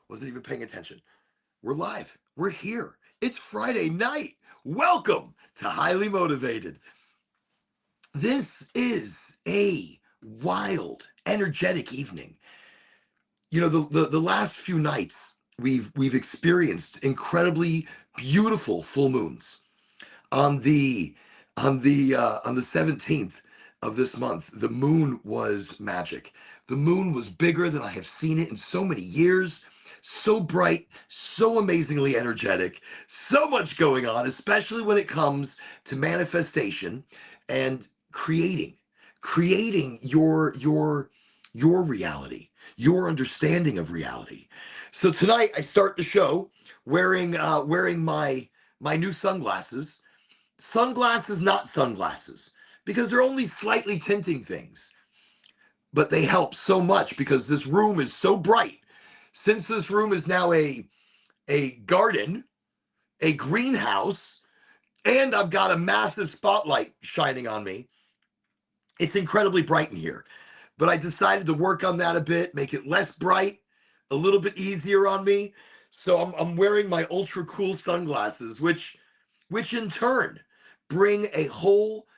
Wasn't even paying attention. We're live. We're here. It's Friday night. Welcome to Highly Motivated. This is a wild, energetic evening. You know, the last few nights we've experienced incredibly beautiful full moons. On the 17th of this month, the moon was magic. The moon was bigger than I have seen it in so many years. So bright, so amazingly energetic, so much going on, especially when it comes to manifestation and creating your reality, your understanding of reality. So tonight I start the show wearing my new sunglasses. Sunglasses, not sunglasses, because they're only slightly tinting things, but they help so much because this room is so bright. Since this room is now a garden, a greenhouse, and I've got a massive spotlight shining on me, it's incredibly bright in here. But I decided to work on that a bit, make it less bright, a little bit easier on me. So I'm wearing my ultra cool sunglasses, which in turn bring a whole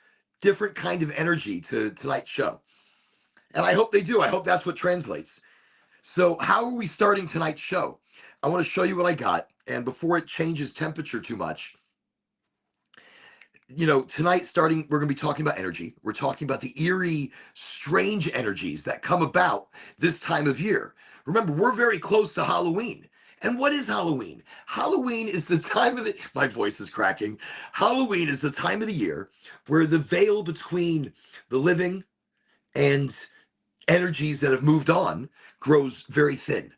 different kind of energy to tonight's show. And I hope they do. I hope that's what translates. So how are we starting tonight's show? I want to show you what I got. And before it changes temperature too much, tonight starting, we're going to be talking about energy. We're talking about the eerie, strange energies that come about this time of year. Remember, we're very close to Halloween. And what is Halloween? Halloween is the time of the, my voice is cracking. Halloween is the time of the year where the veil between the living and energies that have moved on grows very thin.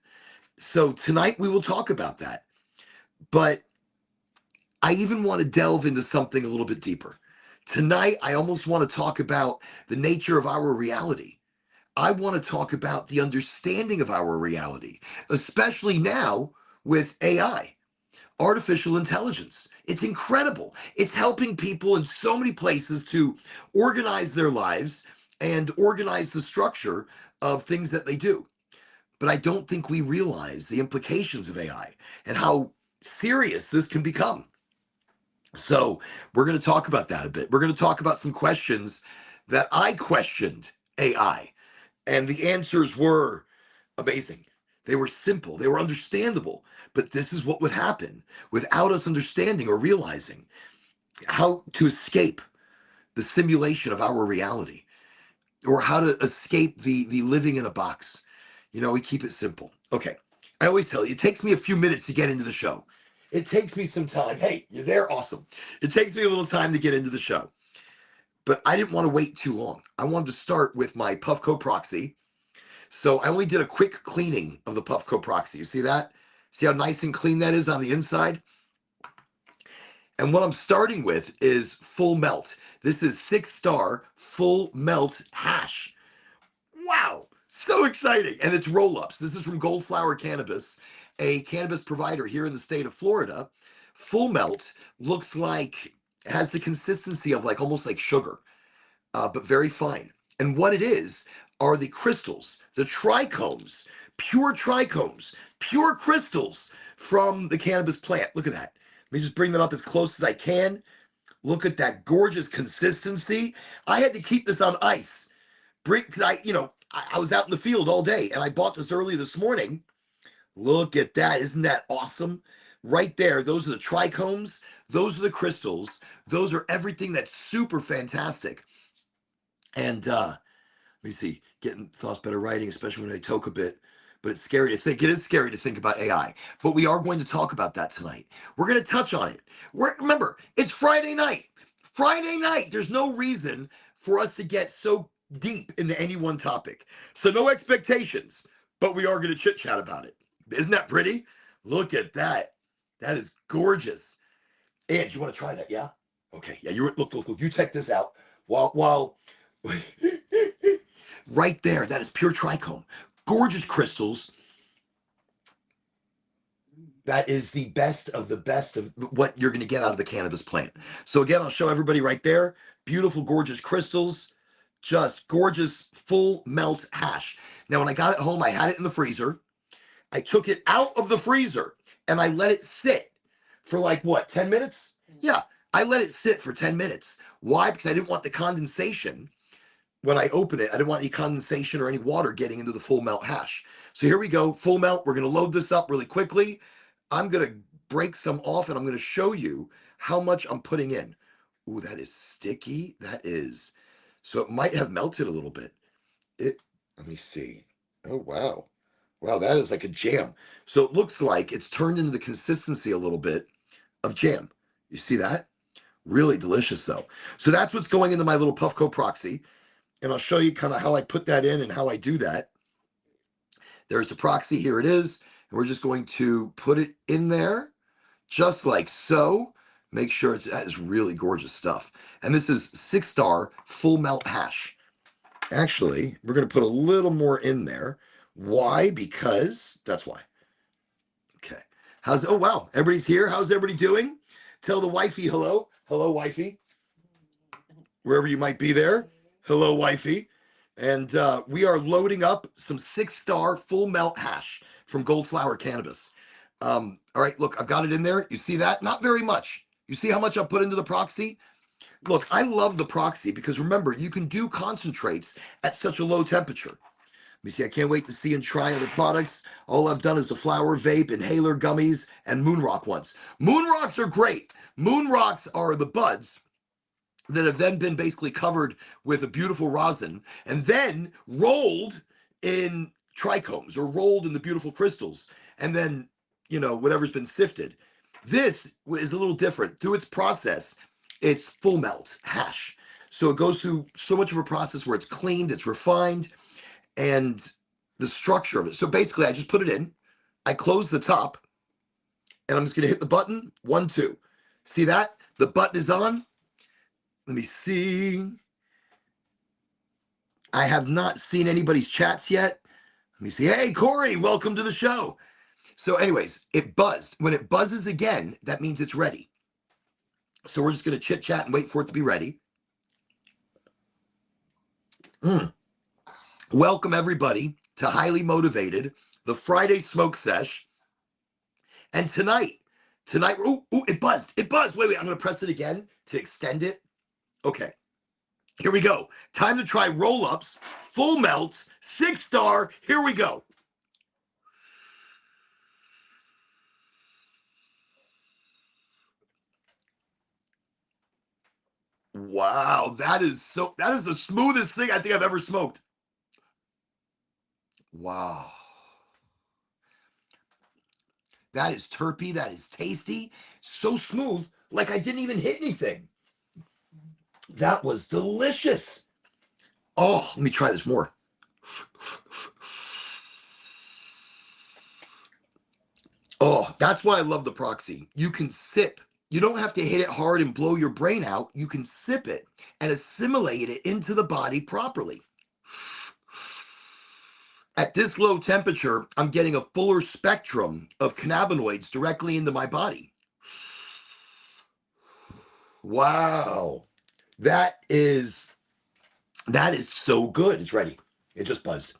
So tonight we will talk about that. But I even want to delve into something a little bit deeper. Tonight, I almost want to talk about the nature of our reality. I want to talk about the understanding of our reality, especially now with AI, artificial intelligence. It's incredible. It's helping people in so many places to organize their lives and organize the structure of things that they do. But I don't think we realize the implications of AI and how serious this can become. So we're going to talk about that a bit. We're going to talk about some questions that I questioned AI, and the answers were amazing. They were simple, they were understandable, but this is what would happen without us understanding or realizing how to escape the simulation of our reality, or how to escape the living in a box. We keep it simple. Okay. I always tell you, it takes me a few minutes to get into the show. It takes me some time. Hey, you're there? Awesome. It takes me a little time to get into the show. But I didn't want to wait too long. I wanted to start with my Puffco proxy. So I only did a quick cleaning of the Puffco proxy. You see that? See how nice and clean that is on the inside? And what I'm starting with is full melt. This is 6-star full melt hash. Wow, so exciting. And it's roll-ups. This is from Goldflower Cannabis, a cannabis provider here in the state of Florida. Full melt looks like, has the consistency of almost like sugar, but very fine. And what it is are the crystals, the trichomes, pure crystals from the cannabis plant. Look at that. Let me just bring that up as close as I can. Look at that gorgeous consistency. I had to keep this on ice. Because I was out in the field all day, and I bought this early this morning. Look at that. Isn't that awesome? Right there, those are the trichomes. Those are the crystals. Those are everything that's super fantastic. And let me see, getting thoughts better writing, especially when I talk a bit. But it's scary to think. It is scary to think about AI. But we are going to talk about that tonight. We're going to touch on it. Remember, it's Friday night. Friday night. There's no reason for us to get so deep into any one topic. So no expectations, but we are going to chit chat about it. Isn't that pretty? Look at that. That is gorgeous. And you want to try that? Yeah. Okay. Yeah. Look. You check this out. While right there, that is pure trichome. Gorgeous crystals. That is the best of what you're going to get out of the cannabis plant. So again, I'll show everybody right there. Beautiful, gorgeous crystals. Just gorgeous, full melt hash. Now, when I got it home, I had it in the freezer. I took it out of the freezer and I let it sit for like what, 10 minutes? Yeah, I let it sit for 10 minutes. Why? Because I didn't want the condensation when I open it. I didn't want any condensation or any water getting into the full melt hash. So here we go, full melt. We're going to load this up really quickly. I'm going to break some off and I'm going to show you how much I'm putting in. Ooh, that is sticky. That is. So it might have melted a little bit. Let me see. Oh, wow. Wow, that is like a jam. So it looks like it's turned into the consistency a little bit of jam. You see that? Really delicious though. So that's what's going into my little Puffco Proxy. And I'll show you kind of how I put that in and how I do that. There's the Proxy, here it is. And we're just going to put it in there, just like so. Make sure that is really gorgeous stuff. And this is 6-star full melt hash. Actually, we're going to put a little more in there. Why? Because that's why. Okay. Oh, wow. Everybody's here. How's everybody doing? Tell the wifey hello. Hello, wifey. Wherever you might be there. Hello, wifey. And we are loading up some 6-star full melt hash from Goldflower Cannabis. All right, look, I've got it in there. You see that? Not very much. You see how much I put into the Proxy? Look, I love the Proxy because remember, you can do concentrates at such a low temperature. Let me see, I can't wait to see and try other products. All I've done is the flower vape, inhaler gummies, and Moon Rock ones. Moon Rocks are great. Moon Rocks are the buds that have then been basically covered with a beautiful rosin and then rolled in trichomes or rolled in the beautiful crystals. And then, you know, whatever's been sifted. This is a little different. Through its process, it's full melt hash. So it goes through so much of a process where it's cleaned, it's refined, and the structure of it. So basically, I just put it in, I close the top, and I'm just going to hit the button, 1, 2. See that? The button is on. Let me see. I have not seen anybody's chats yet. Let me see. Hey, Corey, welcome to the show. So anyways, it buzzed. When it buzzes again, that means it's ready. So we're just going to chit chat and wait for it to be ready. Welcome everybody to Highly Motivated, the Friday Smoke Sesh. And tonight, ooh, it buzzed. It buzzed. Wait, I'm going to press it again to extend it. Okay, here we go. Time to try roll-ups, full melts, 6-star. Here we go. Wow, that is the smoothest thing I think I've ever smoked. Wow. That is terpy, that is tasty, so smooth, like I didn't even hit anything. That was delicious. Oh, let me try this more. Oh, that's why I love the Proxy. You can sip. You don't have to hit it hard and blow your brain out. You can sip it and assimilate it into the body properly. At this low temperature, I'm getting a fuller spectrum of cannabinoids directly into my body. Wow. That is so good. It's ready. It just buzzed.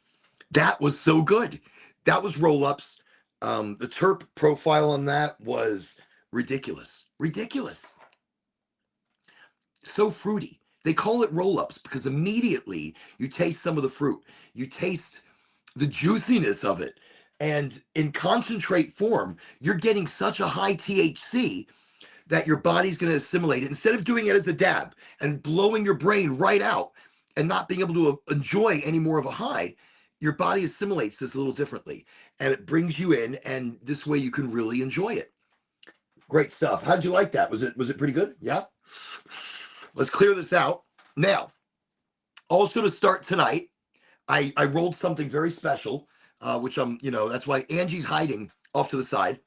That was so good. That was roll-ups. The terp profile on that was ridiculous. Ridiculous. So fruity. They call it roll-ups because immediately you taste some of the fruit. You taste the juiciness of it. And in concentrate form, you're getting such a high THC that your body's going to assimilate it. Instead of doing it as a dab and blowing your brain right out and not being able to enjoy any more of a high, your body assimilates this a little differently. And it brings you in, and this way you can really enjoy it. Great stuff. How'd you like that? Was it pretty good? Yeah? Let's clear this out. Now, also to start tonight, I rolled something very special, which that's why Angie's hiding off to the side.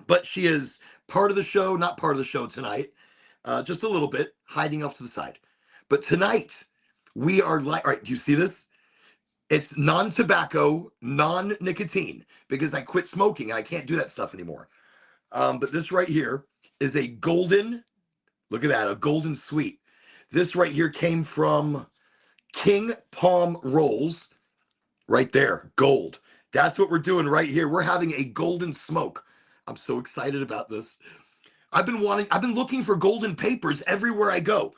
But she is part of the show, not part of the show tonight, just a little bit, hiding off to the side. But tonight, we are all right, do you see this? It's non-tobacco, non-nicotine, because I quit smoking and I can't do that stuff anymore. But this right here is a golden, look at that, a golden sweet. This right here came from King Palm Rolls, right there, gold. That's what we're doing right here. We're having a golden smoke. I'm so excited about this. I've been looking for golden papers everywhere I go,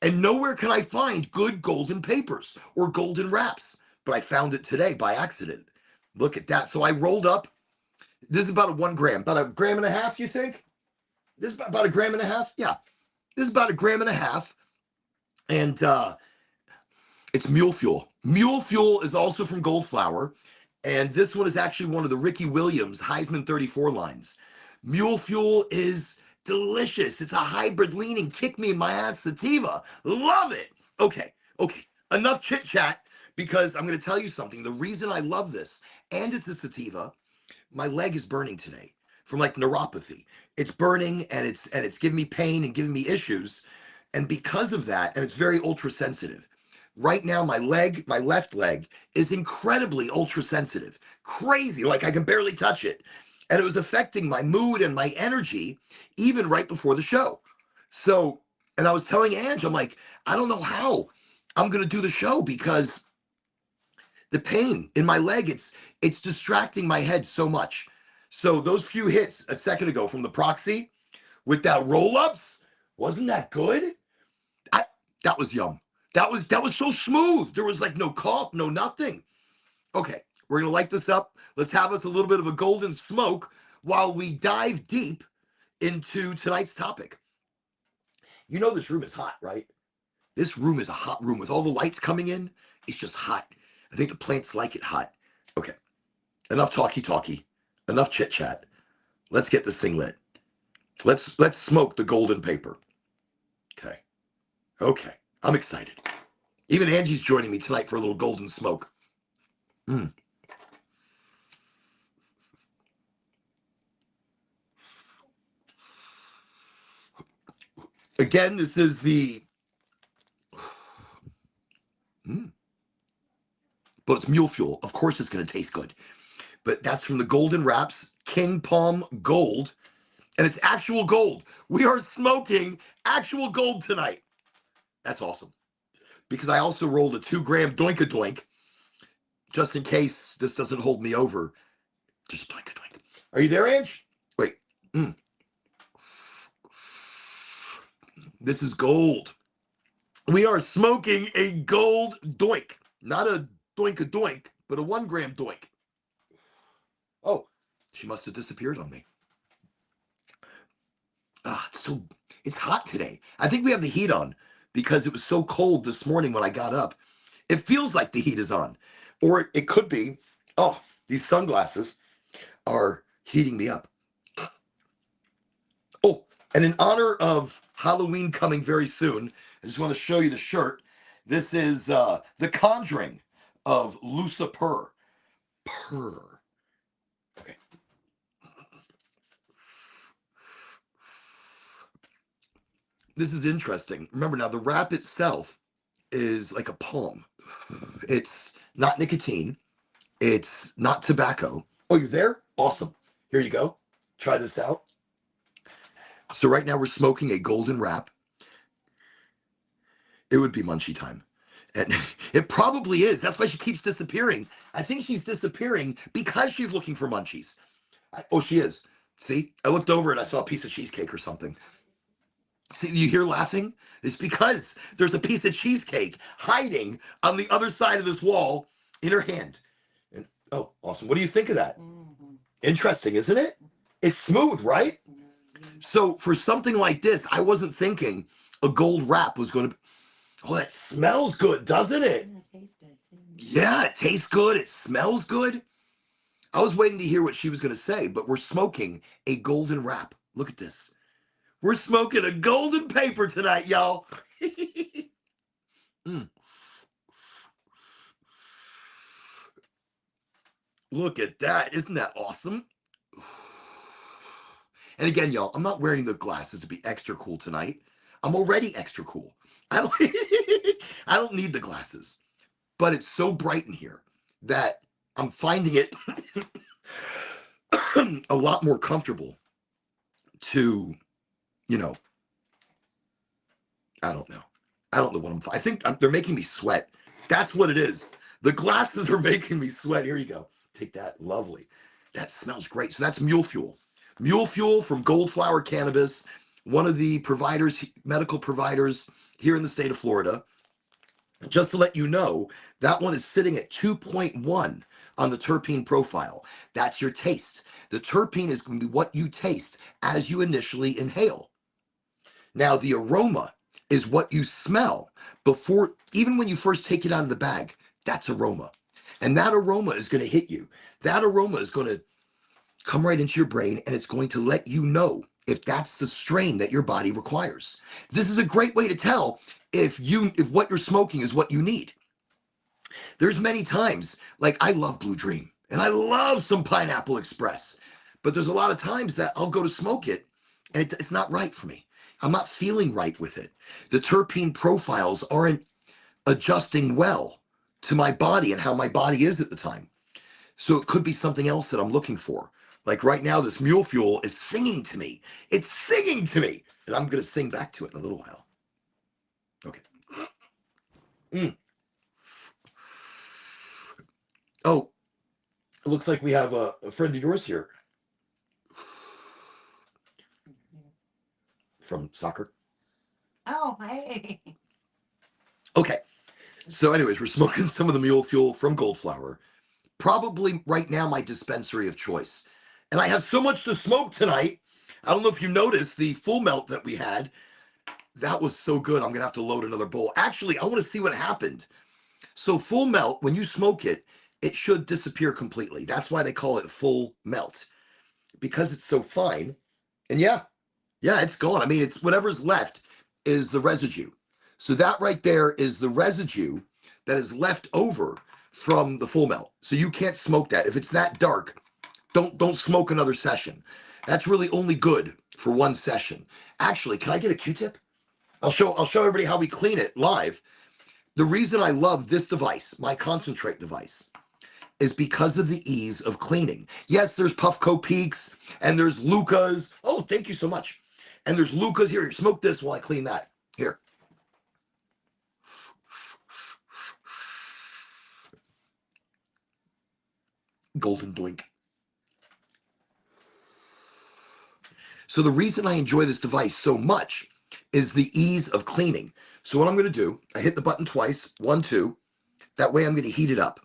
and nowhere can I find good golden papers or golden wraps. But I found it today by accident. Look at that. So I rolled up. This is about a 1 gram, about a gram and a half, you think? This is about a gram and a half? Yeah. This is about a gram and a half. And it's mule fuel. Mule fuel is also from Goldflower. And this one is actually one of the Ricky Williams Heisman 34 lines. Mule fuel is delicious. It's a hybrid leaning, kick me in my ass sativa. Love it. Okay. Enough chit chat, because I'm going to tell you something. The reason I love this, and it's a sativa, my leg is burning today from like neuropathy. It's burning, and it's giving me pain and giving me issues. And because of that, and it's very ultra sensitive. Right now, my left leg is incredibly ultra sensitive, crazy, like I can barely touch it. And it was affecting my mood and my energy even right before the show. So, and I was telling Ange, I'm like, I don't know how I'm going to do the show, because the pain in my leg, it's distracting my head so much. So those few hits a second ago from the Proxy with that roll-ups, wasn't that good? That was yum. That was so smooth. There was like no cough, no nothing. Okay, we're gonna light this up. Let's have us a little bit of a golden smoke while we dive deep into tonight's topic. You know this room is hot, right? This room is a hot room with all the lights coming in. It's just hot. I think the plants like it hot. Okay, enough talky. Enough chit chat. Let's get this thing lit. Let's smoke the golden paper. Okay, I'm excited. Even Angie's joining me tonight for a little golden smoke. Again, this is the, but it's mule fuel. Of course it's going to taste good. But that's from the Golden Wraps, King Palm Gold. And it's actual gold. We are smoking actual gold tonight. That's awesome. Because I also rolled a 2-gram Doink-a-Doink, just in case this doesn't hold me over. Just Doink-a-Doink. Are you there, Ange? Wait. This is gold. We are smoking a gold doink. Not a Doink-a-Doink, but a 1-gram doink. Oh, she must have disappeared on me. It's hot today. I think we have the heat on because it was so cold this morning when I got up. It feels like the heat is on. Or it could be, these sunglasses are heating me up. Oh, and in honor of Halloween coming very soon, I just want to show you the shirt. This is The Conjuring of Lucifer. Okay. This is interesting. Remember now, the wrap itself is like a palm. It's not nicotine. It's not tobacco. Oh, you're there? Awesome. Here you go. Try this out. So right now we're smoking a golden wrap. It would be munchie time. And it probably is. That's why she keeps disappearing. I think she's disappearing because she's looking for munchies. She is. See, I looked over and I saw a piece of cheesecake or something. See, you hear laughing? It's because there's a piece of cheesecake hiding on the other side of this wall in her hand. And awesome. What do you think of that? Interesting, isn't it? It's smooth, right? So for something like this, I wasn't thinking a gold wrap was going to. That smells good, doesn't it? Yeah, it tastes good too. Yeah, it tastes good. It smells good. I was waiting to hear what she was going to say, but we're smoking a golden wrap. Look at this. We're smoking a golden paper tonight, y'all. Look at that. Isn't that awesome? And again, y'all, I'm not wearing the glasses to be extra cool tonight. I'm already extra cool. I don't need the glasses. But it's so bright in here that I'm finding it a lot more comfortable to, I don't know. I don't know what I think they're making me sweat. That's what it is. The glasses are making me sweat. Here you go. Take that. Lovely. That smells great. So that's Mule Fuel. Mule Fuel from Goldflower Cannabis, one of the providers, medical providers here in the state of Florida. Just to let you know, that one is sitting at 2.1 on the terpene profile. That's your taste. The terpene is going to be what you taste as you initially inhale. Now, the aroma is what you smell before, even when you first take it out of the bag. That's aroma. And that aroma is going to hit you. That aroma is going to come right into your brain, and it's going to let you know if that's the strain that your body requires. This is a great way to tell if what you're smoking is what you need. There's many times, like I love Blue Dream and I love some Pineapple Express, but there's a lot of times that I'll go to smoke it and it's not right for me. I'm not feeling right with it. The terpene profiles aren't adjusting well to my body and how my body is at the time. So it could be something else that I'm looking for. Like right now, this Mule Fuel is singing to me. It's singing to me. And I'm going to sing back to it in a little while. Okay. Oh, it looks like we have a friend of yours here from soccer. Oh, hey. Okay. So anyways, we're smoking some of the Mule Fuel from Goldflower. Probably right now my dispensary of choice. And I have so much to smoke tonight. I don't know if you noticed the full melt that we had. That was so good. I'm going to have to load another bowl. Actually, I want to see what happened. So full melt, when you smoke it, it should disappear completely. That's why they call it full melt, because it's so fine. And yeah, it's gone. I mean, it's whatever's left is the residue. So that right there is the residue that is left over from the full melt. So you can't smoke that. If it's that dark, don't smoke another session. That's really only good for one session. Actually, can I get a Q-tip? I'll show everybody how we clean it live. The reason I love this device, my concentrate device, is because of the ease of cleaning. Yes, there's Puffco Peaks and there's Lucas. Oh, thank you so much. And there's Lucas here. Smoke this while I clean that. Here. Golden blink. So the reason I enjoy this device so much is the ease of cleaning. So what I'm going to do, I hit the button twice, 1, 2. That way I'm going to heat it up.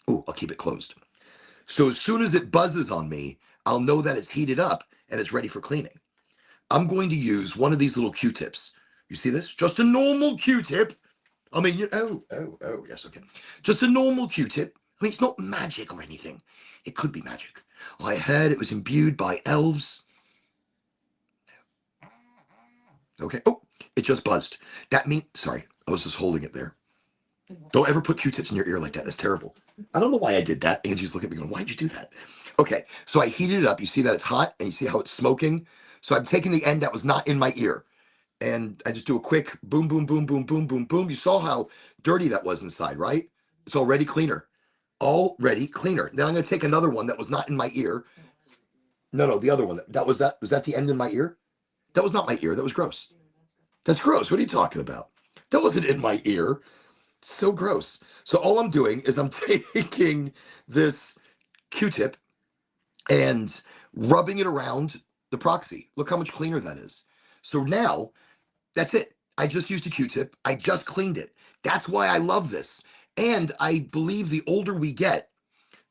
Oh, I'll keep it closed. So as soon as it buzzes on me, I'll know that it's heated up and it's ready for cleaning. I'm going to use one of these little Q-tips. You see this? Just a normal Q-tip. I mean, yes, okay. Just a normal Q-tip. I mean, it's not magic or anything. It could be magic. I heard it was imbued by elves. Okay. Oh, it just buzzed. That means, sorry, I was just holding it there. Don't ever put Q-tips in your ear like that. That's terrible. I don't know why I did that. Angie's looking at me going, why'd you do that? Okay, so I heated it up. You see that it's hot and you see how it's smoking? So I'm taking the end that was not in my ear and I just do a quick boom, boom, boom, boom, boom, boom, boom. You saw how dirty that was inside, right? It's already cleaner. Already cleaner. Then I'm going to take another one that was not in my ear. No, the other one. Was that the end in my ear? That was not my ear. That was gross. That's gross. What are you talking about? That wasn't in my ear. So gross. So all I'm doing is I'm taking this Q-tip and rubbing it around the proxy. Look how much cleaner that is. So now, that's it. I just used a Q-tip. I just cleaned it. That's why I love this. And I believe the older we get,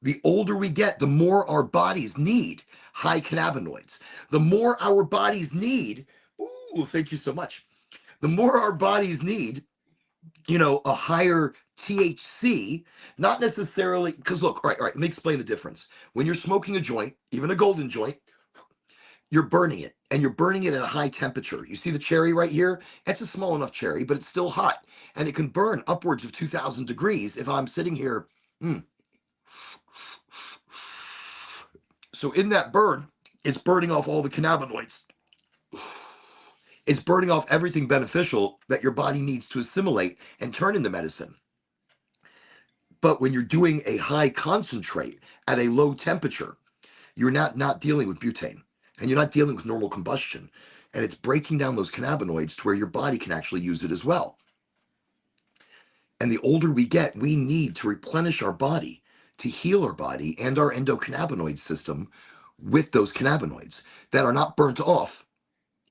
the more our bodies need high cannabinoids. The more our bodies need, ooh, thank you so much. The more our bodies need, a higher THC, not necessarily, because look, all right, let me explain the difference. When you're smoking a joint, even a golden joint, you're burning it, and you're burning it at a high temperature. You see the cherry right here? It's a small enough cherry, but it's still hot, and it can burn upwards of 2,000 degrees if I'm sitting here. So in that burn, it's burning off all the cannabinoids. It's burning off everything beneficial that your body needs to assimilate and turn into medicine. But when you're doing a high concentrate at a low temperature, you're not dealing with butane and you're not dealing with normal combustion. And it's breaking down those cannabinoids to where your body can actually use it as well. And the older we get, we need to replenish our body to heal our body and our endocannabinoid system with those cannabinoids that are not burnt off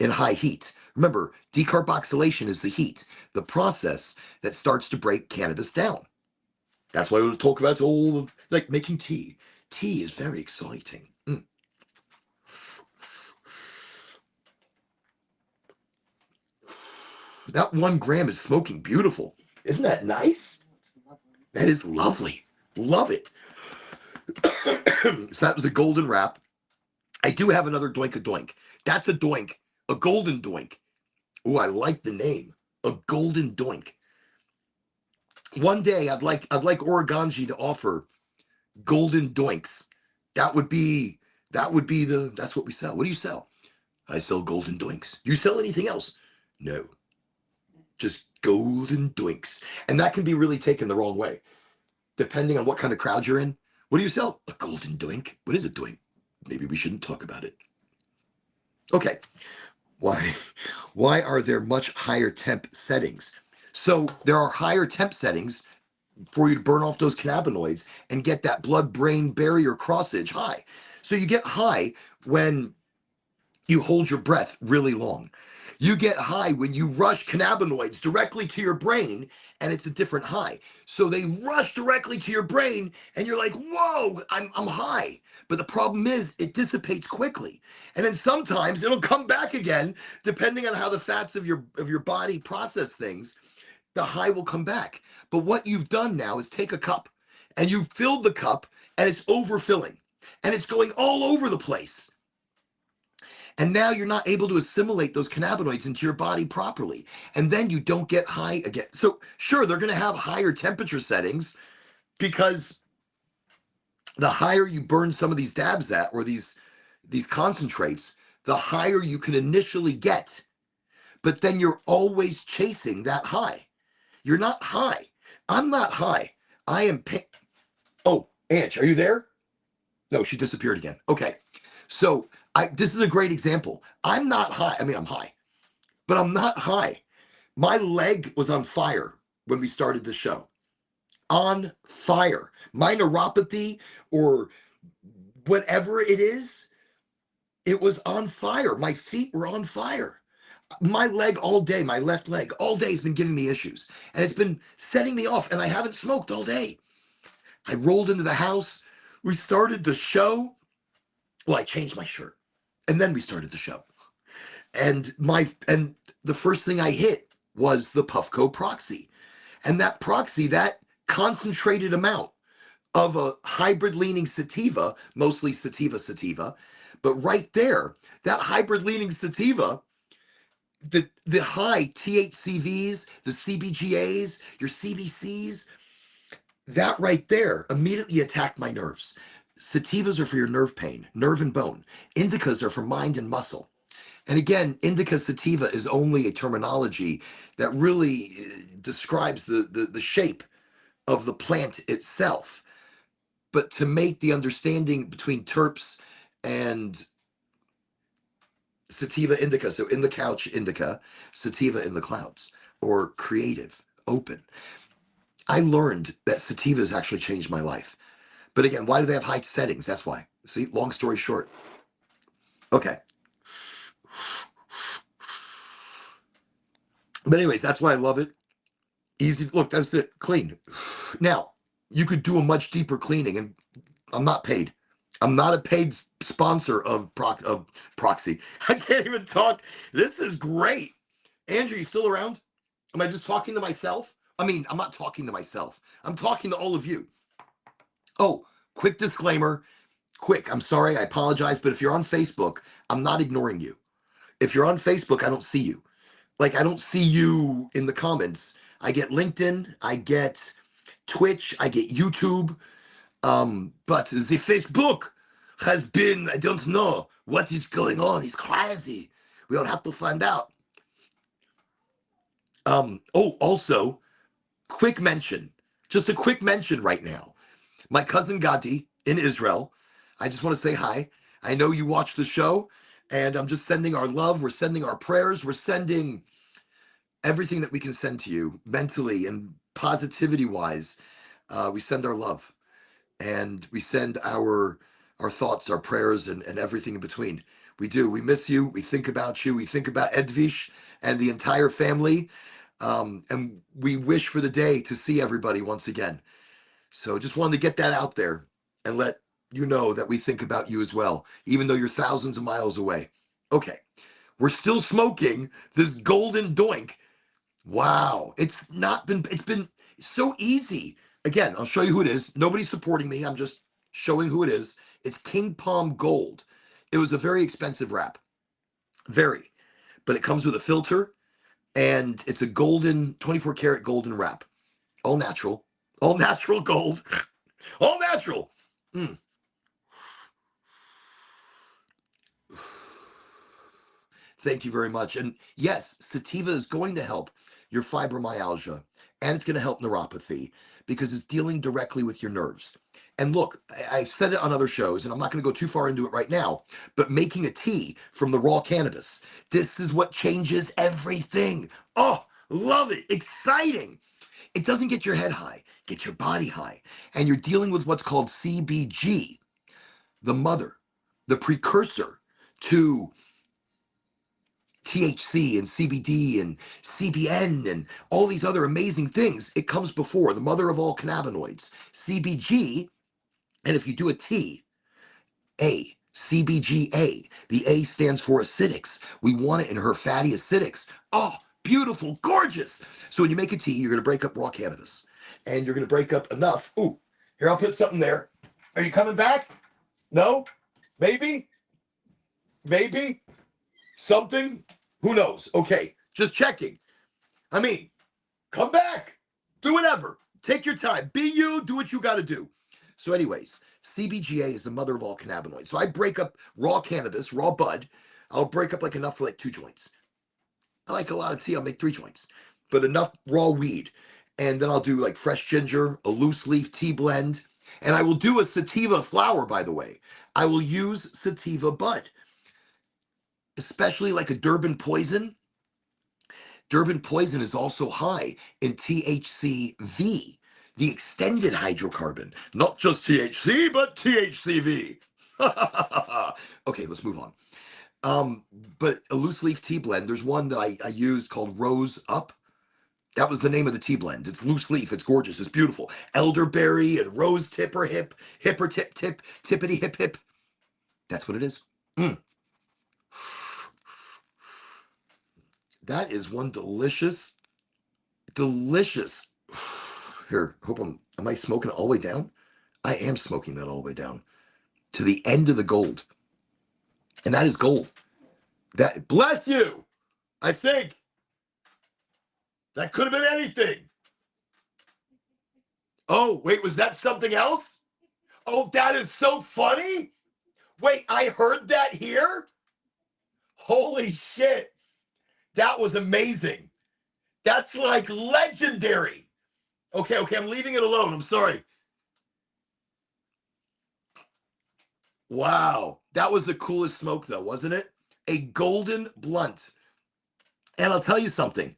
in high heat. Remember, decarboxylation is the heat, the process that starts to break cannabis down. That's why we talk about all of, like making tea. Tea is very exciting. That 1 gram is smoking beautiful. Isn't that nice? That is lovely. Love it. So that was a golden wrap. I do have another doink a doink. That's a doink, a golden doink. Oh, I like the name, a golden doink. One day I'd like Oregonji to offer golden doinks. That's what we sell. What do you sell? I sell golden doinks. Do you sell anything else? No. Just golden doinks. And that can be really taken the wrong way, depending on what kind of crowd you're in. What do you sell? A golden doink. What is a doink? Maybe we shouldn't talk about it. Okay. Why are there much higher temp settings? So there are higher temp settings for you to burn off those cannabinoids and get that blood-brain barrier crossage high. So you get high when you hold your breath really long. You get high when you rush cannabinoids directly to your brain, and it's a different high. So they rush directly to your brain, and you're like, whoa, I'm high. But the problem is it dissipates quickly. And then sometimes it'll come back again, depending on how the fats of your body process things. The high will come back. But what you've done now is take a cup, and you've filled the cup, and it's overfilling, and it's going all over the place. And now you're not able to assimilate those cannabinoids into your body properly. And then you don't get high again. So sure, they're going to have higher temperature settings because the higher you burn some of these dabs at, or these concentrates, the higher you can initially get. But then you're always chasing that high. You're not high. I'm not high. I am. Oh, Ange, are you there? No, she disappeared again. Okay. So this is a great example. I'm not high. I mean, I'm high, but I'm not high. My leg was on fire when we started the show. On fire. My neuropathy or whatever it is, it was on fire. My feet were on fire. My leg all day, my left leg all day has been giving me issues, and it's been setting me off, and I haven't smoked all day. I rolled into the house. We started the show. Well, I changed my shirt, and then we started the show. And the first thing I hit was the Puffco Proxy. And that Proxy, that concentrated amount of a hybrid leaning sativa, mostly sativa, but right there, that hybrid leaning sativa, the high THCVs, the CBGAs, your CBCs, that right there immediately attacked my nerves. Sativas are for your nerve pain, nerve and bone. Indicas are for mind and muscle. And again, indica sativa is only a terminology that really describes the shape of the plant itself. But to make the understanding between terps and sativa indica, so in the couch indica, sativa in the clouds, or creative, open. I learned that sativas actually changed my life. But again, why do they have high settings? That's why. See, long story short. Okay. But anyways, that's why I love it. Easy. Look, that's it. Clean. Now, you could do a much deeper cleaning, and I'm not paid. I'm not a paid sponsor of Proxy. I can't even talk. This is great. Andrew, you still around? Am I just talking to myself? I mean, I'm not talking to myself. I'm talking to all of you. Oh, quick disclaimer. Quick, I'm sorry, I apologize, but if you're on Facebook, I'm not ignoring you. If you're on Facebook, I don't see you. Like, I don't see you in the comments. I get LinkedIn, I get Twitch, I get YouTube. But the Facebook has been, I don't know what is going on. It's crazy. We'll have to find out. Also, quick mention, just a quick mention right now. My cousin Gadi in Israel, I just want to say hi. I know you watch the show, and I'm just sending our love. We're sending our prayers. We're sending everything that we can send to you mentally and positivity-wise. We send our love. and we send our thoughts, our prayers, and everything in between. We do. We miss you. We think about you. We think about Edvish and the entire family. And we wish for the day to see everybody once again. So just wanted to get that out there and let you know that we think about you as well, even though you're thousands of miles away. Okay, we're still smoking this golden doink. Wow, it's been so easy. Again, I'll show you who it is. Nobody's supporting me. I'm just showing who it is. It's King Palm Gold. It was a very expensive wrap, very, but it comes with a filter and it's a golden 24 karat golden wrap, all natural gold, all natural. Mm. Thank you very much. And yes, sativa is going to help your fibromyalgia and it's going to help neuropathy because it's dealing directly with your nerves. And look, I said it on other shows, and I'm not going to go too far into it right now, but making a tea from the raw cannabis, this is what changes everything. Oh, love it. Exciting. It doesn't get your head high, get your body high. And you're dealing with what's called CBG, the mother, the precursor to THC and CBD and CBN and all these other amazing things. It comes before the mother of all cannabinoids, CBG. And if you do a T, A, CBGA, the A stands for acidics. We want it in her fatty acidics. Oh, beautiful, gorgeous. So when you make a tea, you're going to break up raw cannabis and you're going to break up enough. Ooh, here, I'll put something there. Are you coming back? No? Maybe? Maybe? Something? Who knows? Okay, just checking. I mean, come back. Do whatever. Take your time. Be you. Do what you got to do. So anyways, CBGA is the mother of all cannabinoids. So I break up raw cannabis, raw bud. I'll break up like enough for like 2 joints. I like a lot of tea. I'll make 3 joints, but enough raw weed. And then I'll do like fresh ginger, a loose leaf tea blend. And I will do a sativa flower, by the way. I will use sativa bud, especially like a Durban poison. Durban poison is also high in THCV, the extended hydrocarbon, not just THC, but THCV. Okay, let's move on. But a loose leaf tea blend, there's one that I used called Rose Up. That was the name of the tea blend. It's loose leaf. It's gorgeous. It's beautiful. Elderberry and rose tipper hip, hipper tip tip, tippity hip hip. That's what it is. Mm. That is one delicious, delicious. Here, am I smoking it all the way down? I am smoking that all the way down to the end of the gold. And that is gold. That, bless you. I think that could have been anything. Oh, wait, was that something else? Oh, that is so funny. Wait, I heard that here? Holy shit. That was amazing. That's like legendary. Okay, I'm leaving it alone. I'm sorry. Wow. That was the coolest smoke, though, wasn't it? A golden blunt. And I'll tell you something.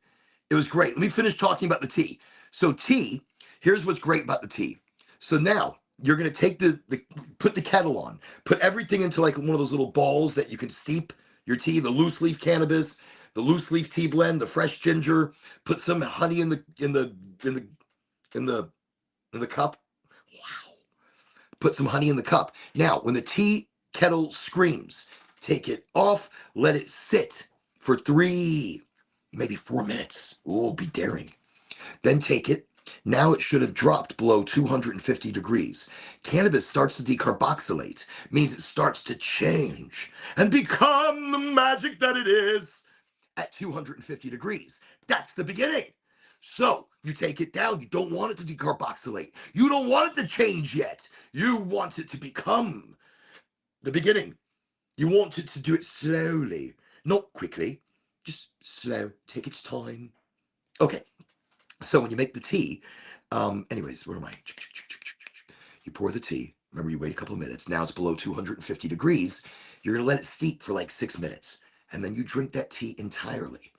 It was great. Let me finish talking about the tea. So tea, here's what's great about the tea. So now you're going to take put the kettle on, put everything into like one of those little balls that you can steep your tea, the loose leaf cannabis, the loose leaf tea blend, the fresh ginger, put some honey in the cup. Wow. Put some honey in the cup. Now, when the tea kettle screams, take it off, let it sit for 3, maybe 4 minutes. Oh, be daring. Then take it. Now it should have dropped below 250 degrees. Cannabis starts to decarboxylate, means it starts to change and become the magic that it is at 250 degrees. That's the beginning. So you take it down. You don't want it to decarboxylate. You don't want it to change yet. You want it to become the beginning. You want it to do it slowly, not quickly, just slow. Take its time. Okay. So when you make the tea, anyways, where am I? You pour the tea. Remember, you wait a couple of minutes. Now it's below 250 degrees. You're going to let it steep for like 6 minutes. And then you drink that tea entirely.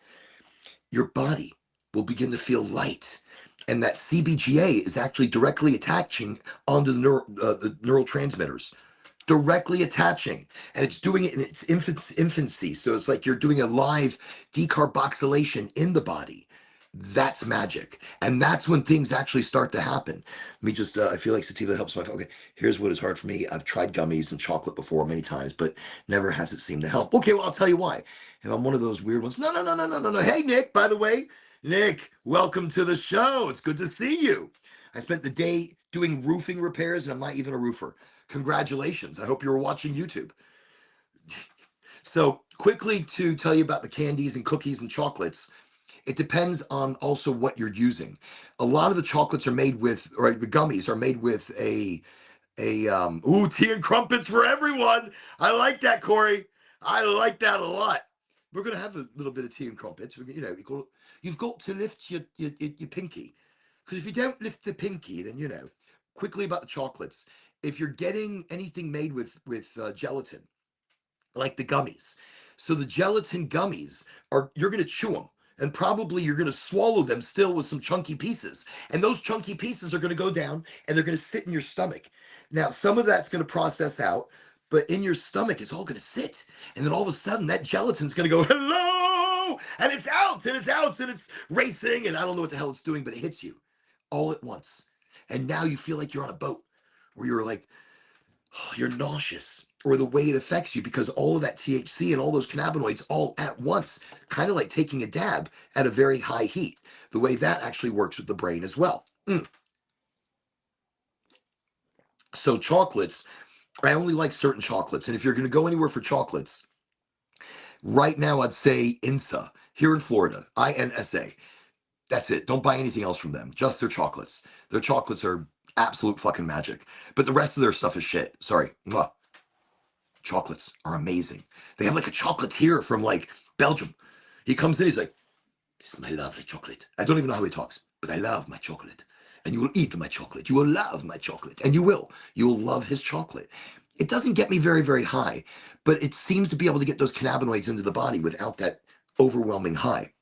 Your body will begin to feel light. And that CBGA is actually directly attaching onto the neurotransmitters, directly attaching, and it's doing it in its infancy. So it's like you're doing a live decarboxylation in the body. That's magic, and that's when things actually start to happen. Let me just, I feel like sativa helps my, okay, here's what is hard for me. I've tried gummies and chocolate before many times, but never has it seemed to help. Okay, well, I'll tell you why. If I'm one of those weird ones, no, no, no, no, no, no, no. Hey, Nick, by the way, Nick, welcome to the show. It's good to see you. I spent the day doing roofing repairs, and I'm not even a roofer. Congratulations. I hope you were watching YouTube. So, quickly to tell you about the candies and cookies and chocolates, it depends on also what you're using. A lot of the chocolates are made with, or the gummies are made with ooh, tea and crumpets for everyone. I like that, Corey. I like that a lot. We're gonna have a little bit of tea and crumpets. You know, you've got to lift your pinky, because if you don't lift the pinky, then quickly about the chocolates. If you're getting anything made with gelatin, like the gummies. So the gelatin gummies you're going to chew them, and probably you're going to swallow them still with some chunky pieces. And those chunky pieces are going to go down and they're going to sit in your stomach. Now, some of that's going to process out, but in your stomach, it's all going to sit. And then all of a sudden, that gelatin's going to go, hello, and it's out, and it's out, and it's racing, and I don't know what the hell it's doing, but it hits you all at once. And now you feel like you're on a boat, where you're like, oh, you're nauseous, or the way it affects you, because all of that THC and all those cannabinoids all at once, kind of like taking a dab at a very high heat, the way that actually works with the brain as well. So chocolates, I only like certain chocolates. And if you're going to go anywhere for chocolates, right now I'd say INSA here in Florida, INSA. That's it. Don't buy anything else from them. Just their chocolates. Their chocolates are absolute fucking magic. But the rest of their stuff is shit. Sorry. Mwah. Chocolates are amazing. They have like a chocolatier from like Belgium. He comes in, he's like, this is my lovely chocolate. I don't even know how he talks, but I love my chocolate. And you will eat my chocolate. You will love my chocolate. And you will. You will love his chocolate. It doesn't get me very, very high, but it seems to be able to get those cannabinoids into the body without that overwhelming high.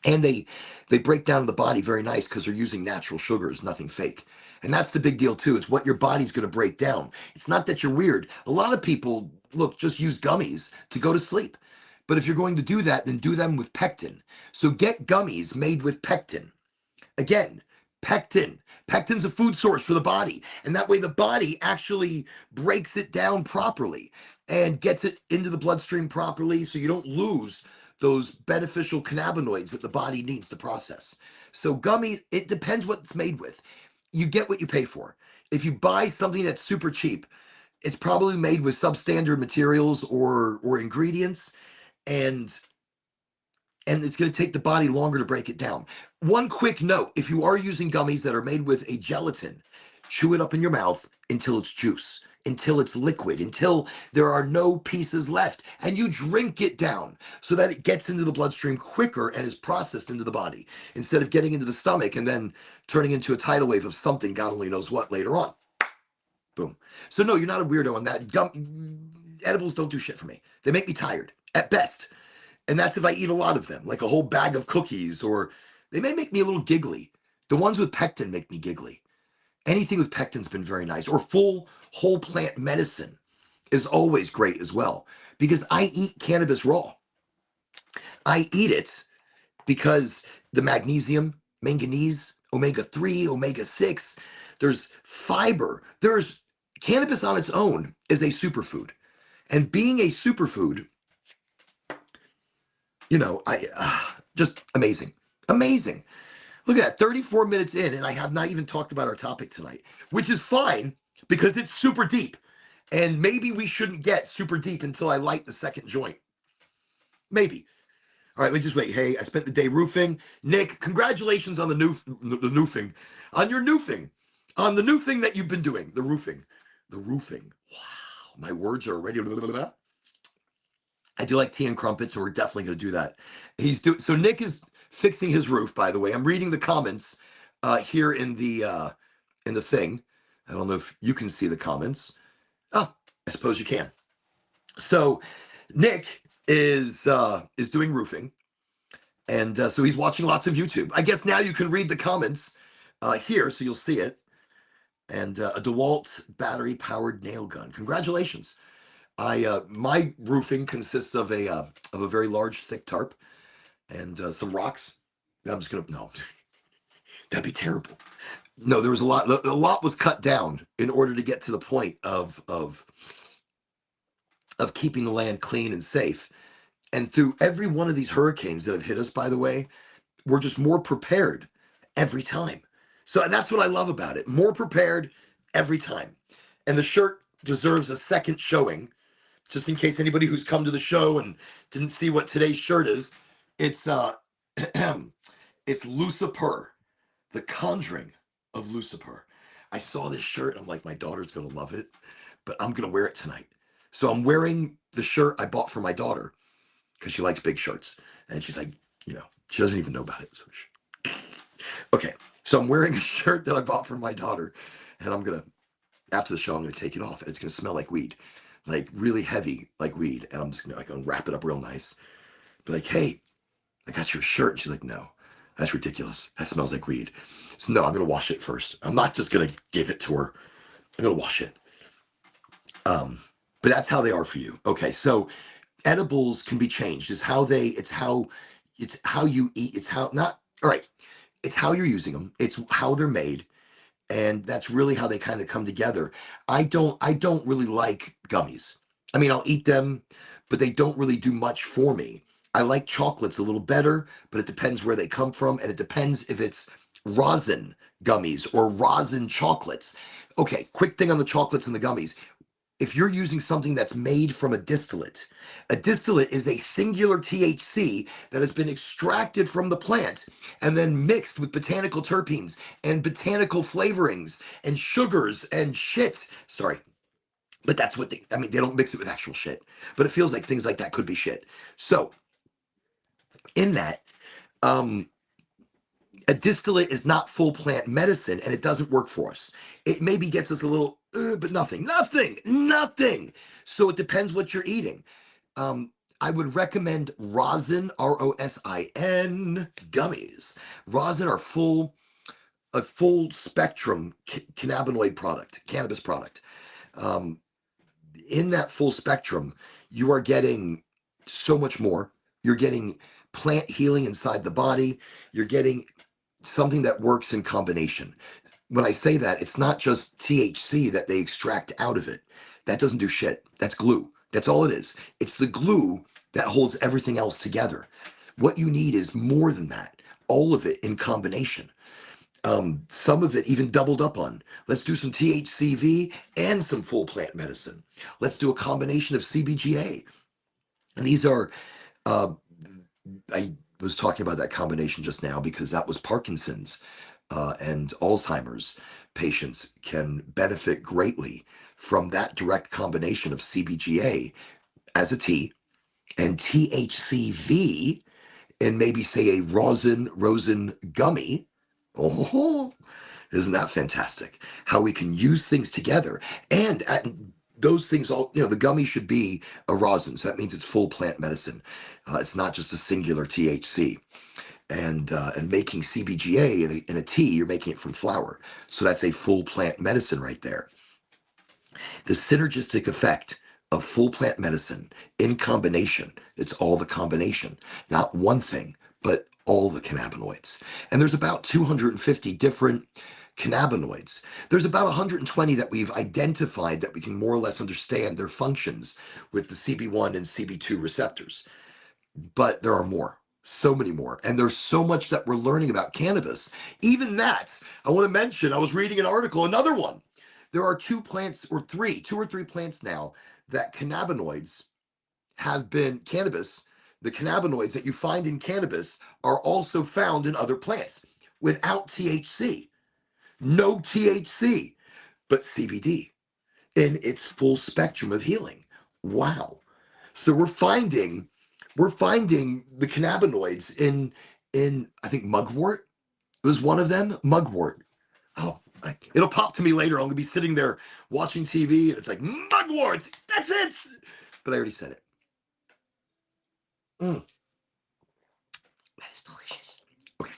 And they break down the body very nice because they're using natural sugars, nothing fake. And that's the big deal too. It's what your body's going to break down. It's not that you're weird. A lot of people, look, just use gummies to go to sleep. But if you're going to do that, then do them with pectin. So get gummies made with pectin. Again, pectin. Pectin's a food source for the body. And that way the body actually breaks it down properly and gets it into the bloodstream properly, so you don't lose those beneficial cannabinoids that the body needs to process. So gummies, it depends what it's made with. You get what you pay for. If you buy something that's super cheap, it's probably made with substandard materials or ingredients, and it's going to take the body longer to break it down. One quick note, if you are using gummies that are made with a gelatin, chew it up in your mouth until it's juice, until it's liquid, until there are no pieces left, and you drink it down so that it gets into the bloodstream quicker and is processed into the body, instead of getting into the stomach and then turning into a tidal wave of something, God only knows what, later on. Boom. So no, you're not a weirdo on that. Edibles don't do shit for me. They make me tired, at best. And that's if I eat a lot of them, like a whole bag of cookies, or they may make me a little giggly. The ones with pectin make me giggly. Anything with pectin's been very nice. Or full whole plant medicine is always great as well, because I eat cannabis raw. I eat it because the magnesium, manganese, omega-3, omega-6, there's fiber. There's cannabis on its own is a superfood. And being a superfood, just amazing. Amazing. Look at that, 34 minutes in, and I have not even talked about our topic tonight, which is fine because it's super deep. And maybe we shouldn't get super deep until I light the second joint. Maybe. All right, let me just wait. Hey, I spent the day roofing. Nick, congratulations on the new thing. On your new thing. On the new thing that you've been doing, the roofing. The roofing. Wow, my words are already. I do like tea and crumpets, so we're definitely going to do that. So Nick is fixing his roof, by the way. I'm reading the comments here in the thing. I don't know if you can see the comments. Oh, I suppose you can. So Nick is doing roofing, and so he's watching lots of YouTube. I guess now you can read the comments here, so you'll see it. And a DeWalt battery powered nail gun. Congratulations. My roofing consists of a very large thick tarp and some rocks. I'm just gonna no, that'd be terrible. No, there was a lot was cut down in order to get to the point of keeping the land clean and safe. And through every one of these hurricanes that have hit us, by the way, we're just more prepared every time. So that's what I love about it. More prepared every time. And the shirt deserves a second showing, just in case anybody who's come to the show and didn't see what today's shirt is. It's it's Lucifer, the conjuring of Lucifer. I saw this shirt. I'm like, my daughter's gonna love it, but I'm gonna wear it tonight. So I'm wearing the shirt I bought for my daughter because she likes big shirts. And she's like, she doesn't even know about it. So okay. So I'm wearing a shirt that I bought for my daughter, and after the show, I'm gonna take it off, and it's gonna smell like weed, like really heavy, like weed. And I'm just gonna wrap it up real nice. Be like, hey, I got you a shirt. And she's like, no, that's ridiculous. That smells like weed. So no, I'm gonna wash it first. I'm not just gonna give it to her. I'm gonna wash it. But that's how they are for you. Okay, so edibles can be changed. It's how you eat. It's how not all right. It's how you're using them. It's how they're made, and that's really how they kind of come together. I don't really like gummies. I mean, I'll eat them, but they don't really do much for me. I like chocolates a little better, but it depends where they come from, and it depends if it's rosin gummies or rosin chocolates. Okay, quick thing on the chocolates and the gummies. If you're using something that's made from a distillate is a singular THC that has been extracted from the plant and then mixed with botanical terpenes and botanical flavorings and sugars and shit. Sorry. But that's what I mean, they don't mix it with actual shit, but it feels like things like that could be shit. So, in that, um, a distillate is not full plant medicine and it doesn't work for us. It maybe gets us a little, but nothing. So it depends what you're eating. I would recommend rosin, Rosin gummies. Rosin are a full spectrum cannabinoid product, cannabis product. Um, in that full spectrum, you are getting so much more. You're getting plant healing inside the body. You're getting something that works in combination. When I say that, it's not just THC that they extract out of it. That doesn't do shit. That's glue. That's all it is. It's the glue that holds everything else together. What you need is more than that. All of it in combination. Some of it even doubled up on. Let's do some THCV and some full plant medicine. Let's do a combination of CBGA. And these are, uh, I was talking about that combination just now because that was Parkinson's and Alzheimer's patients can benefit greatly from that direct combination of CBGA as a tea and THCV and maybe say a rosin gummy. Oh, isn't that fantastic? How we can use things together and those things all, the gummy should be a rosin. So that means it's full plant medicine. It's not just a singular THC. And making CBGA in a tea, you're making it from flower. So that's a full plant medicine right there. The synergistic effect of full plant medicine in combination, it's all the combination, not one thing, but all the cannabinoids. And there's about 250 different cannabinoids. There's about 120 that we've identified that we can more or less understand their functions with the CB1 and CB2 receptors. But there are more, so many more. And there's so much that we're learning about cannabis. Even that, I want to mention, I was reading an article, another one. There are two or three plants now that cannabinoids have been cannabis. The cannabinoids that you find in cannabis are also found in other plants without THC. No THC, but CBD in its full spectrum of healing. Wow. So we're finding the cannabinoids in I think mugwort. It was one of them, mugwort. Oh, it'll pop to me later. I'm gonna be sitting there watching TV, and it's like mugwort. That's it. But I already said it. Mm, that is delicious. Okay.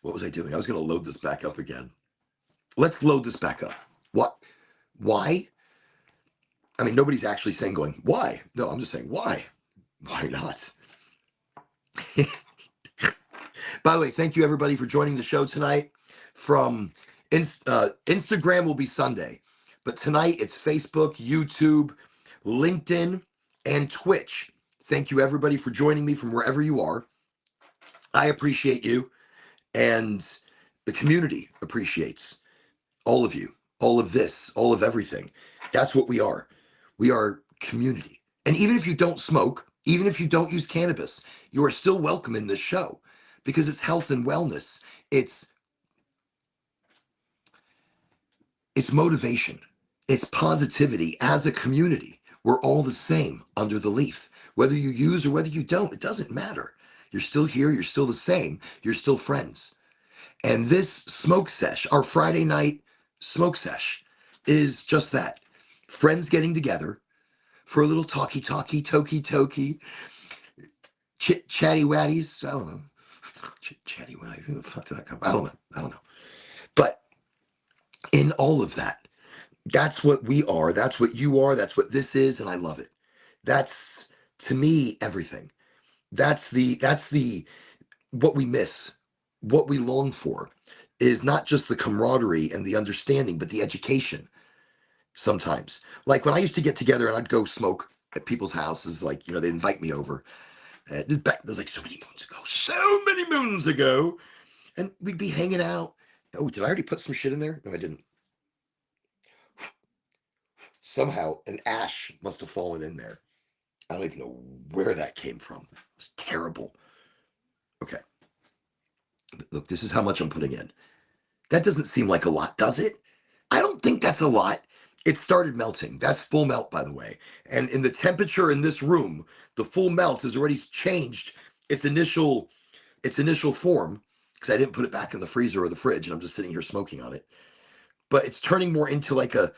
What was I doing? I was going to load this back up again. Let's load this back up. What? Why? I mean, nobody's actually saying going, why? No, I'm just saying, why? Why not? By the way, thank you everybody for joining the show tonight. From Instagram will be Sunday, but tonight it's Facebook, YouTube, LinkedIn, and Twitch. Thank you everybody for joining me from wherever you are. I appreciate you, and the community appreciates all of you, all of this, all of everything. That's what we are. We are community. And even if you don't smoke, even if you don't use cannabis, you are still welcome in this show because it's health and wellness. It's motivation. It's positivity as a community. We're all the same under the leaf. Whether you use or whether you don't, it doesn't matter. You're still here. You're still the same. You're still friends. And this smoke sesh, our Friday night smoke sesh, is just that. Friends getting together for a little talky, toky, chatty waddies. I don't know. Chatty waddies. Who the fuck did that come from? I don't know. But in all of that, that's what we are. That's what you are. That's what this is. And I love it. That's, to me, everything. That's what we miss, what we long for is not just the camaraderie and the understanding, but the education sometimes. Like when I used to get together and I'd go smoke at people's houses, like, they'd invite me over. This was like so many moons ago. And we'd be hanging out. Oh, did I already put some shit in there? No, I didn't. Somehow an ash must have fallen in there. I don't even know where that came from. It was terrible. Okay. Look, this is how much I'm putting in. That doesn't seem like a lot, does it? I don't think that's a lot. It started melting. That's full melt, by the way. And in the temperature in this room, the full melt has already changed its initial form because I didn't put it back in the freezer or the fridge, and I'm just sitting here smoking on it. But it's turning more into like a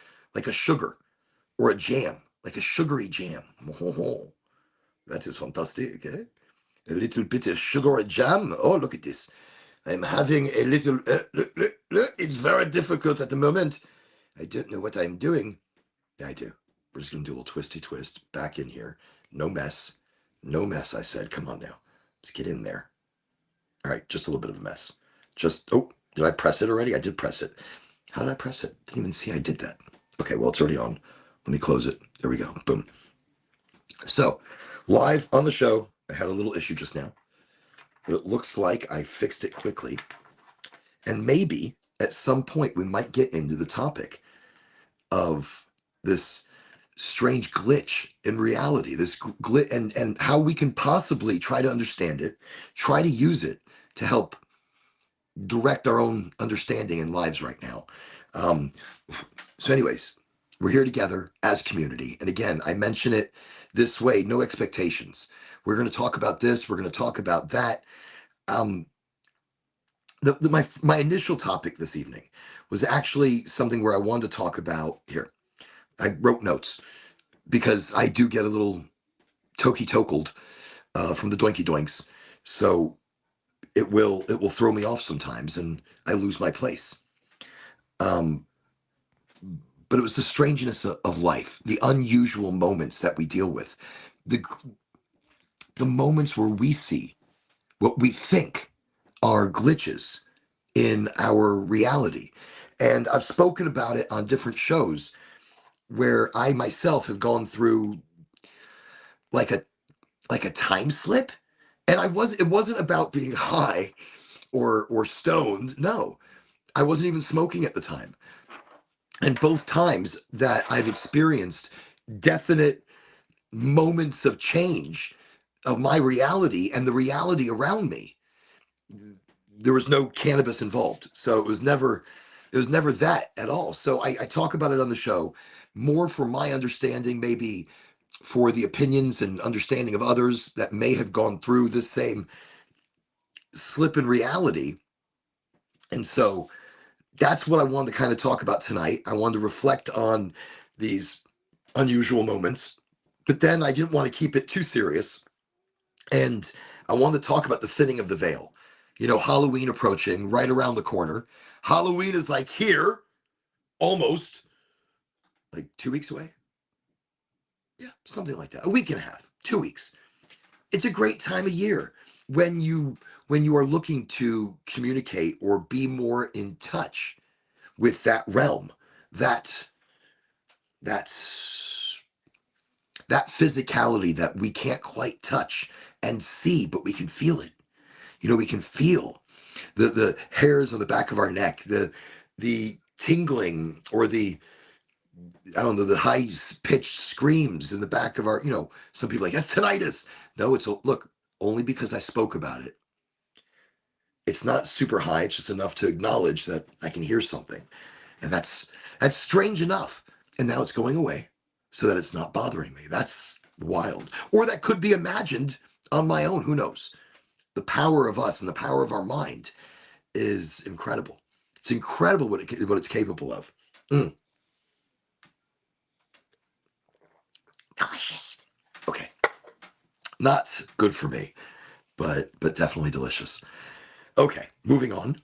sugar or a jam, like a sugary jam. Oh, that is fantastic. Okay? A little bit of sugar and jam. Oh, look at this. I'm having a little. Look, it's very difficult at the moment. I don't know what I'm doing. Yeah, I do. We're just going to do a little twisty twist back in here. No mess. No mess, I said. Come on now. Let's get in there. All right, just a little bit of a mess. Oh, did I press it already? I did press it. How did I press it? Didn't even see I did that. Okay, well, it's already on. Let me close it. There we go. Boom. So, live on the show, I had a little issue just now, but it looks like I fixed it quickly. And maybe at some point we might get into the topic of this strange glitch in reality, this glitch, and how we can possibly try to understand it, try to use it to help direct our own understanding in lives right now. So anyways, we're here together as community. And again, I mention it this way, no expectations. We're going to talk about this. We're going to talk about that. My initial topic this evening was actually something where I wanted to talk about here. I wrote notes because I do get a little tokled from the doinky doinks. So it will throw me off sometimes and I lose my place. But it was the strangeness of life, the unusual moments that we deal with, the moments where we see what we think are glitches in our reality. And I've spoken about it on different shows where I myself have gone through like a time slip. And it wasn't about being high or stoned. No, I wasn't even smoking at the time. And both times that I've experienced definite moments of change of my reality and the reality around me, there was no cannabis involved. So it was never that at all. So I talk about it on the show more for my understanding, maybe for the opinions and understanding of others that may have gone through the same slip in reality. And so that's what I wanted to kind of talk about tonight. I wanted to reflect on these unusual moments, but then I didn't want to keep it too serious. And I wanted to talk about the thinning of the veil. You know, Halloween approaching right around the corner. Halloween is like here, almost like 2 weeks away. Yeah, something like that. A week and a half, 2 weeks. It's a great time of year when you are looking to communicate or be more in touch with that realm, that that's that physicality that we can't quite touch and see, but we can feel it. You know, we can feel the hairs on the back of our neck, the tingling or the I don't know, the high pitched screams in the back of our, some people are like, that's tinnitus. No, look, only because I spoke about it. It's not super high. It's just enough to acknowledge that I can hear something. And that's strange enough. And now it's going away so that it's not bothering me. That's wild. Or that could be imagined on my own. Who knows? The power of us and the power of our mind is incredible. It's incredible what it's capable of. Delicious. Okay. Not good for me, but definitely delicious. Okay, moving on.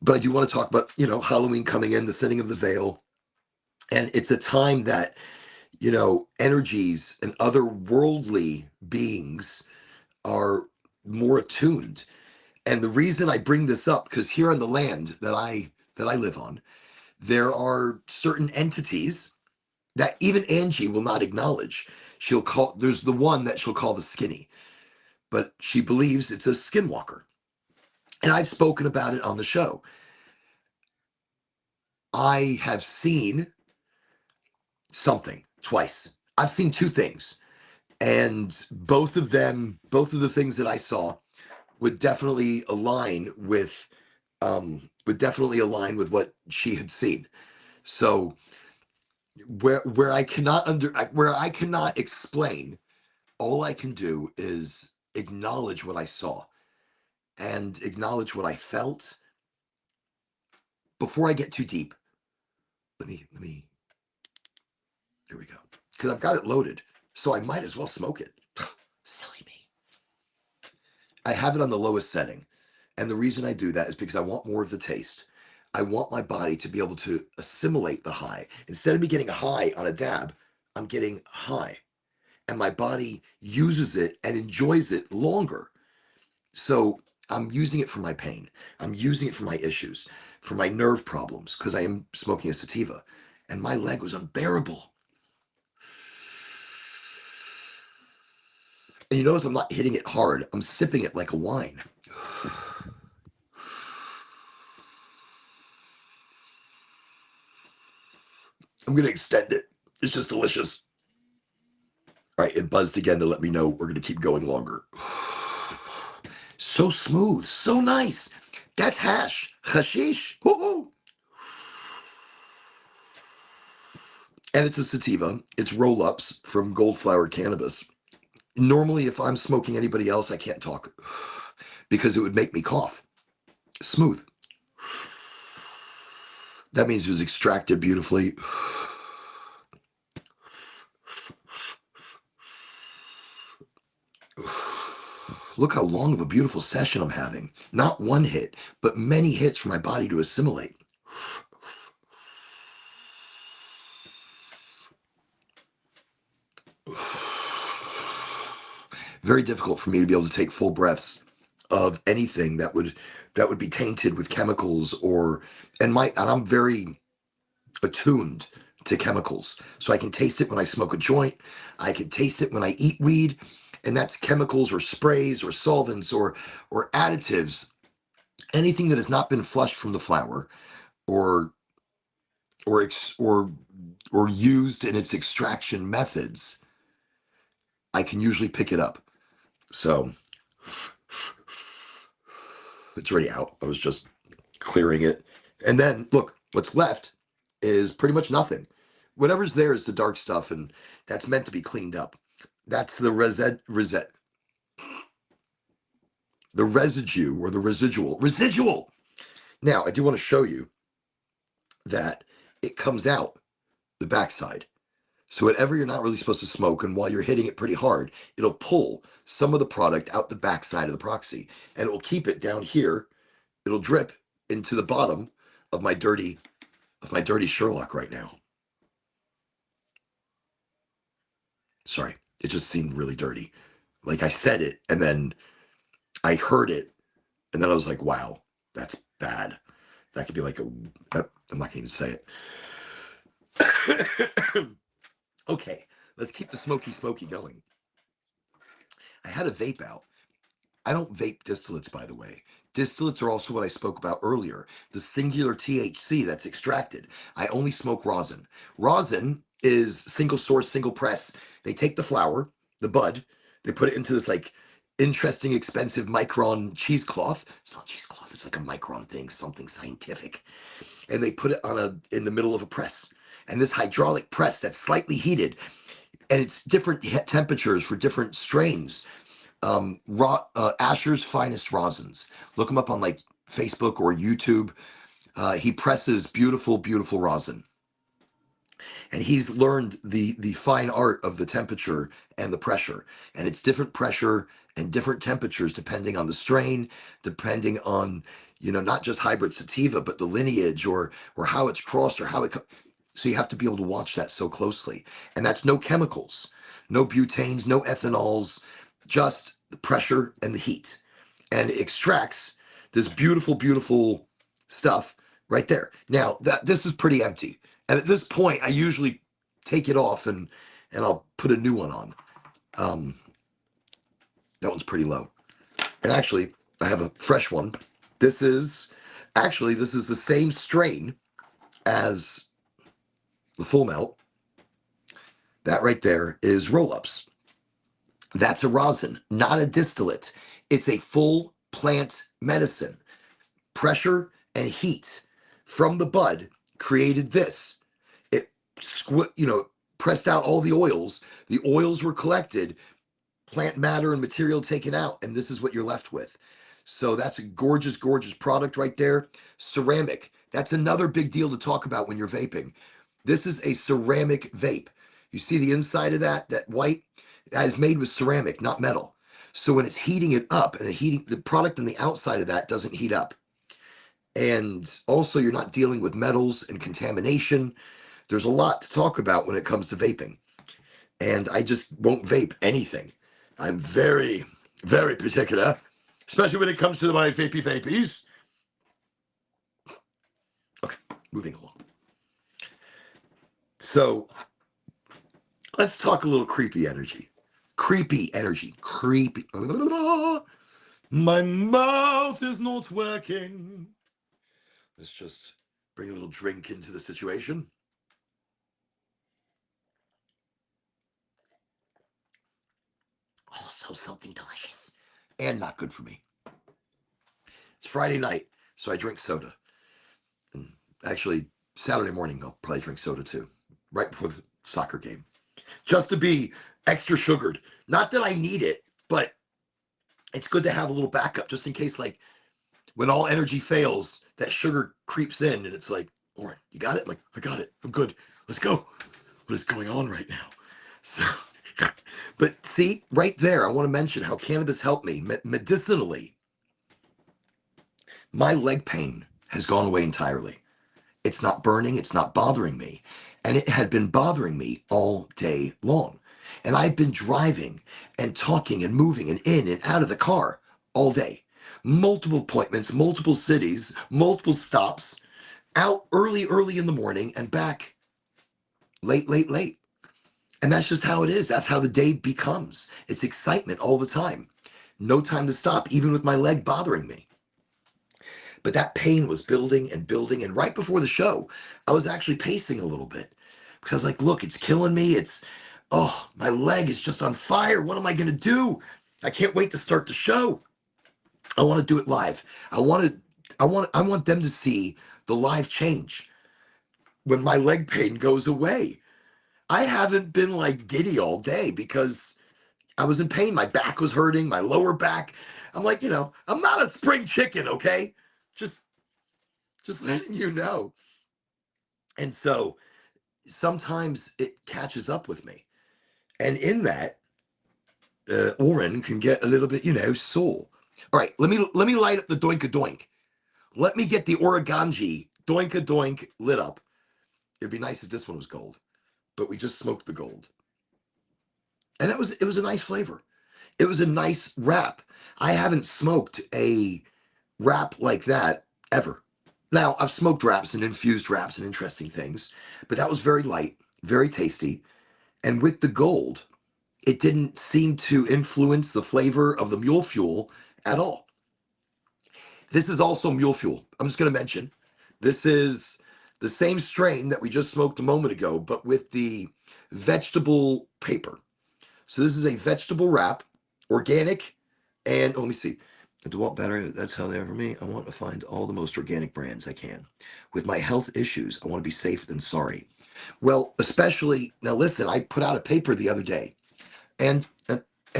But I do want to talk about, Halloween coming in, the thinning of the veil. And it's a time that, energies and other worldly beings are more attuned. And the reason I bring this up, because here on the land that I live on, there are certain entities that even Angie will not acknowledge. There's the one that she'll call the skinny, but she believes it's a skinwalker. And I've spoken about it on the show. I have seen something twice. I've seen two things. And both of the things that I saw would definitely align with what she had seen. So where I cannot explain, all I can do is acknowledge what I saw and acknowledge what I felt. Before I get too deep, let me there we go, because I've got it loaded, so I might as well smoke it. Silly me. I have it on the lowest setting, and the reason I do that is because I want more of the taste. I want my body to be able to assimilate the high. Instead of me getting a high on a dab, I'm getting high, and my body uses it and enjoys it longer. So I'm using it for my pain. I'm using it for my issues, for my nerve problems, because I am smoking a sativa, and my leg was unbearable. And you notice I'm not hitting it hard. I'm sipping it like a wine. I'm going to extend it. It's just delicious. All right, it buzzed again to let me know we're going to keep going longer. So smooth, so nice. That's hashish. Woo-hoo. And it's a sativa. It's roll-ups from Goldflower Cannabis. Normally, if I'm smoking anybody else, I can't talk because it would make me cough. Smooth. That means it was extracted beautifully. Look how long of a beautiful session I'm having. Not one hit, but many hits for my body to assimilate. Very difficult for me to be able to take full breaths of anything that would be tainted with chemicals and I'm very attuned to chemicals. So I can taste it when I smoke a joint. I can taste it when I eat weed, and that's chemicals or sprays or solvents or additives, anything that has not been flushed from the flower or or used in its extraction methods. I can usually pick it up. So it's already out. I was just clearing it. And then look, what's left is pretty much nothing. Whatever's there is the dark stuff, and that's meant to be cleaned up. That's the the residue or the residual. Now, I do want to show you that it comes out the backside. So whatever you're not really supposed to smoke, and while you're hitting it pretty hard, it'll pull some of the product out the backside of the proxy, and it will keep it down here. It'll drip into the bottom of my dirty Sherlock right now. Sorry, it just seemed really dirty. Like I said it, and then I heard it, and then I was like, wow, that's bad. That could be like I'm not gonna even say it. Okay, let's keep the smoky going. I had a vape out. I don't vape distillates, by the way. Distillates are also what I spoke about earlier, the singular THC that's extracted. I only smoke rosin. Rosin is single source, single press. They take the flower, the bud, they put it into this like interesting, expensive micron cheesecloth. It's not cheesecloth, it's like a micron thing, something scientific. And they put it in the middle of a press. And this hydraulic press that's slightly heated, and it's different temperatures for different strains. Asher's Finest Rosins. Look him up on like Facebook or YouTube. He presses beautiful rosin, and he's learned the fine art of the temperature and the pressure. And it's different pressure and different temperatures depending on the strain, depending on not just hybrid sativa, but the lineage or how it's crossed or how it. So you have to be able to watch that so closely, and that's no chemicals, no butanes, no ethanols, just the pressure and the heat, and it extracts this beautiful stuff right there. Now this is pretty empty, and at this point I usually take it off and I'll put a new one on. That one's pretty low, and actually I have a fresh one. This is the same strain as the full melt. That right there is roll-ups. That's a rosin, not a distillate. It's a full plant medicine. Pressure and heat from the bud created this. It pressed out all the oils. The oils were collected, plant matter and material taken out, and this is what you're left with. So that's a gorgeous product right there. Ceramic. That's another big deal to talk about when you're vaping. This is a ceramic vape. You see the inside of that white? That is made with ceramic, not metal. So when it's heating it up, and the product on the outside of that doesn't heat up. And also you're not dealing with metals and contamination. There's a lot to talk about when it comes to vaping. And I just won't vape anything. I'm very particular, especially when it comes to my vapies. Okay, moving along. So let's talk a little creepy energy. Creepy. My mouth is not working. Let's just bring a little drink into the situation. Also something delicious and not good for me. It's Friday night, so I drink soda. And actually, Saturday morning, I'll probably drink soda too, right before the soccer game, just to be extra sugared. Not that I need it, but it's good to have a little backup just in case, like, when all energy fails, that sugar creeps in and it's like, Lauren, you got it? I'm like, I got it. I'm good. Let's go. What is going on right now? So, but see, right there, I want to mention how cannabis helped me medicinally. My leg pain has gone away entirely. It's not burning. It's not bothering me. And it had been bothering me all day long. And I've been driving and talking and moving and in and out of the car all day. Multiple appointments, multiple cities, multiple stops, out early in the morning and back late. And that's just how it is. That's how the day becomes. It's excitement all the time. No time to stop, even with my leg bothering me. But that pain was building. And right before the show, I was actually pacing a little bit because I was like, look, it's killing me. My leg is just on fire. What am I going to do? I can't wait to start the show. I want to do it live. I want them to see the live change when my leg pain goes away. I haven't been like giddy all day because I was in pain. My back was hurting, my lower back. I'm like, I'm not a spring chicken, okay? Just letting you know. And so sometimes it catches up with me. And in that, Oren can get a little bit, sore. All right, let me light up the doink a doink. Let me get the Oreganji doink a doink lit up. It'd be nice if this one was gold, but we just smoked the gold, and it was a nice flavor. It was a nice wrap. I haven't smoked a wrap like that ever. Now I've smoked wraps and infused wraps and interesting things, but that was very light, very tasty, and with the gold, it didn't seem to influence the flavor of the mule fuel at all. This is also mule fuel. I'm just going to mention this is the same strain that we just smoked a moment ago, but with the vegetable paper. So this is a vegetable wrap, organic, and let me see. DeWalt battery, that's how they are for me. I want to find all the most organic brands I can. With my health issues, I want to be safe than sorry. Well, especially now listen, I put out a paper the other day and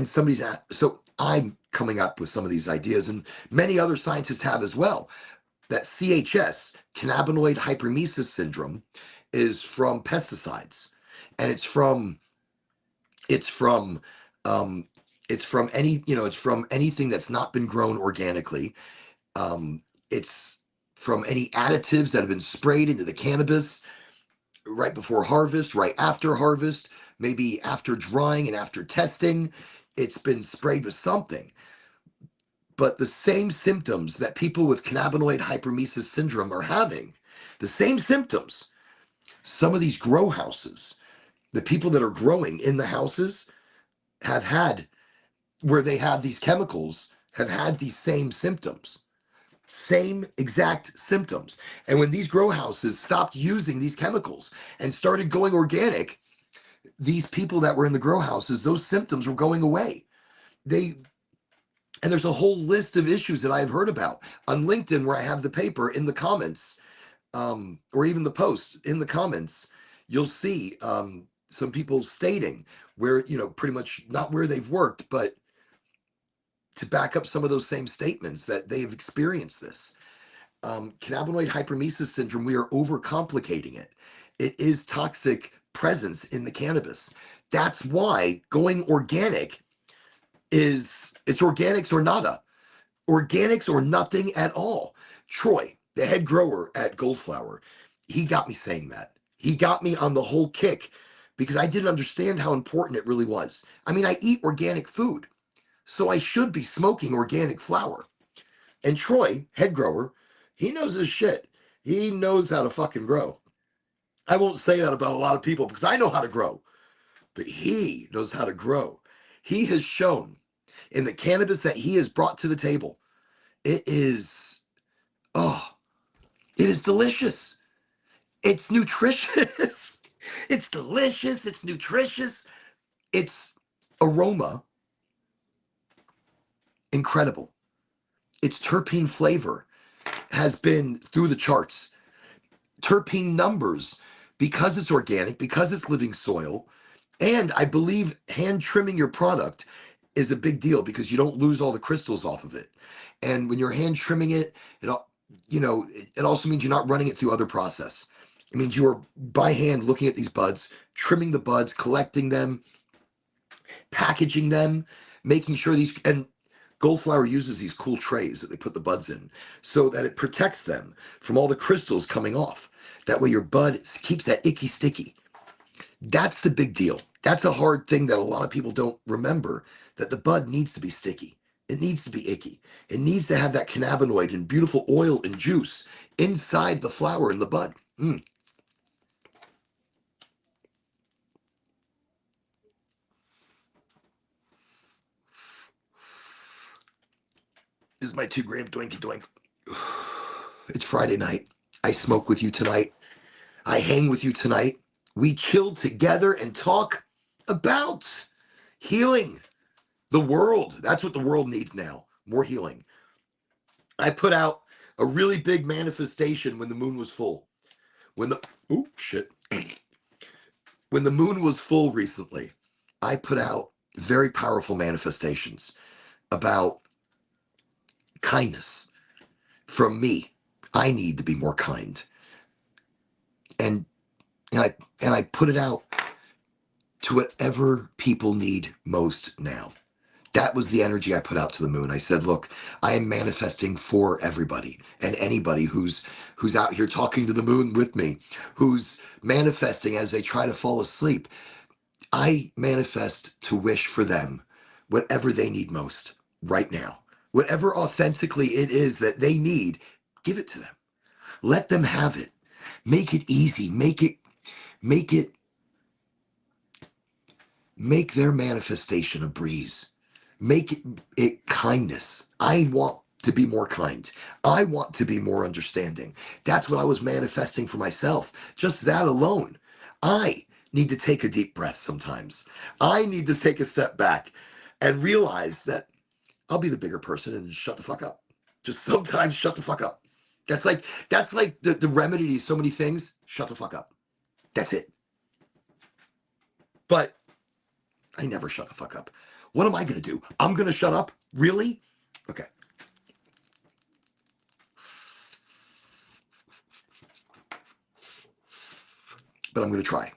somebody's at, so I'm coming up with some of these ideas, and many other scientists have as well, that CHS, cannabinoid hyperemesis syndrome, is from pesticides, and it's from it's from anything that's not been grown organically. It's from any additives that have been sprayed into the cannabis right before harvest, right after harvest, maybe after drying and after testing. It's been sprayed with something. But the same symptoms that people with cannabinoid hyperemesis syndrome are having, the same symptoms, some of these grow houses, the people that are growing in the houses have had, where they have these chemicals, have had these same symptoms, same exact symptoms. And when these grow houses stopped using these chemicals and started going organic, these people that were in the grow houses, those symptoms were going away. They And there's a whole list of issues that I've heard about on LinkedIn, where I have the paper in the comments, or even the post in the comments. You'll see some people stating where, pretty much not where they've worked, but to back up some of those same statements that they've experienced this. Cannabinoid hyperemesis syndrome, we are overcomplicating it. It is toxic presence in the cannabis. That's why going organic it's organics or nada, organics or nothing at all. Troy, the head grower at Goldflower, he got me saying that. He got me on the whole kick because I didn't understand how important it really was. I mean, I eat organic food, so I should be smoking organic flower. And Troy, head grower, he knows his shit. He knows how to fucking grow. I won't say that about a lot of people because I know how to grow, but he knows how to grow. He has shown in the cannabis that he has brought to the table, it is, oh, it is delicious. It's nutritious. It's delicious. It's nutritious. Its aroma, incredible. Its terpene flavor has been through the charts. Terpene numbers, because it's organic, because it's living soil, and I believe hand trimming your product is a big deal because you don't lose all the crystals off of it. And when you're hand trimming it, it also means you're not running it through other process. It means you are by hand looking at these buds, trimming the buds, collecting them, packaging them, making sure and Goldflower uses these cool trays that they put the buds in so that it protects them from all the crystals coming off. That way your bud keeps that icky sticky. That's the big deal. That's a hard thing that a lot of people don't remember, that the bud needs to be sticky. It needs to be icky. It needs to have that cannabinoid and beautiful oil and juice inside the flower and the bud. This is my 2 gram doinky doink. It's Friday night. I smoke with you tonight. I hang with you tonight. We chill together and talk about healing the world. That's what the world needs now. More healing. I put out a really big manifestation when the moon was full. Oh shit. When the moon was full recently, I put out very powerful manifestations about kindness from me. I need to be more kind. And and I put it out to whatever people need most now. That was the energy I put out to the moon. I said, look, I am manifesting for everybody and anybody who's out here talking to the moon with me, who's manifesting as they try to fall asleep. I manifest to wish for them whatever they need most right now. Whatever authentically it is that they need, give it to them. Let them have it. Make it easy. Make it, make their manifestation a breeze. Make it kindness. I want to be more kind. I want to be more understanding. That's what I was manifesting for myself. Just that alone. I need to take a deep breath sometimes. I need to take a step back and realize that I'll be the bigger person and shut the fuck up. Just sometimes shut the fuck up. That's like the remedy to so many things. Shut the fuck up. That's it. But I never shut the fuck up. What am I going to do? I'm going to shut up? Really? Okay. But I'm going to try.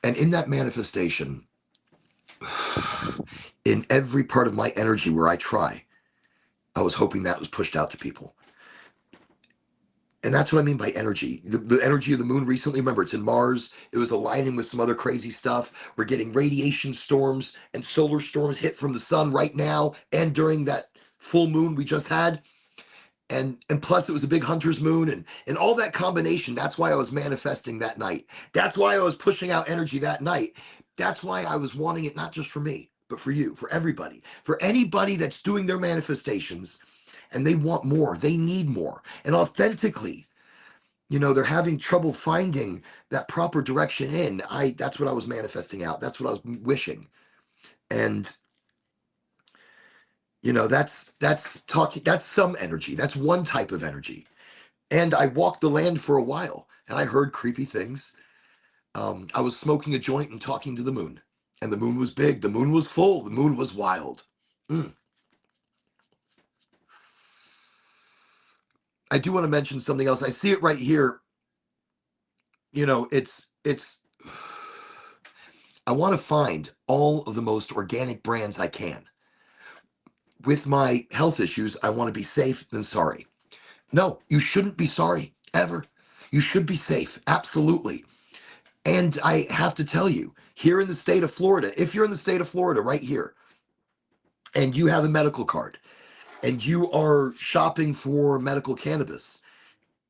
And in that manifestation, in every part of my energy where I try, I was hoping that was pushed out to people. And that's what I mean by energy. The energy of the moon recently, remember, it's in Mars. It was aligning with some other crazy stuff. We're getting radiation storms and solar storms hit from the sun right now and during that full moon we just had. And plus it was a big hunter's moon and all that combination. That's why I was manifesting that night. That's why I was pushing out energy that night. That's why I was wanting it not just for me, but for you, for everybody, for anybody that's doing their manifestations and they want more, they need more. And authentically, they're having trouble finding that proper direction in. That's what I was manifesting out. That's what I was wishing. And that's talking, that's some energy. That's one type of energy. And I walked the land for a while and I heard creepy things. I was smoking a joint and talking to the moon, and the moon was big, the moon was full, the moon was wild. Mm. I do want to mention something else. I see it right here. It's I want to find all of the most organic brands I can. With my health issues, I want to be safe than sorry. No, you shouldn't be sorry ever. You should be safe. Absolutely. And I have to tell you, here in the state of Florida, if you're in the state of Florida right here, and you have a medical card, and you are shopping for medical cannabis,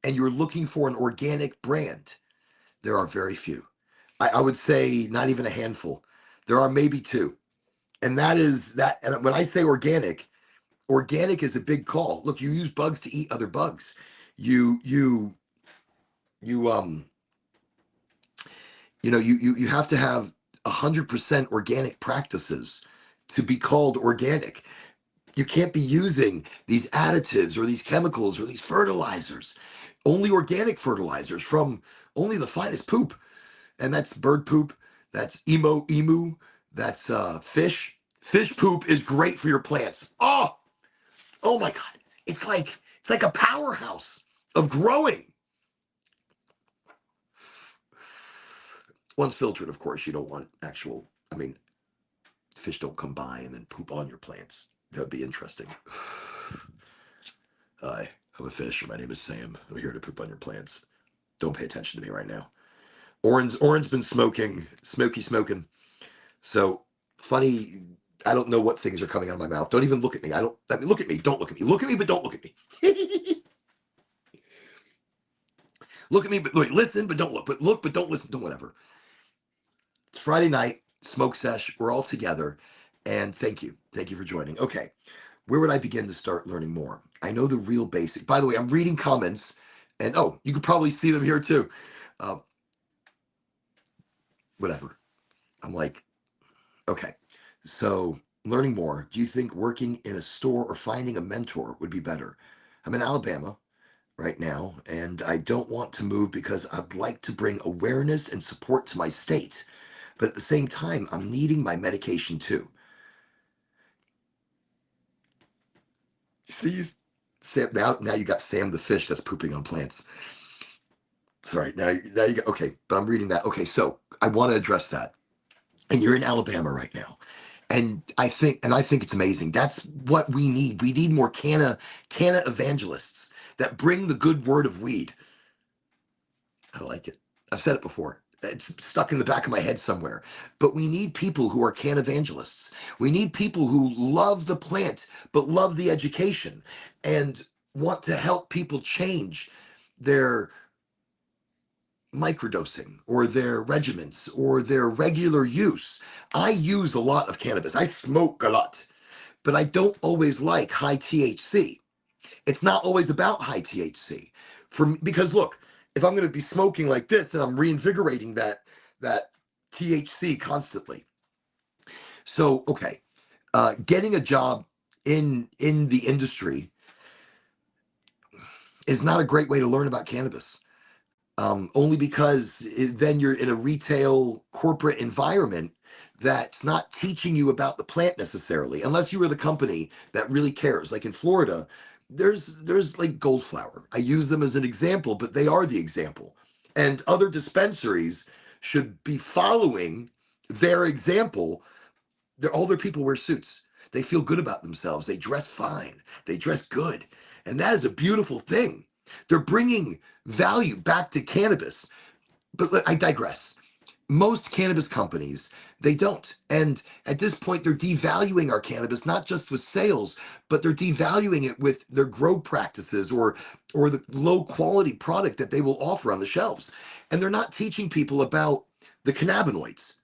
and you're looking for an organic brand, there are very few. I would say not even a handful. There are maybe two. And that is that. And when I say organic is a big call. Look, you use bugs to eat other bugs. You you you you you you have to have 100% organic practices to be called organic. You can't be using these additives or these chemicals or these fertilizers. Only organic fertilizers from only the finest poop, and that's bird poop. That's emu. That's fish. Fish poop is great for your plants. Oh my God! It's like a powerhouse of growing. Once filtered, of course. You don't want actual. I mean, fish don't come by and then poop on your plants. That would be interesting. Hi, I'm a fish. My name is Sam. I'm here to poop on your plants. Don't pay attention to me right now. Oren's been smoking. So funny. I don't know what things are coming out of my mouth. Don't even look at me. I mean, look at me. Don't look at me. Look at me, but don't look at me. Look at me, but listen, but don't look. But look, but don't listen to whatever. It's Friday night, smoke sesh. We're all together. And thank you. Thank you for joining. Okay. Where would I begin to start learning more? I know the real basic. By the way, I'm reading comments, and you could probably see them here too. Uh, Whatever. I'm like, okay. So, learning more. Do you think working in a store or finding a mentor would be better? I'm in Alabama right now, and I don't want to move because I'd like to bring awareness and support to my state. But at the same time, I'm needing my medication too. See, Sam, now you got Sam the fish that's pooping on plants. Sorry, now you go. Okay, but I'm reading that. Okay, so I want to address that. And you're in Alabama right now. And I think it's amazing. That's what we need. We need more canna evangelists that bring the good word of weed. I like it. I've said it before. It's stuck in the back of my head somewhere. But we need people who are can evangelists. We need people who love the plant, but love the education and want to help people change their microdosing or their regimens or their regular use. I use a lot of cannabis. I smoke a lot, but I don't always like high THC. It's not always about high THC for me, because look, if I'm going to be smoking like this and I'm reinvigorating that THC constantly. So okay, getting a job in the industry is not a great way to learn about cannabis. Only because then you're in a retail corporate environment that's not teaching you about the plant necessarily, unless you are the company that really cares. Like in Florida, there's like Goldflower. I use them as an example, but they are the example. And other dispensaries should be following their example. All their people wear suits. They feel good about themselves. They dress fine. They dress good. And that is a beautiful thing. They're bringing value back to cannabis. But I digress. Most cannabis companies, they don't. And at this point, they're devaluing our cannabis, not just with sales, but they're devaluing it with their grow practices or the low quality product that they will offer on the shelves. And they're not teaching people about the cannabinoids.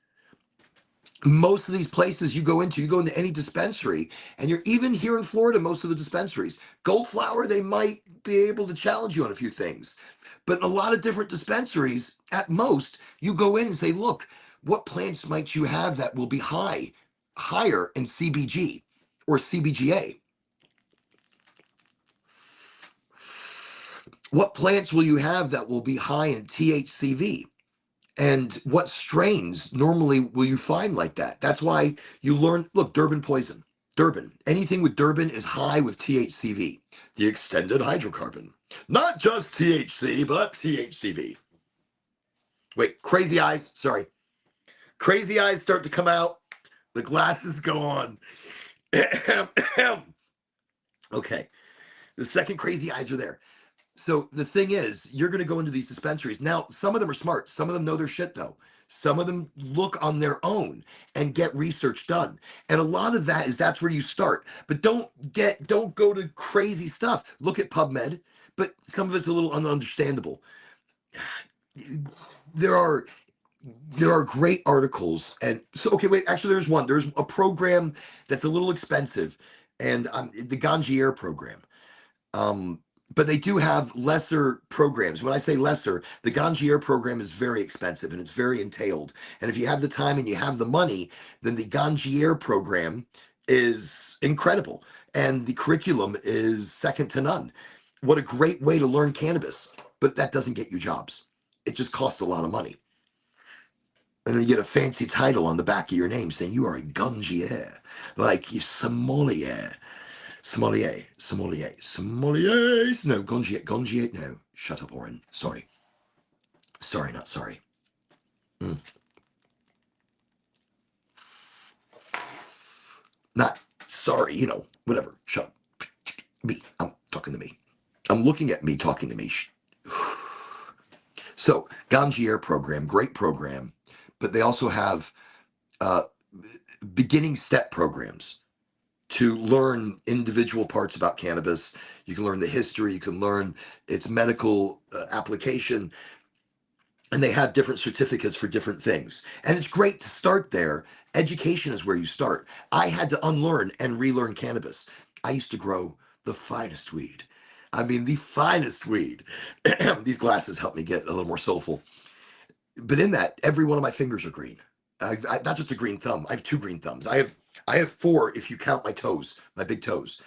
Most of these places you go into any dispensary, and you're even here in Florida, most of the dispensaries, Goldflower, they might be able to challenge you on a few things. But in a lot of different dispensaries, at most, you go in and say, look, what plants might you have that will be higher in CBG or CBGA? What plants will you have that will be high in THCV? And what strains normally will you find like that? That's why you learn. Look, Durban poison. Durban. Anything with Durban is high with THCV, the extended hydrocarbon. Not just THC, but THCV. Wait, crazy eyes. Sorry. Crazy eyes start to come out. The glasses go on. Okay. The second crazy eyes are there. So the thing is, you're going to go into these dispensaries. Now, some of them are smart. Some of them know their shit, though. Some of them look on their own and get research done. And a lot of that's where you start. But don't go to crazy stuff. Look at PubMed, but some of it's a little ununderstandable. There are great articles. And so, okay, wait, actually, there's a program that's a little expensive, and the Gangier program. Um, but they do have lesser programs. When I say lesser, the Gangier program is very expensive and it's very entailed. And if you have the time and you have the money, then the Gangier program is incredible. And the curriculum is second to none. What a great way to learn cannabis. But that doesn't get you jobs. It just costs a lot of money. And then you get a fancy title on the back of your name saying you are a Gangier, like you sommelier. Sommelier. No, Gongier. No, shut up, Oren. Sorry. Sorry, not sorry. Mm. Not sorry, whatever. Shut up. Me. I'm talking to me. I'm looking at me talking to me. So, Gangier program, great program, but they also have uh, beginning step programs to learn individual parts about cannabis. You can learn the history, you can learn its medical application, and they have different certificates for different things. And it's great to start there. Education is where you start. I had to unlearn and relearn cannabis. I used to grow the finest weed. I mean, the finest weed. These glasses help me get a little more soulful. But in that, every one of my fingers are green. Not just a green thumb. I have two green thumbs. I have four if you count my toes, my big toes.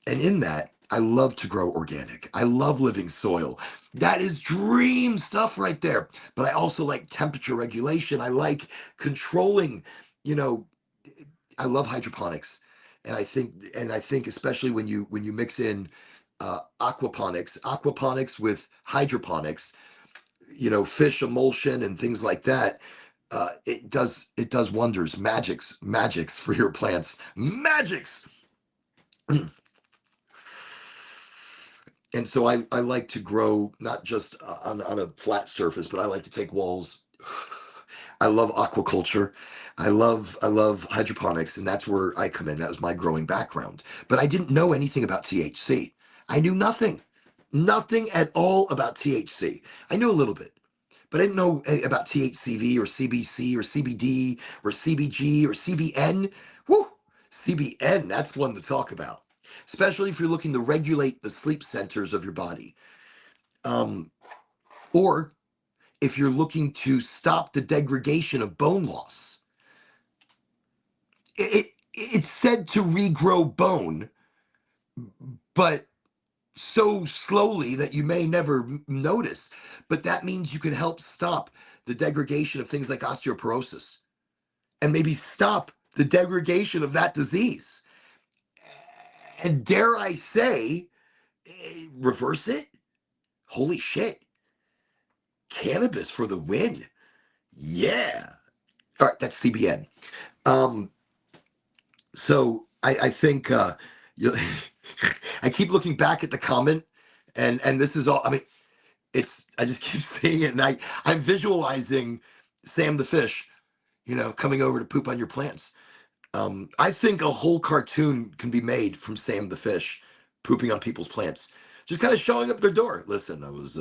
And in that, I love to grow organic. I love living soil. That is dream stuff right there. But I also like temperature regulation. I like controlling, you know, I love hydroponics. And I think especially when you mix in aquaponics with hydroponics, fish emulsion and things like that. It does wonders, magics for your plants, magics. And so I like to grow not just on a flat surface, but I like to take walls. I love aquaculture. I love hydroponics, and that's where I come in. That was my growing background. But I didn't know anything about THC. I knew nothing at all about THC. I knew a little bit, but I didn't know about THCV or CBC or CBD or CBG or CBN. Woo! CBN, that's one to talk about, especially if you're looking to regulate the sleep centers of your body. Um, or if you're looking to stop the degradation of bone loss. It's said to regrow bone, but so slowly that you may never notice. But that means you can help stop the degradation of things like osteoporosis and maybe stop the degradation of that disease. And dare I say, reverse it? Holy shit. Cannabis for the win. Yeah. All right, that's CBN. Um, so I think you, I keep looking back at the comment, and this is all. I mean, I just keep saying it, and I'm visualizing Sam the fish, coming over to poop on your plants. I think a whole cartoon can be made from Sam the fish pooping on people's plants, just kind of showing up at their door. Listen, I was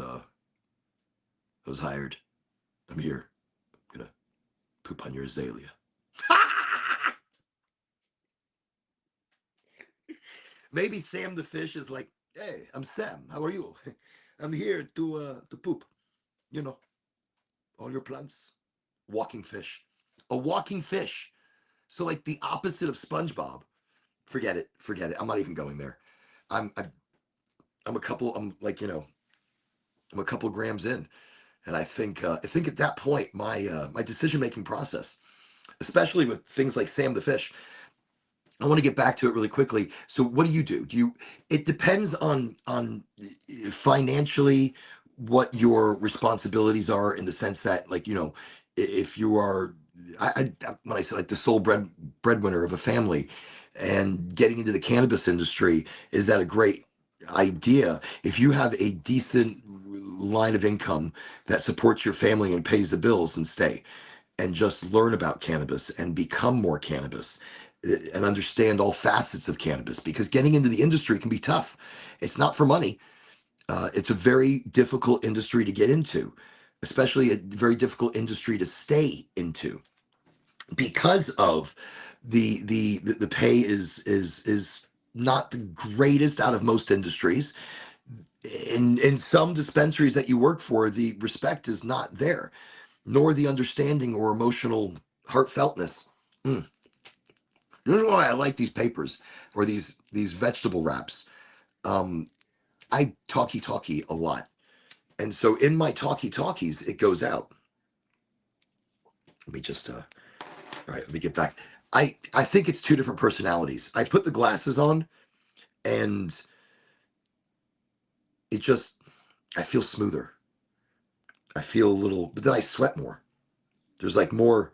hired. I'm here. I'm gonna poop on your azalea. Maybe Sam the fish is like, hey, I'm Sam. How are you? I'm here to poop. You know, all your plants. Walking fish. A walking fish. So like the opposite of SpongeBob. Forget it. Forget it. I'm not even going there. I'm I'm a couple. I'm a couple grams in, and I think at that point my decision making process, especially with things like Sam the fish. I want to get back to it really quickly. So what do you do? It depends on financially what your responsibilities are, in the sense that, like, if you are, when I say like the sole breadwinner of a family and getting into the cannabis industry, is that a great idea? If you have a decent line of income that supports your family and pays the bills, and stay and just learn about cannabis and become more cannabis, and understand all facets of cannabis, because getting into the industry can be tough. It's not for money. It's a very difficult industry to get into, especially a very difficult industry to stay into, because of the pay is not the greatest out of most industries. In some dispensaries that you work for, the respect is not there, nor the understanding or emotional heartfeltness. Mm. This is why I like these papers, or these vegetable wraps. Um, I talkie a lot, and so in my talkies, it goes out. Let me just all right. Let me get back. I think it's two different personalities. I put the glasses on, and it just I feel smoother. I feel a little, but then I sweat more. There's like more.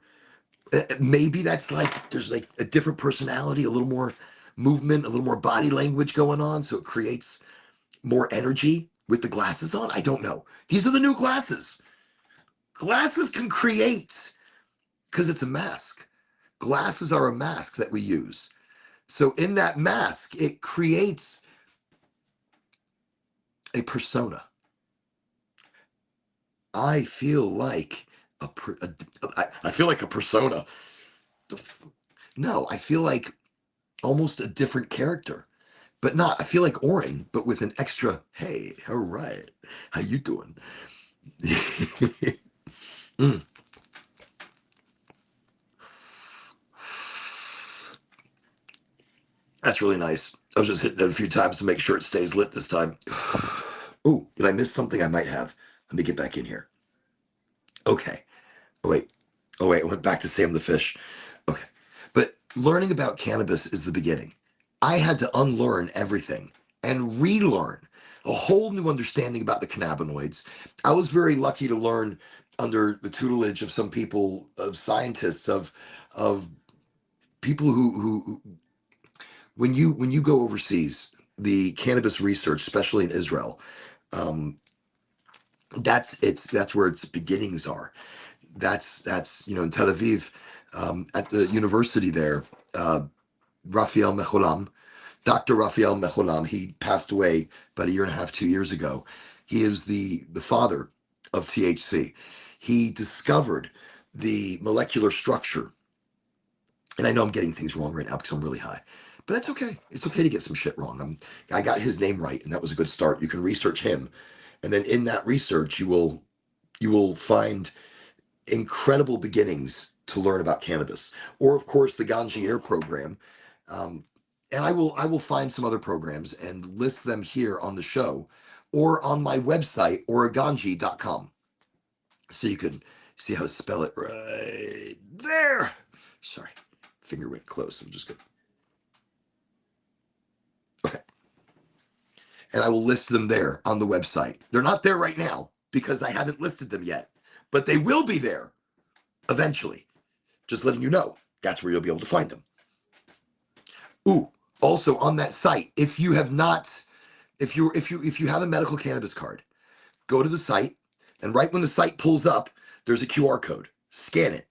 Maybe that's like there's like a different personality, a little more movement, a little more body language going on, so it creates more energy with the glasses on. I don't know. These are the new glasses. Glasses can create, because it's a mask. Glasses are a mask that we use. So in that mask, it creates a persona. I feel like I feel like a persona. No, I feel like almost a different character, but not. I feel like Oren, but with an extra. Hey, all right, how you doing? Mm, that's really nice. I was just hitting it a few times to make sure it stays lit this time. Oh, did I miss something? I might have. Let me get back in here. Okay. Oh wait. Oh wait. I went back to Sam the fish. Okay. But learning about cannabis is the beginning. I had to unlearn everything and relearn. a whole new understanding about the cannabinoids. I was very lucky to learn under the tutelage of some people, of scientists, of people who when you go overseas, the cannabis research, especially in Israel, um, that's where its beginnings are. That's in Tel Aviv, at the university there. Raphael Mecholam, Dr. Raphael Mecholam, he passed away about a year and a half, 2 years ago. He is the father of THC. He discovered the molecular structure, and I know I'm getting things wrong right now because I'm really high, but that's okay. It's okay to get some shit wrong. I got his name right, and that was a good start. You can research him, and then in that research, you will find incredible beginnings to learn about cannabis, or of course the Ganjier program. Um, and I will find some other programs and list them here on the show or on my website, oreganji.com, so you can see how to spell it right there. Sorry, finger went close. I'm just gonna. Okay. And I will list them there on the website. They're not there right now because I haven't listed them yet, but they will be there eventually. Just letting you know, that's where you'll be able to find them. Ooh, also on that site, if you have not, if you have a medical cannabis card, go to the site, and right when the site pulls up, there's a QR code. Scan it,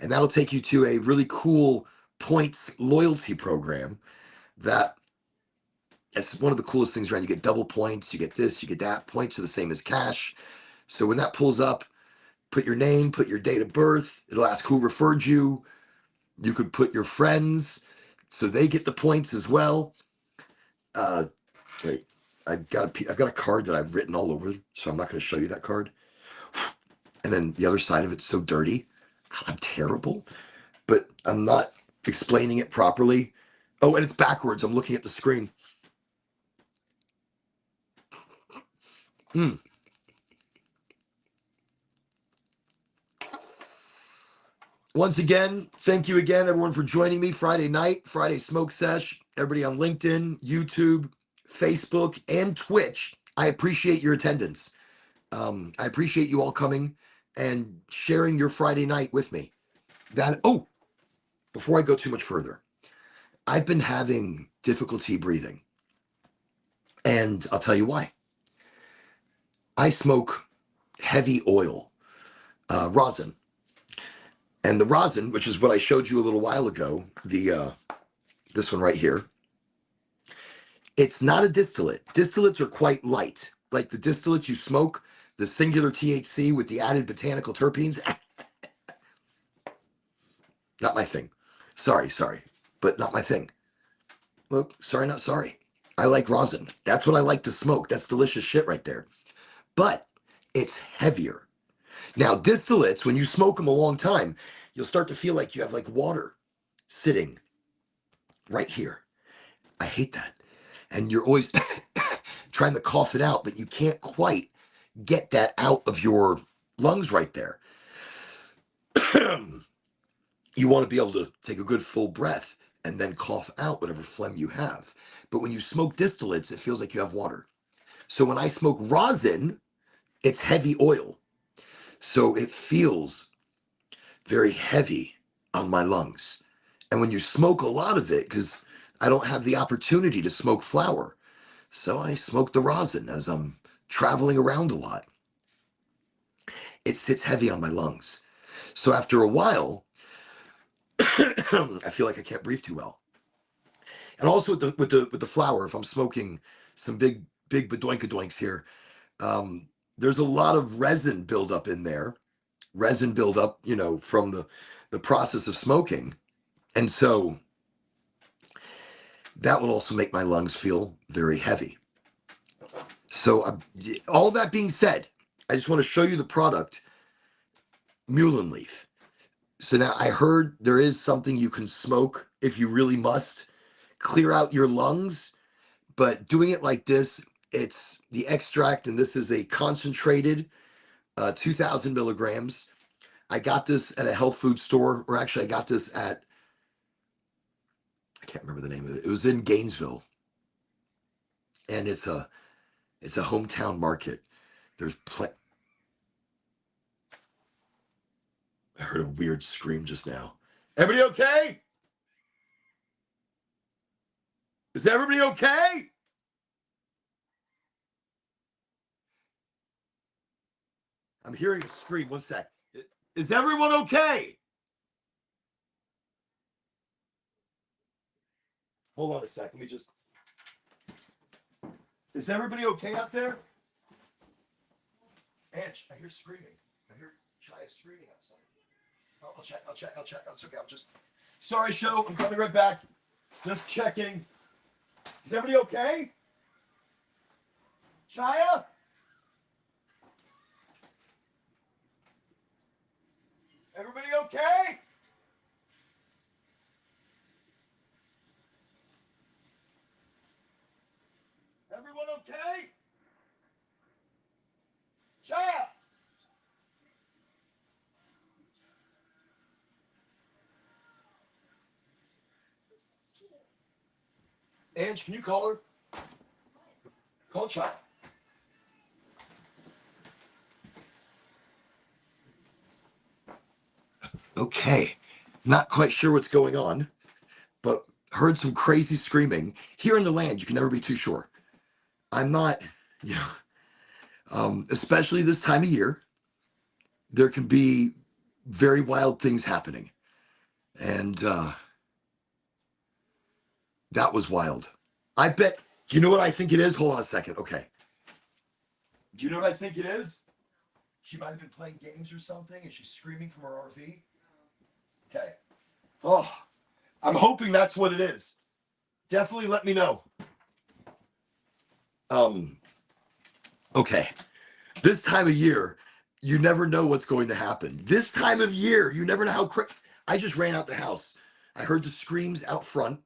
and that'll take you to a really cool points loyalty program. That it's one of the coolest things around. You get double points, you get this, you get that. Points are the same as cash. So when that pulls up, put your name, put your date of birth. It'll ask who referred you. You could put your friends, so they get the points as well. Uh, Wait, I've got a card that I've written all over, so I'm not going to show you that card. And then the other side of it's so dirty. God, I'm terrible, but I'm not explaining it properly. Oh, and it's backwards. I'm looking at the screen. Mm. Once again, thank you again, everyone, for joining me Friday night, Friday Smoke Sesh. Everybody on LinkedIn, YouTube, Facebook, and Twitch. I appreciate your attendance. I appreciate you all coming and sharing your Friday night with me. Before I go too much further, I've been having difficulty breathing, and I'll tell you why. I smoke heavy oil, rosin, and the rosin, which is what I showed you a little while ago, the this one right here. It's not a distillate. Distillates are quite light, like the distillates you smoke, the singular THC with the added botanical terpenes. Not my thing. Sorry, but not my thing. Well, sorry, not sorry. I like rosin. That's what I like to smoke. That's delicious shit right there. But it's heavier. Now, distillates, when you smoke them a long time, you'll start to feel like you have like water sitting right here. I hate that. And you're always trying to cough it out, but you can't quite get that out of your lungs right there. You want to be able to take a good full breath and then cough out whatever phlegm you have. But when you smoke distillates, it feels like you have water. So when I smoke rosin, it's heavy oil. So it feels very heavy on my lungs. And when you smoke a lot of it, because I don't have the opportunity to smoke flower, so I smoke the rosin as I'm traveling around a lot. It sits heavy on my lungs. So after a while, I feel like I can't breathe too well. And also with the flower, if I'm smoking some big bedoinka doinks here, there's a lot of resin buildup in there. Resin buildup, from the process of smoking. And so that will also make my lungs feel very heavy. So all that being said, I just want to show you the product, Mullein leaf. So now I heard there is something you can smoke if you really must clear out your lungs, but doing it like this, it's the extract, and this is a concentrated 2,000 milligrams. I got this at a health food store, or actually I got this at, I can't remember the name of it. It was in Gainesville, and it's a It's a hometown market. There's I heard a weird scream just now. Everybody okay? Is everybody okay? I'm hearing a scream. One sec. Is everyone okay? Hold on a sec. Let me just. Is everybody okay out there? Ange, I hear screaming. I hear Chaya screaming outside. I'll check. It's okay. I'm just. Sorry, show. I'm coming right back. Just checking. Is everybody okay? Chaya? Everybody okay? Everyone okay? Chaya? Ange, can you call her? Call Chaya. Okay. Not quite sure what's going on, but heard some crazy screaming. Here in the land, you can never be too sure. I'm not, you know, especially this time of year, there can be very wild things happening. And that was wild. I bet, you know what I think it is? Hold on a second. Okay. Do you know what I think it is? She might have been playing games or something and she's screaming from her RV. Okay. Oh, I'm hoping that's what it is. Definitely let me know. Okay. This time of year, you never know what's going to happen. This time of year, you never know how quick. I just ran out the house. I heard the screams out front.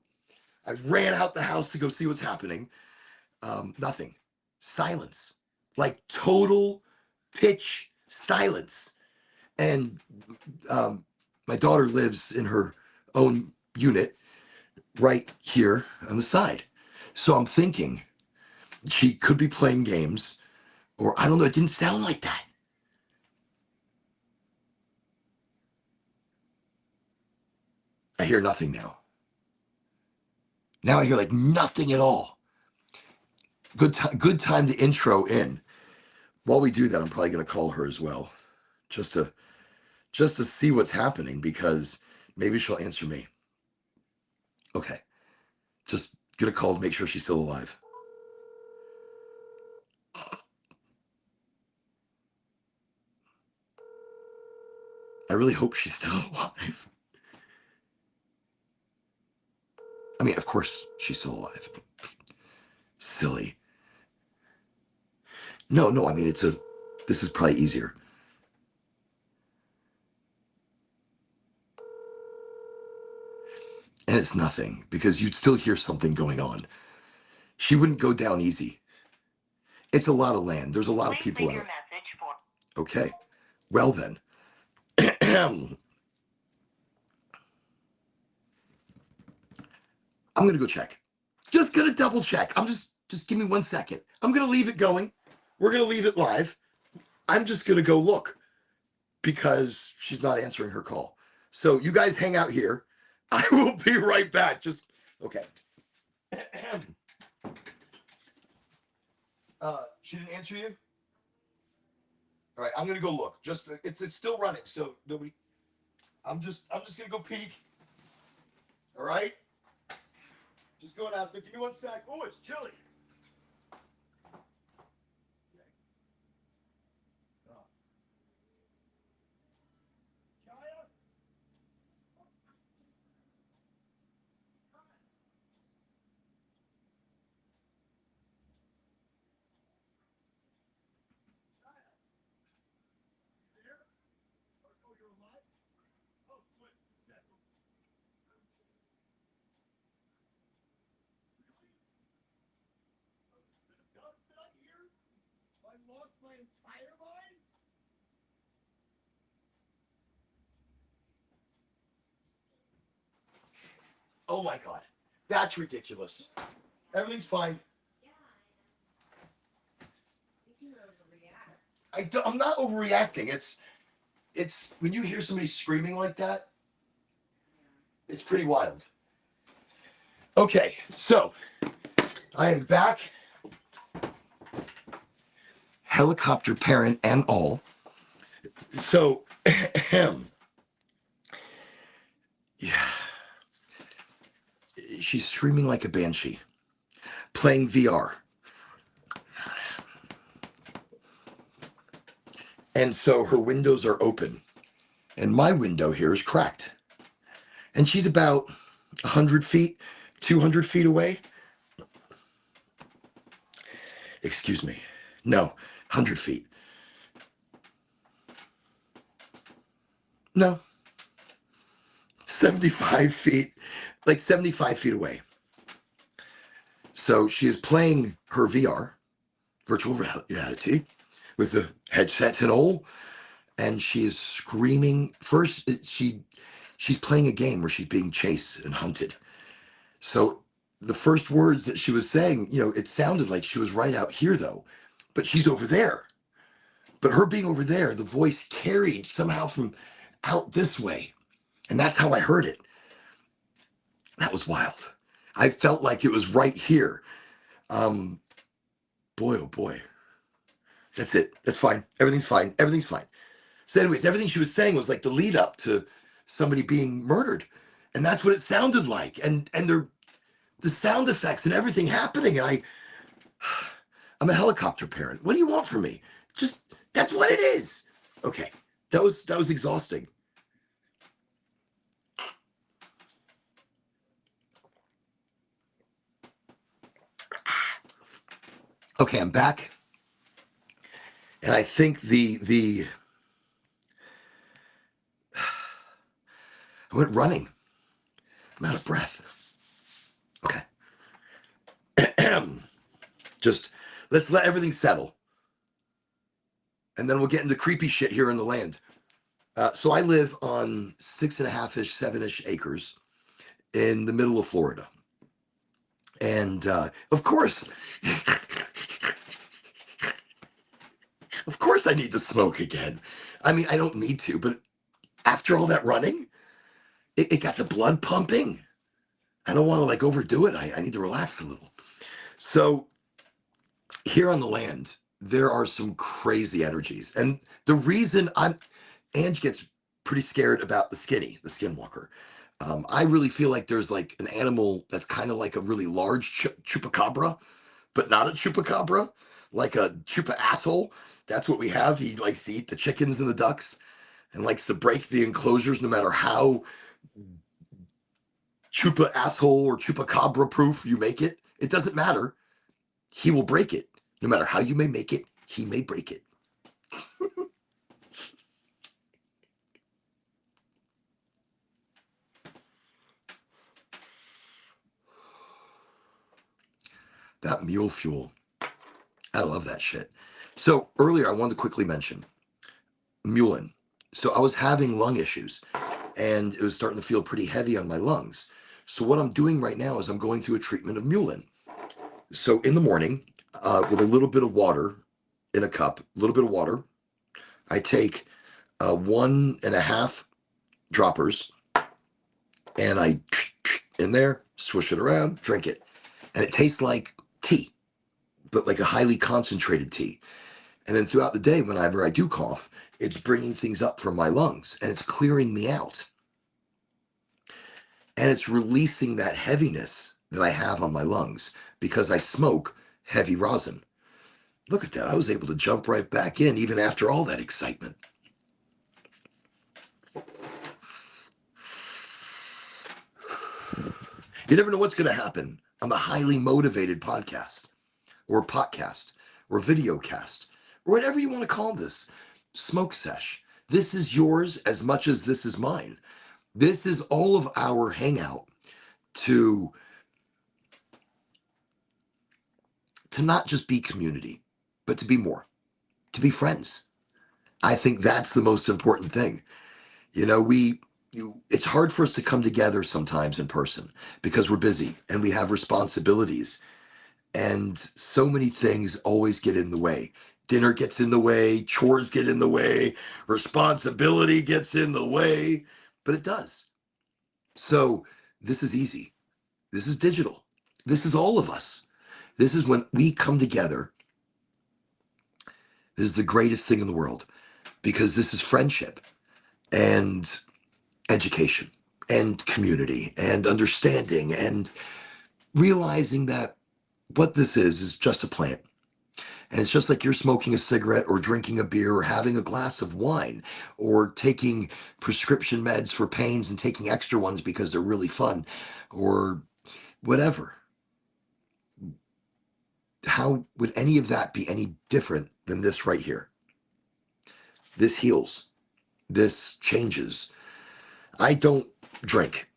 I ran out the house to go see what's happening. Nothing. Silence. Like total pitch silence. And my daughter lives in her own unit right here on the side. So I'm thinking she could be playing games, or I don't know. It didn't sound like that. I hear nothing now. Now I hear like nothing at all. Good time to intro in. While we do that, I'm probably going to call her as well, just to see what's happening because maybe she'll answer me. Okay, just gonna call to make sure she's still alive. I really hope she's still alive. I mean, of course she's still alive. Silly. No, I mean this is probably easier. And it's nothing because you'd still hear something going on. She wouldn't go down easy. It's a lot of land. There's a lot of people out. Okay. Well then. I'm gonna go check. Just gonna double check. Just give me 1 second. I'm gonna leave it going. We're gonna leave it live. I'm just gonna go look because she's not answering her call. So you guys hang out here. I will be right back. Just okay. She didn't answer you? All right, I'm gonna go look. Just it's still running, so nobody. I'm just gonna go peek. All right. Just going out there. Give me 1 sec. Oh, it's chilly. Oh my God, that's ridiculous. Everything's fine. I'm not overreacting. It's when you hear somebody screaming like that, it's pretty wild. Okay, so I am back, helicopter parent and all. So, yeah, she's screaming like a banshee, playing VR. And so her windows are open, and my window here is cracked. And she's about 100 feet, 200 feet away. Excuse me. No, 100 feet. No, 75 feet, like 75 feet away. So she is playing her VR, virtual reality, with the headsets and all, and she is screaming. First, she's playing a game where she's being chased and hunted. So the first words that she was saying, it sounded like she was right out here though, but she's over there. But her being over there, the voice carried somehow from out this way. And that's how I heard it. That was wild. I felt like it was right here. Boy, oh boy. That's it. That's fine. Everything's fine. Everything's fine. So anyways, everything she was saying was like the lead up to somebody being murdered. And that's what it sounded like. And the sound effects and everything happening. And I'm a helicopter parent. What do you want from me? Just, that's what it is. Okay. That was exhausting. Okay, I'm back. And I think I went running. I'm out of breath. Okay. Just let's let everything settle. And then we'll get into creepy shit here in the land. So I live on 6.5-ish, 7-ish acres in the middle of Florida. And of course, I need to smoke again. I mean, I don't need to, but after all that running, it got the blood pumping. I don't want to like overdo it. I need to relax a little. So here on the land, there are some crazy energies. And the reason Ange gets pretty scared about the skinwalker. I really feel like there's like an animal that's kind of like a really large chupacabra, but not a chupacabra, like a chupa asshole. That's what we have. He likes to eat the chickens and the ducks and likes to break the enclosures no matter how chupa asshole or chupacabra proof you make it. It doesn't matter. He will break it. No matter how you may make it, he may break it. That mule fuel. I love that shit. So earlier, I wanted to quickly mention Mulin. So I was having lung issues and it was starting to feel pretty heavy on my lungs. So what I'm doing right now is I'm going through a treatment of Mulin. So in the morning, with a little bit of water in a cup, a little bit of water, I take 1.5 droppers and I in there, swish it around, drink it. And it tastes like tea, but like a highly concentrated tea. And then throughout the day, whenever I do cough, it's bringing things up from my lungs and it's clearing me out. And it's releasing that heaviness that I have on my lungs because I smoke heavy rosin. Look at that. I was able to jump right back in even after all that excitement. You never know what's going to happen. I'm a highly motivated podcast or video cast or whatever you want to call this. Smoke sesh. This is yours as much as this is mine. This is all of our hangout to not just be community, but to be more, to be friends. I think that's the most important thing. It's hard for us to come together sometimes in person because we're busy and we have responsibilities and so many things always get in the way. dinner gets in the way, chores get in the way, responsibility gets in the way, but it does. So this is easy. This is digital. This is all of us. This is when we come together. This is the greatest thing in the world because this is friendship and education and community and understanding and realizing that what this is just a plant. And it's just like you're smoking a cigarette or drinking a beer or having a glass of wine or taking prescription meds for pains and taking extra ones because they're really fun or whatever. How would any of that be any different than this right here? This heals. This changes. I don't drink.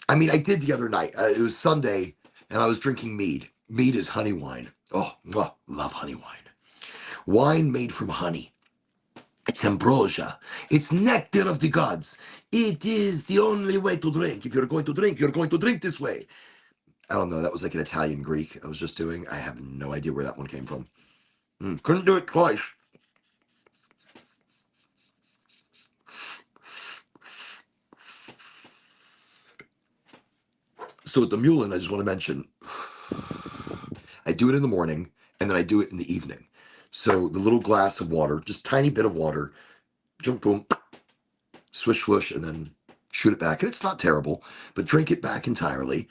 I mean, I did the other night. It was Sunday and I was drinking mead. Mead is honey wine. Oh, love honey wine. Wine made from honey. It's ambrosia. It's nectar of the gods. It is the only way to drink. If you're going to drink, you're going to drink this way. I don't know. That was like an Italian Greek I was just doing. I have no idea where that one came from. Couldn't do it twice. So with the Mulin, I just want to mention, I do it in the morning and then I do it in the evening. So the little glass of water, just tiny bit of water, jump, boom, swish, swoosh, and then shoot it back. And it's not terrible, but drink it back entirely.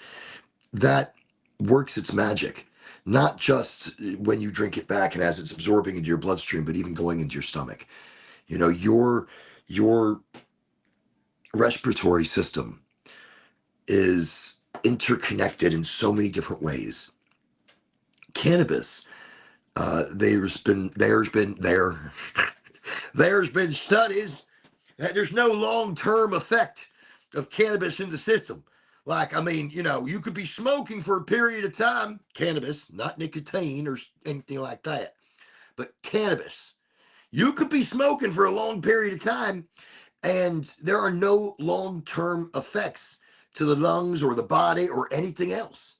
That works its magic, not just when you drink it back and as it's absorbing into your bloodstream, but even going into your stomach. You know, your respiratory system is interconnected in so many different ways. Cannabis, there's been studies that there's no long-term effect of cannabis in the system. Like, I mean, you know, you could be smoking for a period of time, cannabis, not nicotine or anything like that, but cannabis. You could be smoking for a long period of time and there are no long-term effects to the lungs or the body or anything else.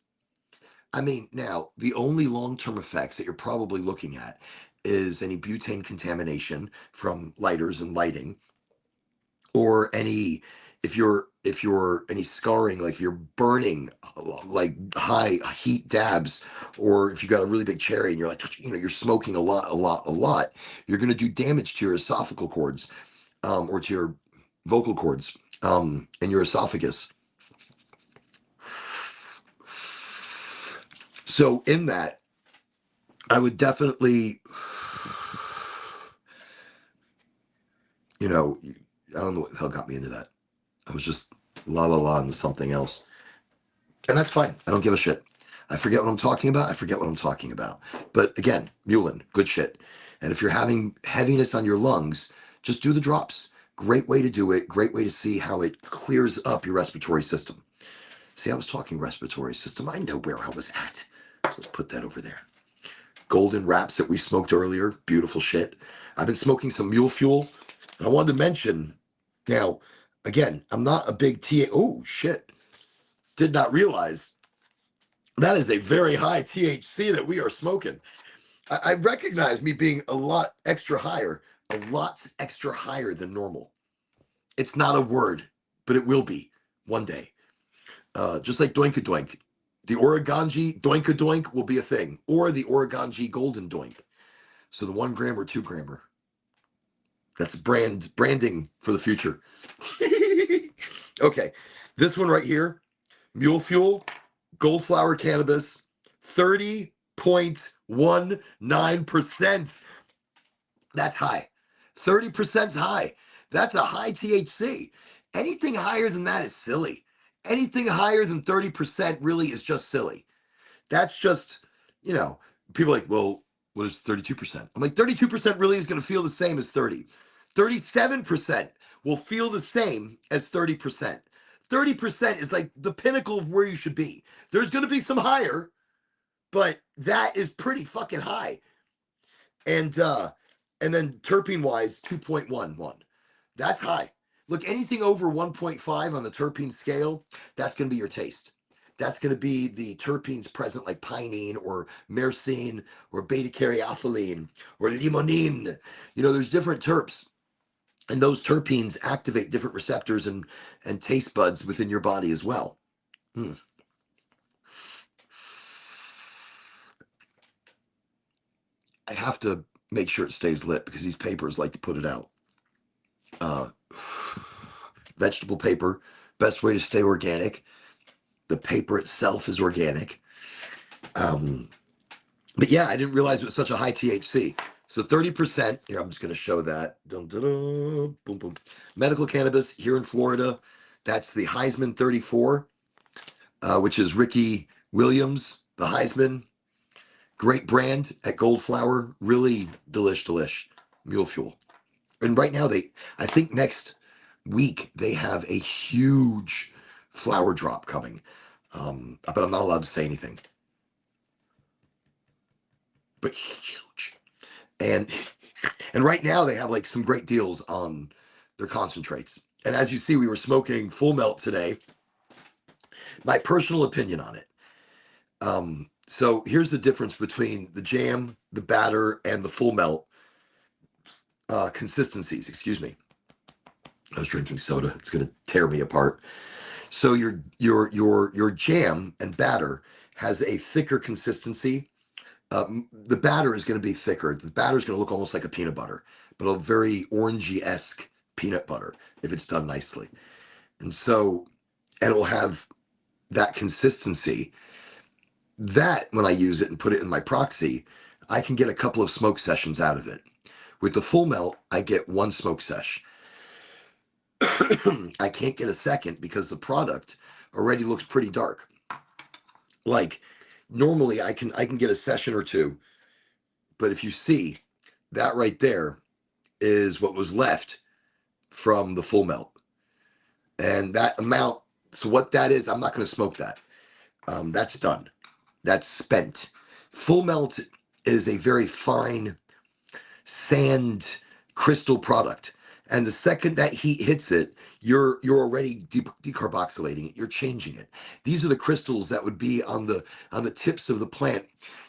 I mean, now, the only long-term effects that you're probably looking at is any butane contamination from lighters and lighting, or any, if you're any scarring, like if you're burning like high heat dabs, or if you got a really big cherry and you're like, you know, you're smoking a lot, you're going to do damage to your esophageal cords, or to your vocal cords, and your esophagus. So in that, I would definitely, you know, I don't know what the hell got me into that. I was just la into something else. And that's fine. I don't give a shit. I forget what I'm talking about. I forget what I'm talking about. But again, Mulin, good shit. And if you're having heaviness on your lungs, just do the drops. Great way to do it. Great way to see how it clears up your respiratory system. See, I was talking respiratory system. I know where I was at. So let's put that over there. Golden wraps that we smoked earlier. Beautiful shit. I've been smoking some mule fuel. I wanted to mention, now, again, I'm not a big oh shit. Did not realize that is a very high THC that we are smoking. I recognize me being a lot extra higher than normal. It's not a word, but it will be one day. Just like Doinka Doink. The Oregonji Doinka Doink will be a thing, or the Oregonji Golden Doink. So the 1 gram or 2 grammer. That's branding for the future. Okay, this one right here, Mule Fuel, Gold Flower Cannabis, 30.19%. That's high. 30% is high. That's a high THC. Anything higher than that is silly. Anything higher than 30% really is just silly. That's just, you know, people are like, well, what is 32%? I'm like, 32% really is going to feel the same as 30. 37% will feel the same as 30%. 30% is like the pinnacle of where you should be. There's going to be some higher, but that is pretty fucking high. And then terpene wise, 2.11. That's high. Look, anything over 1.5 on the terpene scale, that's going to be your taste. that's going to be the terpenes present, like pinene or myrcene or beta caryophyllene or limonene. There's different terps, and those terpenes activate different receptors and taste buds within your body as well. Mm. I have to make sure it stays lit because these papers like to put it out. Vegetable paper, best way to stay organic. The paper itself is organic. But yeah, I didn't realize it was such a high THC. So 30%, here, I'm just going to show that. Dun, dun, dun, boom, boom. Medical cannabis here in Florida. That's the Heisman 34, which is Ricky Williams, the Heisman. Great brand at Goldflower. Really delish. Mule Fuel. And right now, I think next week, they have a huge flower drop coming. But I'm not allowed to say anything. But huge. And right now they have like some great deals on their concentrates. And as you see, we were smoking Full Melt today. My personal opinion on it. So here's the difference between the jam, the batter, and the Full Melt consistencies. Excuse me. I was drinking soda. It's gonna tear me apart. So your jam and batter has a thicker consistency. The batter is going to be thicker. The batter is going to look almost like a peanut butter, but a very orangey-esque peanut butter if it's done nicely. And it will have that consistency. That, when I use it and put it in my proxy, I can get a couple of smoke sessions out of it. With the Full Melt, I get one smoke sesh. I can't get a second because the product already looks pretty dark. Like, normally I can get a session or two, but if you see that right there is what was left from the Full Melt, and that amount. So what that is, I'm not going to smoke that. That's done. That's spent. Full Melt is a very fine sand crystal product, and the second that heat hits it, you're already decarboxylating it. You're changing it. These are the crystals that would be on the tips of the plant.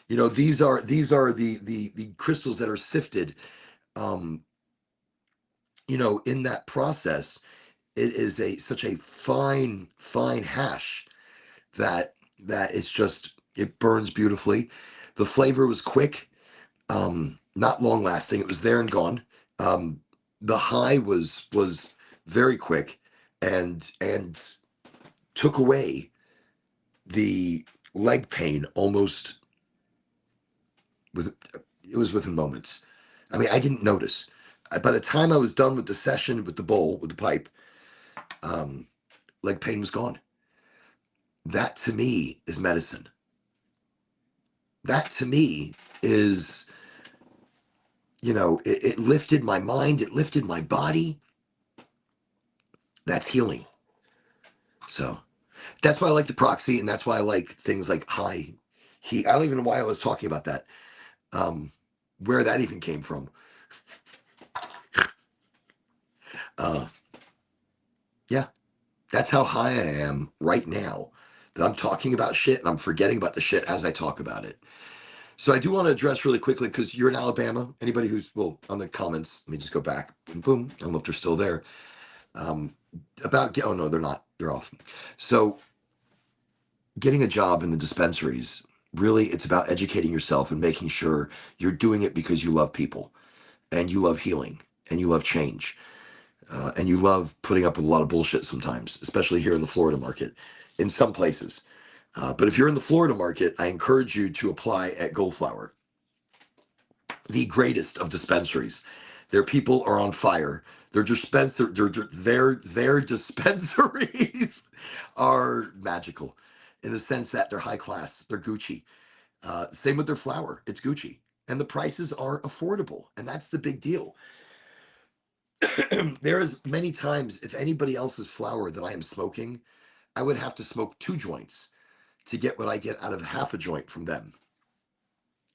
These are the crystals that are sifted. In that process, it is such a fine hash that it's just, it burns beautifully. The flavor was quick, not long lasting. It was there and gone. The high was very quick and took away the leg pain almost it was within moments. I mean, I didn't notice. By the time I was done with the session with the bowl, with the pipe, leg pain was gone. That to me is medicine. That to me is, it lifted my mind, it lifted my body. That's healing. So that's why I like the proxy, and that's why I like things like high heat. I don't even know why I was talking about that. Where that even came from. Yeah, that's how high I am right now. That I'm talking about shit and I'm forgetting about the shit as I talk about it. So I do want to address really quickly, because you're in Alabama. Anybody who's, on the comments, let me just go back. Boom, boom. I don't know if they're still there. Oh no, they're not. They're off. So getting a job in the dispensaries, really, it's about educating yourself and making sure you're doing it because you love people and you love healing and you love change. And you love putting up with a lot of bullshit sometimes, especially here in the Florida market, in some places. But if you're in the Florida market, I encourage you to apply at Goldflower, the greatest of dispensaries. Their people are on fire. Their dispensaries are magical in the sense that they're high class. They're Gucci. Same with their flower. It's Gucci. And the prices are affordable. And that's the big deal. There is many times, if anybody else's flower that I am smoking, I would have to smoke 2 joints to get what I get out of half a joint from them,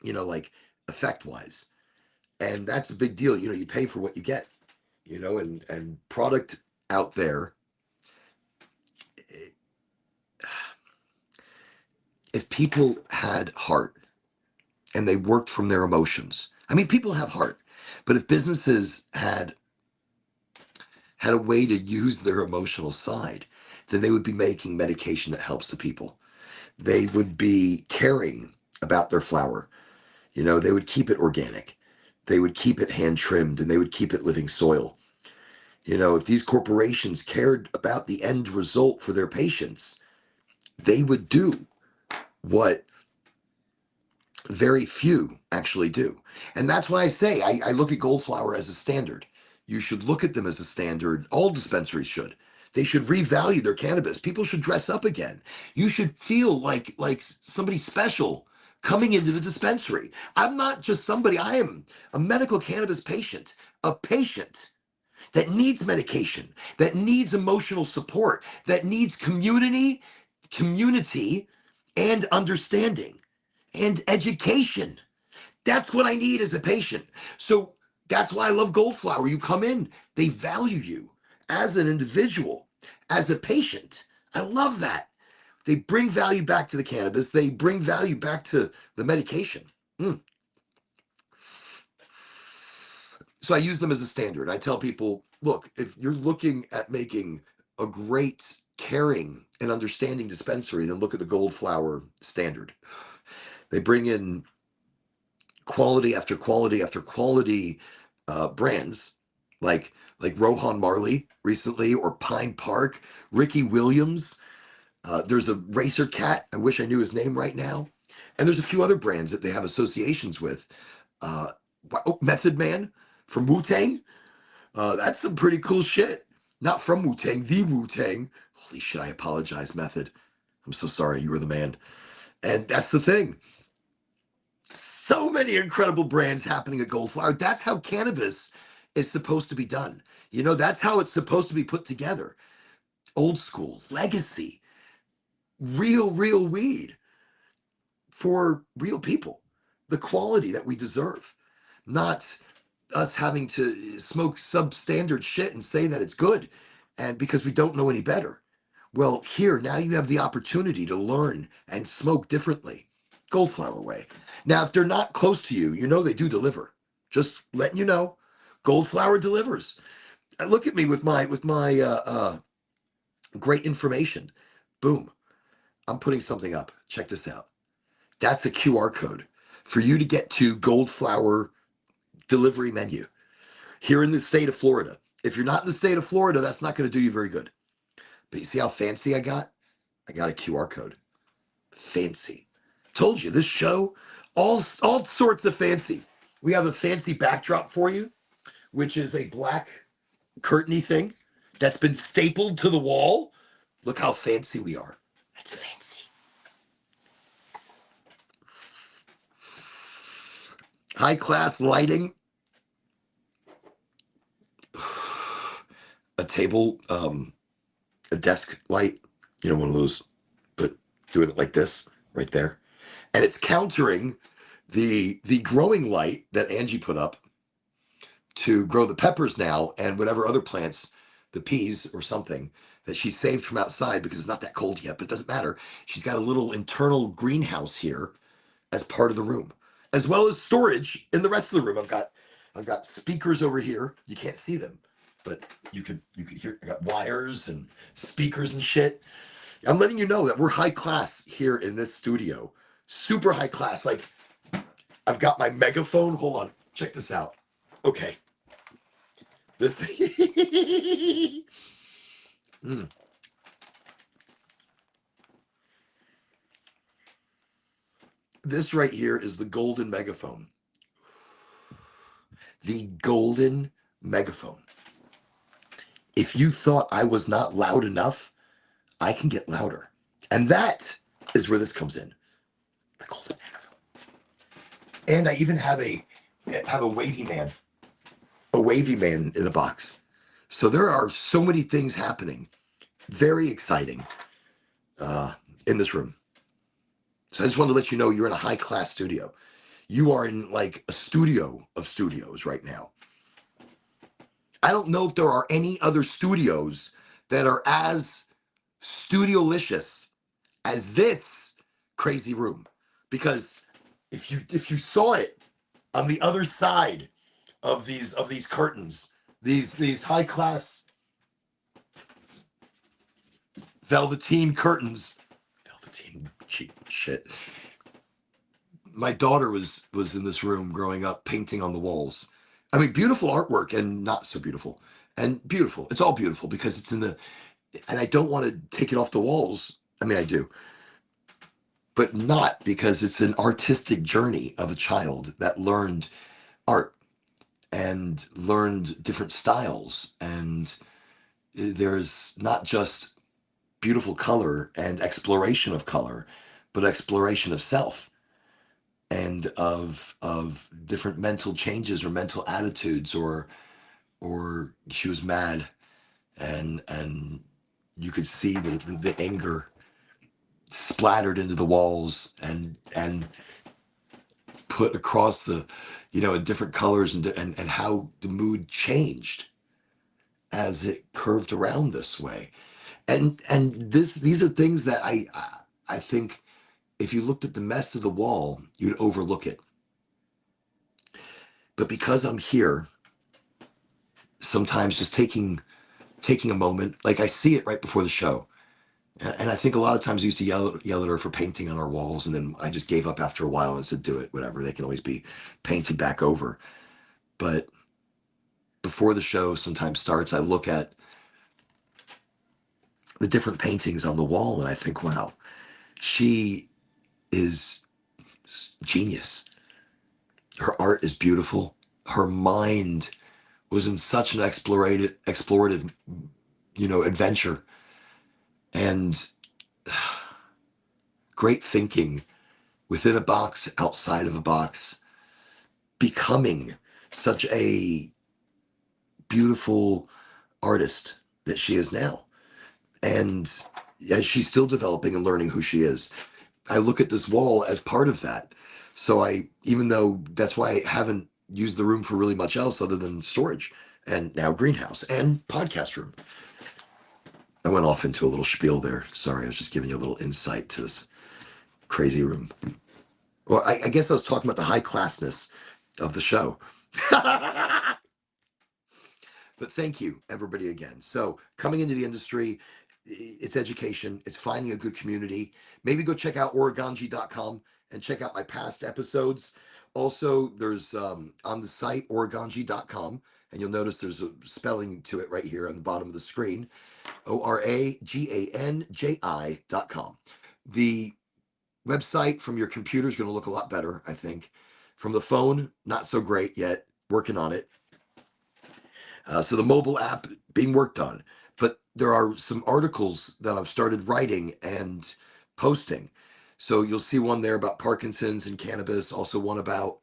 like effect wise. And that's a big deal. You pay for what you get, and product out there. if people had heart and they worked from their emotions, I mean, people have heart, but if businesses had a way to use their emotional side, then they would be making medication that helps the people. They would be caring about their flower. You know, they would keep it organic. They would keep it hand trimmed and they would keep it living soil. You know, if these corporations cared about the end result for their patients, they would do what very few actually do. And that's why I say I look at Goldflower as a standard. You should look at them as a standard. All dispensaries should. They should revalue their cannabis. People should dress up again. You should feel like somebody special coming into the dispensary. I'm not just somebody, I am a medical cannabis patient, a patient that needs medication, that needs emotional support, that needs community and understanding and education. That's what I need as a patient. So that's why I love Goldflower. You come in, they value you as an individual, as a patient. I love that. They bring value back to the cannabis. They bring value back to the medication. Mm. So I use them as a standard. I tell people, look, if you're looking at making a great, caring, and understanding dispensary, then look at the Goldflower standard. They bring in quality after quality after quality brands like Rohan Marley recently, or Pine Park, Ricky Williams. There's a Racer Cat. I wish I knew his name right now. And there's a few other brands that they have associations with. Uh, Method Man from Wu Tang. That's some pretty cool shit. Not from Wu Tang, the Wu Tang. Holy shit! I apologize, Method. I'm so sorry. You were the man. And that's the thing. So many incredible brands happening at Goldflower. That's how cannabis is supposed to be done. You know, that's how it's supposed to be put together. Old school, legacy, real weed for real people. The quality that we deserve. Not us having to smoke substandard shit and say that it's good and because we don't know any better. Well, here, now you have the opportunity to learn and smoke differently. Goldflower way. Now, if they're not close to you, you know they do deliver. Just letting you know, Goldflower delivers. Look at me with my great information. Boom. I'm putting something up. Check this out. That's a QR code for you to get to Goldflower delivery menu here in the state of Florida. If you're not in the state of Florida, that's not going to do you very good. But you see how fancy I got? I got a QR code. Fancy. Told you, this show, all sorts of fancy. We have a fancy backdrop for you, which is a black curtainy thing that's been stapled to the wall. Look how fancy we are. That's fancy. High class lighting. A table, a desk light, you know, one of those, but doing it like this right there. And it's countering the growing light that Angie put up to grow the peppers now and whatever other plants, the peas or something that she saved from outside because it's not that cold yet, but it doesn't matter. She's got a little internal greenhouse here as part of the room, as well as storage in the rest of the room. I've got speakers over here. You can't see them, but you could hear. I got wires and speakers and shit. I'm letting you know that we're high class here in this studio. Super high class. Like, I've got my megaphone. Hold on. Check this out. Okay. This Mm. This right here is the golden megaphone. The golden megaphone. If you thought I was not loud enough, I can get louder. And that is where this comes in. The golden megaphone. And I even have a wavy man. A wavy man in a box. So there are so many things happening. Very exciting in this room. So I just wanted to let you know you're in a high class studio. You are in like a studio of studios right now. I don't know if there are any other studios that are as studiolicious as this crazy room, because if you saw it on the other side of these curtains, these high class velveteen curtains, velveteen cheap shit. My daughter was in this room growing up, painting on the walls. I mean, beautiful artwork and not so beautiful, and beautiful. It's all beautiful because it's in the. And I don't want to take it off the walls. I mean, I do, but not because it's an artistic journey of a child that learned art and learned different styles. And there's not just beautiful color and exploration of color, but exploration of self and of different mental changes or mental attitudes, or she was mad, and you could see the anger splattered into the walls and put across the, in different colors, and how the mood changed as it curved around this way. And these are things that I think if you looked at the mess of the wall, you'd overlook it. But because I'm here, sometimes just taking a moment, like I see it right before the show. And I think a lot of times I used to yell at her for painting on our walls, and then I just gave up after a while and said, "Do it, whatever. They can always be painted back over." But before the show sometimes starts, I look at the different paintings on the wall, and I think, "Wow, she is genius. Her art is beautiful. Her mind was in such an explorative, adventure, and great thinking within a box, outside of a box, becoming such a beautiful artist that she is now. And as she's still developing and learning who she is, I look at this wall as part of that. So even though that's why I haven't used the room for really much else other than storage and now greenhouse and podcast room. I went off into a little spiel there. Sorry, I was just giving you a little insight to this crazy room. Well, I guess I was talking about the high classness of the show. But thank you, everybody, again. So coming into the industry, it's education. It's finding a good community. Maybe go check out Oregonji.com and check out my past episodes. Also, there's on the site, Oregonji.com, and you'll notice there's a spelling to it right here on the bottom of the screen, ORAGANJI.com. The website from your computer is going to look a lot better, I think. From the phone, not so great yet. Working on it. So the mobile app being worked on. But there are some articles that I've started writing and posting. So you'll see one there about Parkinson's and cannabis. Also one about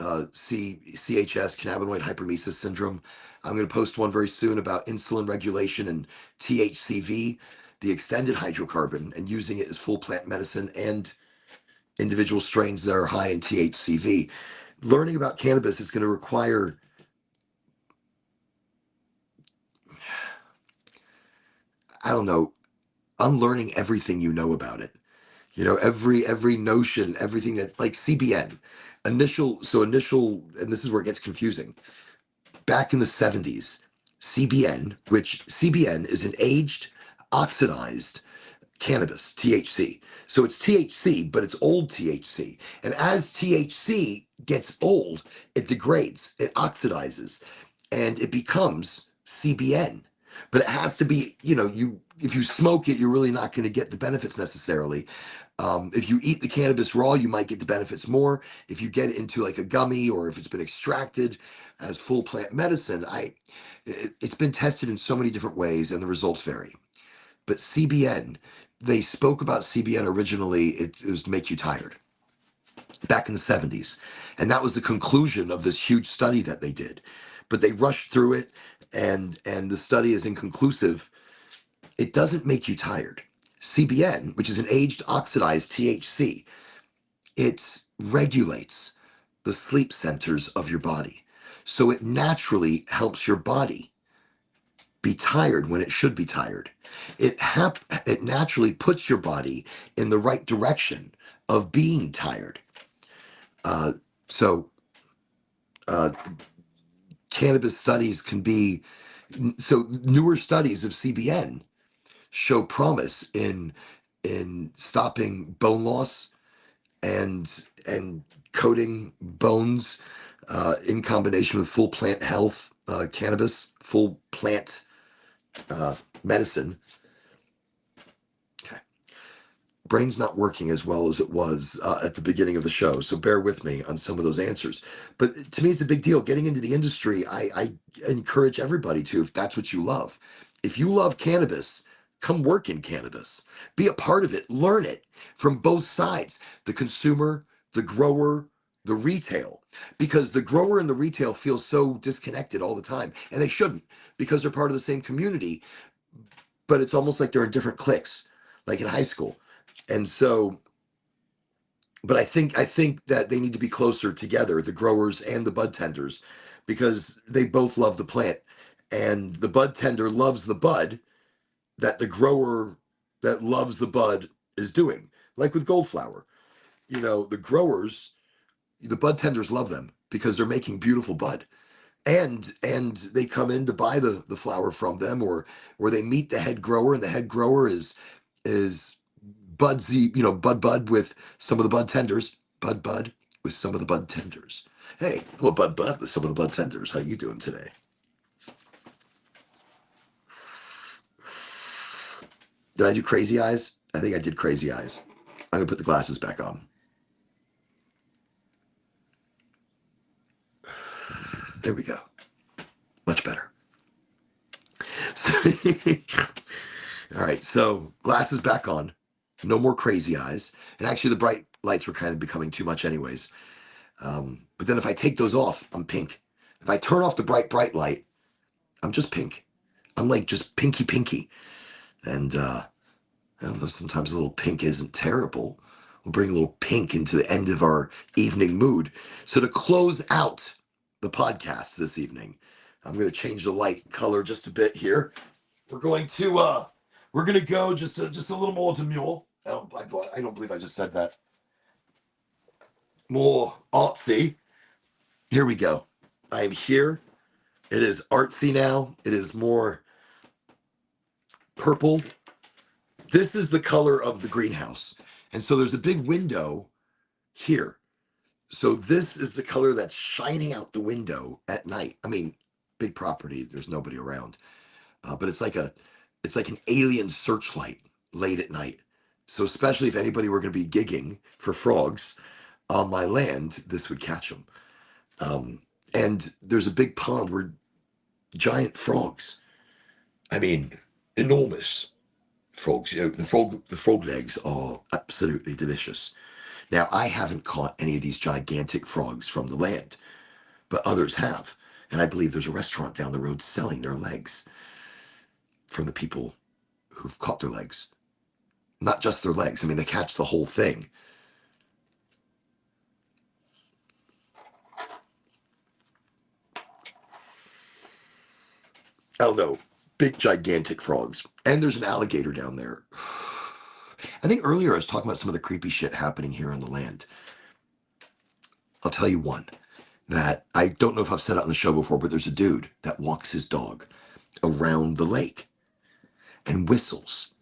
CHS, cannabinoid hypermesis syndrome. I'm going to post one very soon about insulin regulation and THCV, the extended hydrocarbon, and using it as full plant medicine and individual strains that are high in THCV. Learning about cannabis is going to require, I don't know, unlearning everything you know about it. Every notion, everything that, like CBN, initial, and this is where it gets confusing. Back in the 70s, which CBN is an aged, oxidized cannabis, THC. So it's THC, but it's old THC. And as THC gets old, it degrades, it oxidizes, and it becomes CBN. But it has to be, if you smoke it, you're really not going to get the benefits necessarily. If you eat the cannabis raw, you might get the benefits more. If you get it into like a gummy, or if it's been extracted as full plant medicine, it's been tested in so many different ways, and the results vary. But CBN, they spoke about CBN originally, it was to make you tired back in the 70s. And that was the conclusion of this huge study that they did. But they rushed through it, and the study is inconclusive. It doesn't make you tired. CBN, which is an aged oxidized THC, it regulates the sleep centers of your body. So it naturally helps your body be tired when it should be tired. It naturally puts your body in the right direction of being tired. Uh, so uh, cannabis studies can be so newer studies of CBN show promise in stopping bone loss and coating bones in combination with full plant health cannabis, full plant medicine. Okay. Brain's not working as well as it was at the beginning of the show, so bear with me on some of those answers. But to me, it's a big deal. Getting into the industry, I encourage everybody to, if that's what you love. If you love cannabis, come work in cannabis. Be a part of it. Learn it from both sides, the consumer, the grower, the retail. Because the grower and the retail feel so disconnected all the time, and they shouldn't because they're part of the same community, but it's almost like they're in different cliques, like in high school. And so, but I think that they need to be closer together, the growers and the bud tenders, because they both love the plant, and the bud tender loves the bud that the grower that loves the bud is doing. Like with Goldflower, the growers, the bud tenders love them because they're making beautiful bud, and they come in to buy the flower from them, or they meet the head grower, and the head grower is budsy, bud with some of the bud tenders, bud with some of the bud tenders. Hey, I'm a bud with some of the bud tenders. How you doing today? Did I do crazy eyes? I think I did crazy eyes. I'm gonna put the glasses back on. There we go. Much better. So, all right, so glasses back on. No more crazy eyes. And actually, the bright lights were kind of becoming too much, anyways. But then if I take those off, I'm pink. If I turn off the bright light, I'm just pink. I'm like just pinky. And I don't know, sometimes a little pink isn't terrible. We'll bring a little pink into the end of our evening mood. So to close out the podcast this evening, I'm going to change the light color just a bit here. We're going to go just a little more demure. I don't believe I just said that. More artsy. Here we go. I am here. It is artsy now. It is more purple. This is the color of the greenhouse. And so there's a big window here. So this is the color that's shining out the window at night. I mean, big property, there's nobody around. But it's like an alien searchlight late at night. So especially if anybody were going to be gigging for frogs on my land, this would catch them. And there's a big pond where giant frogs, I mean, enormous frogs. The frog legs are absolutely delicious. Now, I haven't caught any of these gigantic frogs from the land, but others have. And I believe there's a restaurant down the road selling their legs from the people who've caught their legs. Not just their legs. I mean, they catch the whole thing. I don't know. Big, gigantic frogs. And there's an alligator down there. I think earlier I was talking about some of the creepy shit happening here on the land. I'll tell you one that I don't know if I've said it on the show before, but there's a dude that walks his dog around the lake and whistles.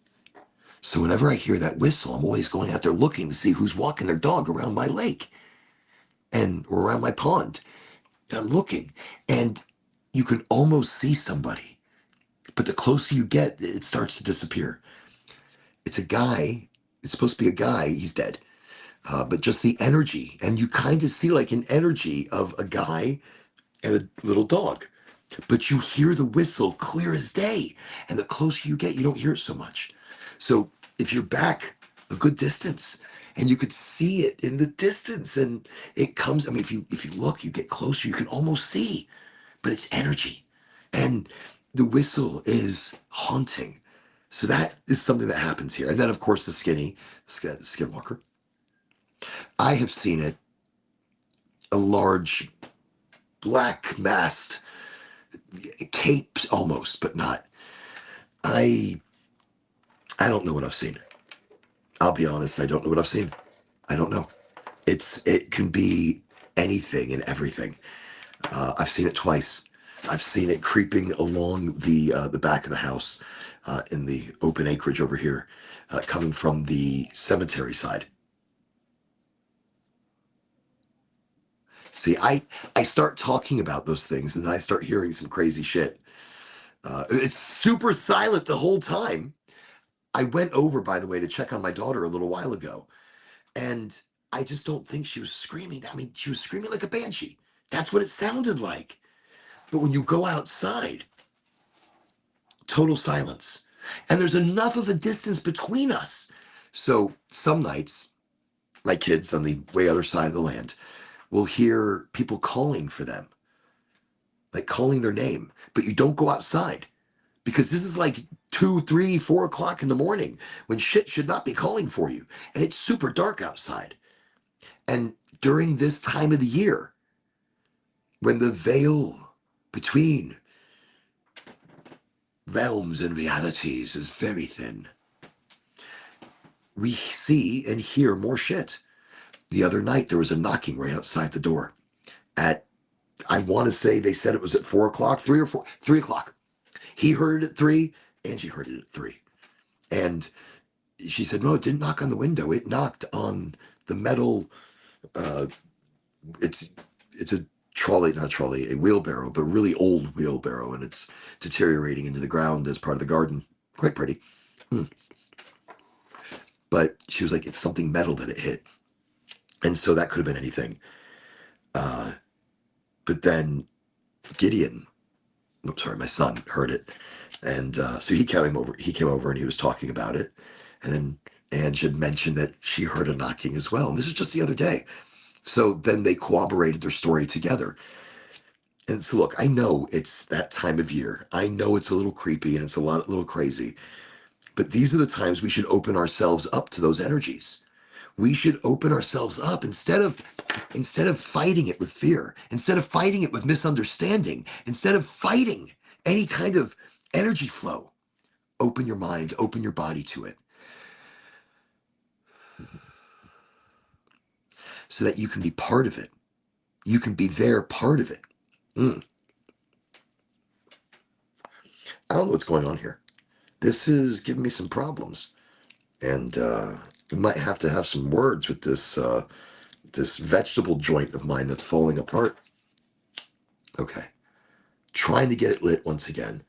So whenever I hear that whistle, I'm always going out there looking to see who's walking their dog around my lake or around my pond. And I'm looking, and you can almost see somebody, but the closer you get, it starts to disappear. It's a guy. It's supposed to be a guy. He's dead. But just the energy, and you kind of see like an energy of a guy and a little dog. But you hear the whistle clear as day, and the closer you get, you don't hear it so much. So if you're back a good distance, and you could see it in the distance, and it comes. I mean, if you look, you get closer, you can almost see, but it's energy, and the whistle is haunting. So that is something that happens here. And then, of course, the skinwalker. I have seen it, a large black mast cape almost, but not. I I don't know what I've seen. I'll be honest, I don't know what I've seen. I don't know. It can be anything and everything. I've seen it twice. I've seen it creeping along the back of the house, in the open acreage over here, coming from the cemetery side. See, I start talking about those things, and then I start hearing some crazy shit. It's super silent the whole time. I went over, by the way, to check on my daughter a little while ago, and I just don't think she was screaming. I mean, she was screaming like a banshee. That's what it sounded like. But when you go outside, total silence. And there's enough of a distance between us. So some nights, my kids on the way other side of the land will hear people calling for them, like calling their name, but you don't go outside because this is like 2, 3, 4 o'clock in the morning when shit should not be calling for you. And it's super dark outside. And during this time of the year, when the veil between realms and realities is very thin, we see and hear more shit. The other night, there was a knocking right outside the door at, I want to say they said it was at 4 o'clock, 3 o'clock. He heard it at 3, Angie heard it at 3. And she said, no, it didn't knock on the window. It knocked on the metal, uh, it's, it's a trolley, not a trolley, a wheelbarrow, but a really old wheelbarrow. And it's deteriorating into the ground as part of the garden. Quite pretty. But she was like, it's something metal that it hit. And so that could have been anything. But then Gideon, I'm sorry, my son heard it. And so he came over and he was talking about it. And then Ange had mentioned that she heard a knocking as well. And this was just the other day. So then they corroborated their story together. And so look, I know it's that time of year. I know it's a little creepy and it's a little crazy. But these are the times we should open ourselves up to those energies. We should open ourselves up instead of fighting it with fear, instead of fighting it with misunderstanding, instead of fighting any kind of energy flow. Open your mind, open your body to it so that you can be part of it. You can be there, part of it. I don't know what's going on here. This is giving me some problems. And we might have to have some words with this vegetable joint of mine that's falling apart. Okay. Trying to get it lit once again.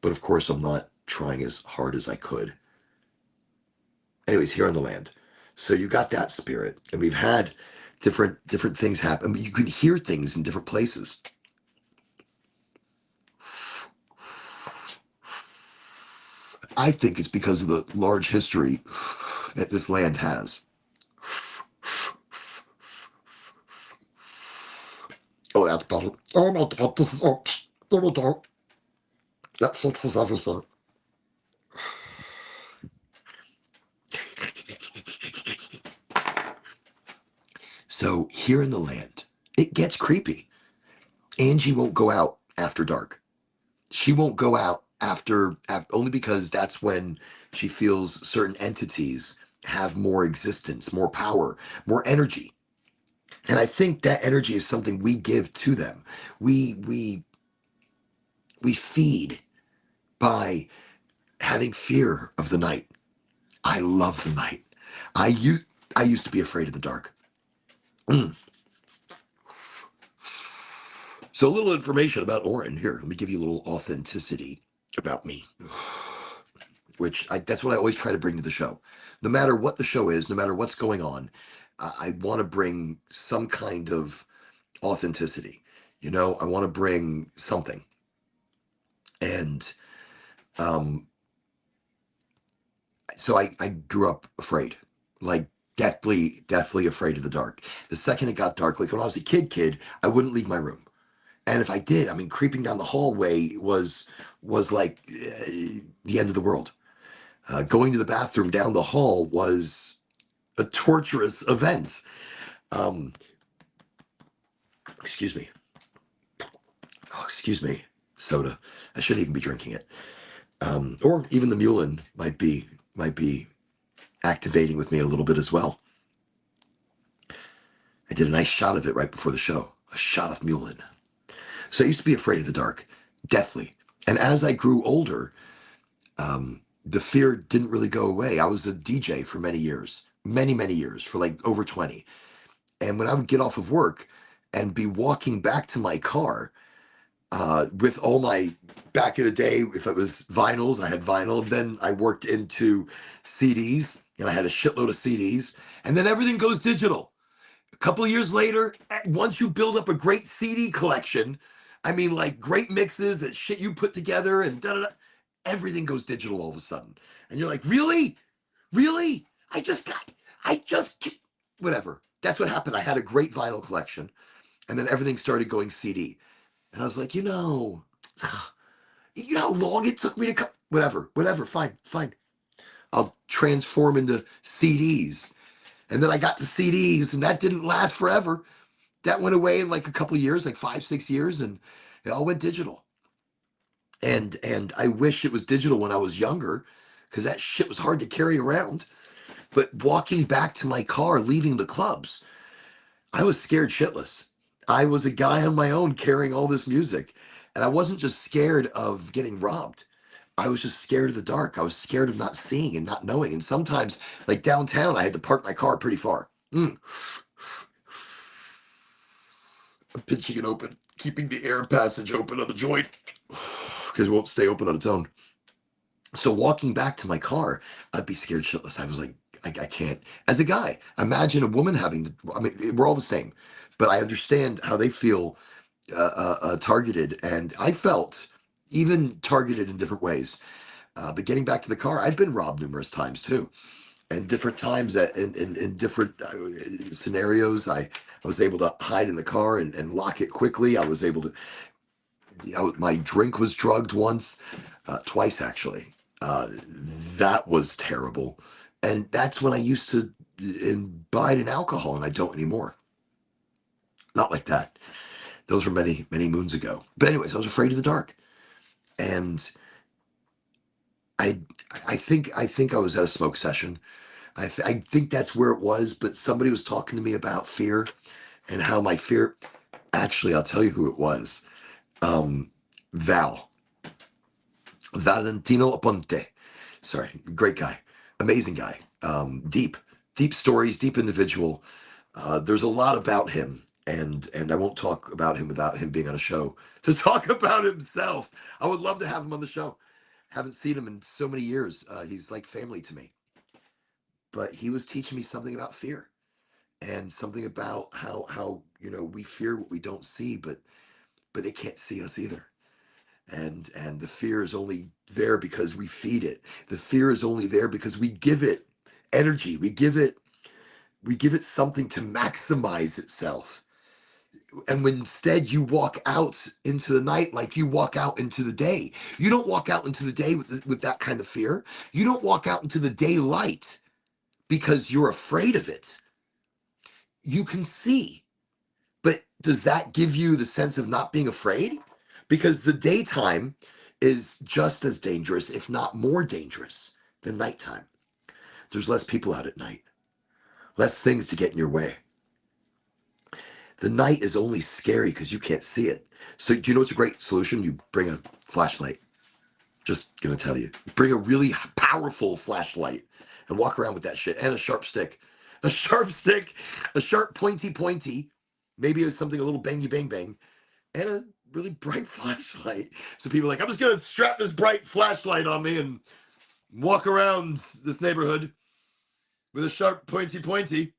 But of course, I'm not trying as hard as I could. Anyways, here on the land. So you got that spirit. And we've had different things happen. I mean, you can hear things in different places. I think it's because of the large history that this land has. Oh, that's better. Oh my God, this is, oh, there we go. That fixes everything. So here in the land, it gets creepy. Angie won't go out after dark. She won't go out only because that's when she feels certain entities have more existence, more power, more energy. And I think that energy is something we give to them. We feed by having fear of the night. I love the night. I used to be afraid of the dark. So a little information about Oren here. Let me give you a little authenticity about me, that's what I always try to bring to the show. No matter what the show is, no matter what's going on, I want to bring some kind of authenticity. I want to bring something. And so I grew up afraid, like deathly afraid of the dark. The second it got dark, like when I was a kid, I wouldn't leave my room. And if I did, I mean, creeping down the hallway was like the end of the world. Going to the bathroom down the hall was a torturous event. Um, excuse me. Oh, excuse me. Soda. I shouldn't even be drinking it. Or even the Mulin might be might be activating with me a little bit as well. I did a nice shot of it right before the show, a shot of Mulin. So I used to be afraid of the dark, deathly. And as I grew older, the fear didn't really go away. I was a DJ for many years, many years, for like over 20. And when I would get off of work and be walking back to my car with all my, back in the day, if it was vinyls, I had vinyl. Then I worked into CDs and I had a shitload of CDs. And then everything goes digital. A couple of years later, once you build up a great CD collection, I mean, like great mixes and shit you put together and da da da, everything goes digital all of a sudden. And you're like, really? Really? Whatever. That's what happened. I had a great vinyl collection and then everything started going CD. And I was like, you know how long it took me to come? Whatever, fine. I'll transform into CDs. And then I got to CDs and that didn't last forever. That went away in like a couple of years, like 5, 6 years, and it all went digital. And I wish it was digital when I was younger, because that shit was hard to carry around. But walking back to my car, leaving the clubs, I was scared shitless. I was a guy on my own carrying all this music. And I wasn't just scared of getting robbed. I was just scared of the dark. I was scared of not seeing and not knowing. And sometimes, like downtown, I had to park my car pretty far. I'm pinching it open, keeping the air passage open on the joint because it won't stay open on its own. So walking back to my car, I'd be scared shitless. I was like, I can't. As a guy, imagine a woman having to, I mean, we're all the same, but I understand how they feel targeted. And I felt even targeted in different ways. But getting back to the car, I'd been robbed numerous times too. And different times in different scenarios, I was able to hide in the car and lock it quickly. I was able to, my drink was drugged once, twice actually. That was terrible. And that's when I used to imbibe in alcohol, and I don't anymore. Not like that. Those were many moons ago. But anyways, I was afraid of the dark. And I think I was at a smoke session. I think that's where it was, but somebody was talking to me about fear and how my fear, actually, I'll tell you who it was. Valentino Aponte. Sorry, great guy, amazing guy. Deep stories, deep individual. There's a lot about him, and I won't talk about him without him being on a show to talk about himself. I would love to have him on the show. Haven't seen him in so many years. He's like family to me. But he was teaching me something about fear and something about how we fear what we don't see, but they can't see us either. And the fear is only there because we feed it. The fear is only there because we give it energy. We give it something to maximize itself. And when instead you walk out into the night like you walk out into the day, you don't walk out into the day with that kind of fear. You don't walk out into the daylight because you're afraid of it. You can see. But does that give you the sense of not being afraid? Because the daytime is just as dangerous, if not more dangerous, than nighttime. There's less people out at night, less things to get in your way. The night is only scary because you can't see it. So do you know what's a great solution? You bring a flashlight. Just gonna tell you. Bring a really powerful flashlight and walk around with that shit and a sharp stick. A sharp stick, a sharp pointy, maybe something a little bangy bang, and a really bright flashlight. So people are like, I'm just gonna strap this bright flashlight on me and walk around this neighborhood with a sharp pointy.